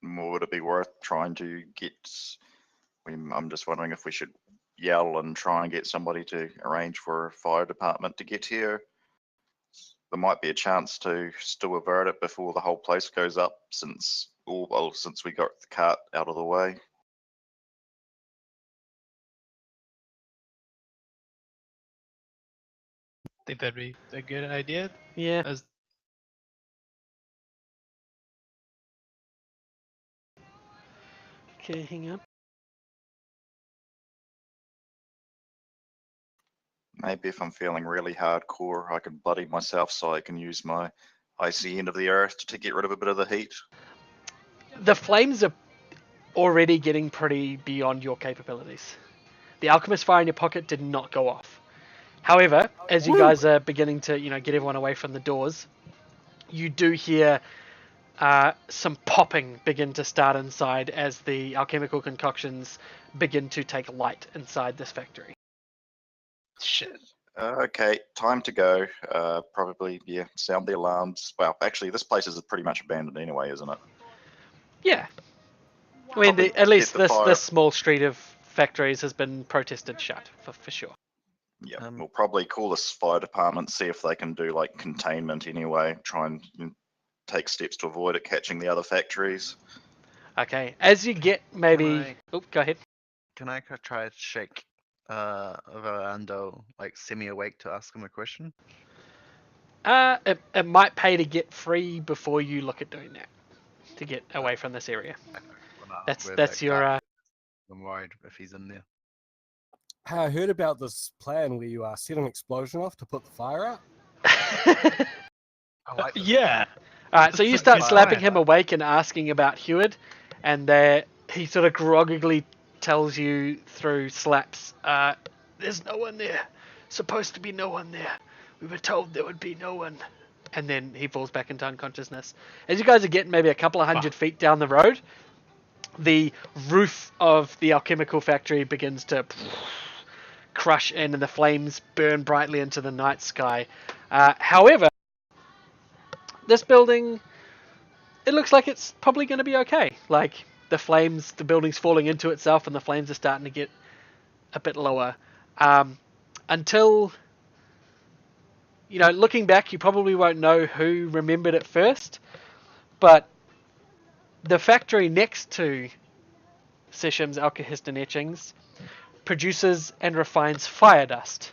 would it be worth trying to get? I'm just wondering if we should yell and try and get somebody to arrange for a fire department to get here. There might be a chance to still avert it before the whole place goes up, since we got the cart out of the way. Think that'd be a good idea. Yeah. As Okay, hang on. Maybe if I'm feeling really hardcore, I can bloody myself so I can use my icy end of the earth to get rid of a bit of the heat. The flames are already getting pretty beyond your capabilities. The alchemist fire in your pocket did not go off. However, as you guys are beginning to, get everyone away from the doors, you do hear some popping begin to start inside as the alchemical concoctions begin to take light inside this factory. shit. Okay, time to go. Probably, sound the alarms. Well, actually, this place is pretty much abandoned anyway, isn't it? Yeah. I mean, Probably at least get the fire- this small street of factories has been protested shut, for sure. Yeah, Um, we'll probably call this fire department, see if they can do like containment anyway, try and take steps to avoid it catching the other factories. Okay, as you get maybe... I- Oh, go ahead. can I try to shake Verando like semi-awake to ask him a question? It might pay to get free before you look at doing that, to get away from this area. That's your... I'm worried if he's in there. Hey, I heard about this plan where you set an explosion off to put the fire out. I like this. Yeah. Alright, so you That's a start good slapping plan. him awake and asking about Heward, and he sort of groggily tells you through slaps, there's no one there. Supposed to be no one there. We were told there would be no one. And then he falls back into unconsciousness. As you guys are getting maybe a couple of hundred feet down the road, the roof of the alchemical factory begins to crush in and the flames burn brightly into the night sky. However, this building, it looks like it's probably going to be okay. Like, the building's falling into itself, and the flames are starting to get a bit lower. Until, looking back, you probably won't know who remembered it first, but the factory next to Seshem's Alkahest and Etchings produces and refines fire dust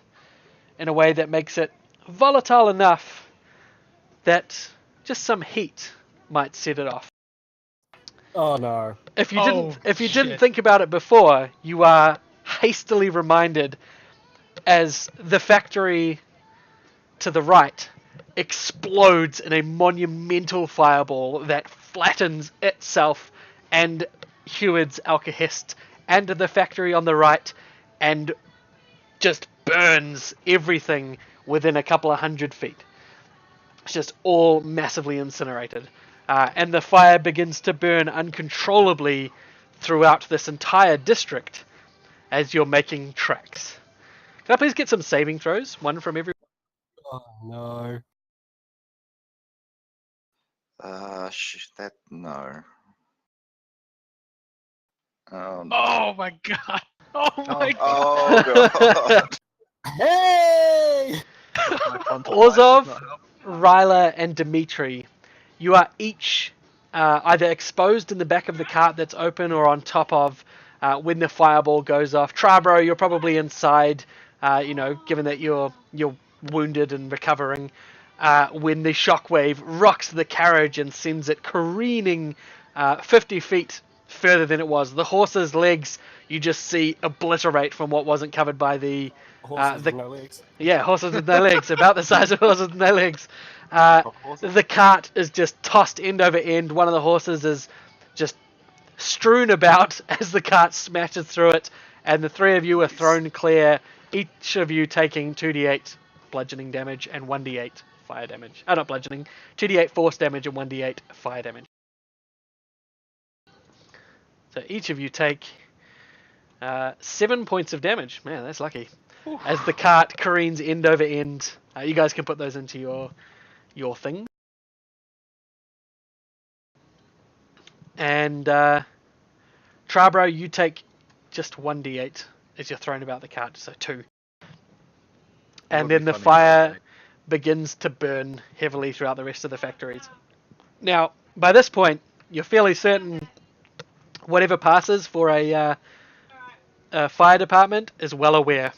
in a way that makes it volatile enough that just some heat might set it off. Oh no. If you Oh, didn't shit. think about it before, you are hastily reminded as the factory to the right explodes in a monumental fireball that flattens itself and Heward's Alkahest and the factory on the right, and just burns everything within a couple of 100 feet. It's just all massively incinerated. And the fire begins to burn uncontrollably throughout this entire district as you're making tracks. Can I please get some saving throws? One from every... Oh no. No. Oh, no. Oh my god. Oh my god. Oh god. Hey! My font Orzhov, device does not help. Ryla, and Dimitri, you are each either exposed in the back of the cart that's open or on top of when the fireball goes off. Trabro, you're probably inside, given that you're wounded and recovering. When the shockwave rocks the carriage and sends it careening 50 feet further than it was. The horse's legs you just see obliterate from what wasn't covered by the... Horses with no legs. Yeah, horses with no legs, about the size of horses with no legs. The cart is just tossed end over end. One of the horses is just strewn about as the cart smashes through it, and the three of you are thrown clear, each of you taking 2d8 bludgeoning damage and 1d8 fire damage. Not bludgeoning, 2d8 force damage and 1d8 fire damage. So each of you take 7 points of damage. Man, that's lucky. As the cart careens end over end. You guys can put those into your thing. And Trabro, you take just 1d8 as you're thrown about the cart, so 2. And then the fire begins to burn heavily throughout the rest of the factories. Now, by this point, you're fairly certain whatever passes for a fire department is well aware,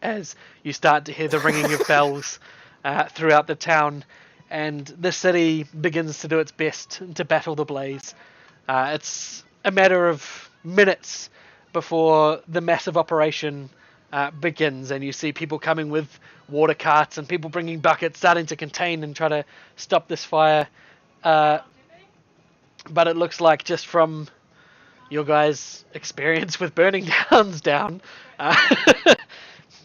as you start to hear the ringing of bells throughout the town, and the city begins to do its best to battle the blaze. It's a matter of minutes before the massive operation begins, and you see people coming with water carts and people bringing buckets, starting to contain and try to stop this fire. But it looks like, just from your guys' experience with burning towns down,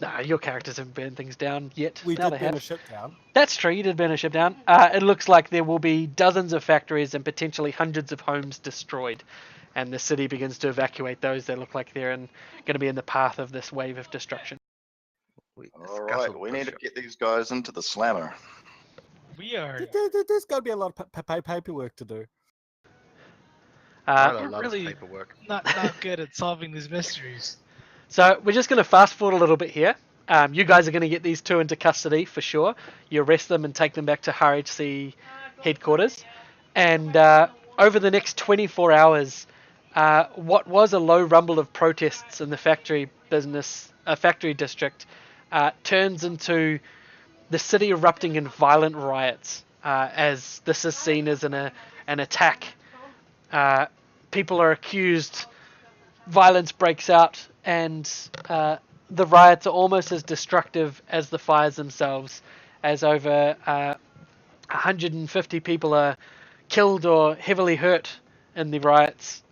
no, your characters haven't burned things down yet. We Now did they burn have. a ship down. That's true, you did burn a ship down. It looks like there will be dozens of factories and potentially hundreds of homes destroyed, and the city begins to evacuate those that look like they're going to be in the path of this wave of destruction. Alright, we need to get these guys into the slammer. We are There's got to be a lot of paperwork to do. A we're lot really- of paperwork. not good at solving these mysteries. So we're just going to fast forward a little bit here. You guys are going to get these two into custody for sure. You arrest them and take them back to RHC headquarters. And over the next 24 hours, what was a low rumble of protests in the factory district turns into the city erupting in violent riots, as this is seen as an attack. People are accused, violence breaks out, and the riots are almost as destructive as the fires themselves, as over 150 people are killed or heavily hurt in the riots.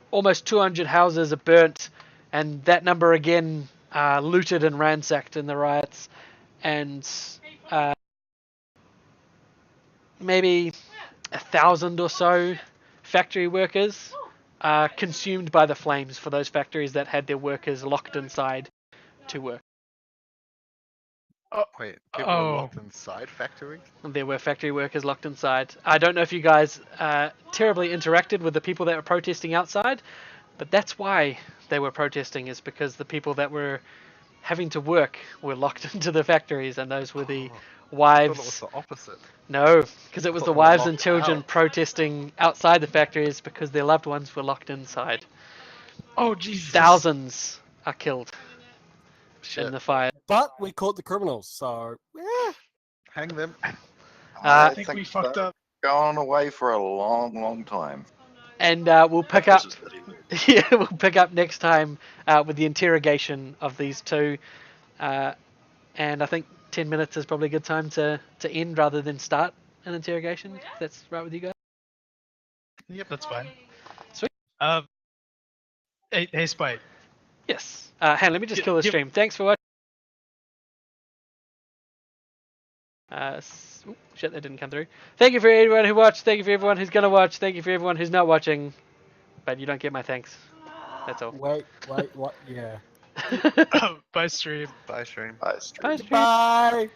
Almost 200 houses are burnt, and that number again looted and ransacked in the riots, and maybe 1,000 or so factory workers are consumed by the flames for those factories that had their workers locked inside to work. Wait, people are Oh, locked inside factories? There were factory workers locked inside. I don't know if you guys terribly interacted with the people that were protesting outside, but that's why they were protesting, is because the people that were having to work were locked into the factories, and those were the Oh, I thought it was wives. the opposite. No, because it I was thought the they were wives and locked children out. protesting outside the factories because their loved ones were locked inside. oh Jesus! Thousands are killed in Shit. the fire. But we caught the criminals, so yeah. Hang them. I Uh, think we fucked up. Gone away for a long, long time. And we'll pick up. This is pretty- Yeah, we'll pick up next time with the interrogation of these two. And I think 10 minutes is probably a good time to end rather than start an interrogation. If that's right with you guys. Yep, that's fine. Sweet. Hey, Spite. Yes. Han, let me just kill the stream. Thanks for watching. Shit, that didn't come through. Thank you for everyone who watched. Thank you for everyone who's going to watch. Thank you for everyone who's not watching. But you don't get my thanks. That's all. Wait, what? Yeah. Bye, stream. Bye, stream. Bye, stream. Bye, stream. Bye.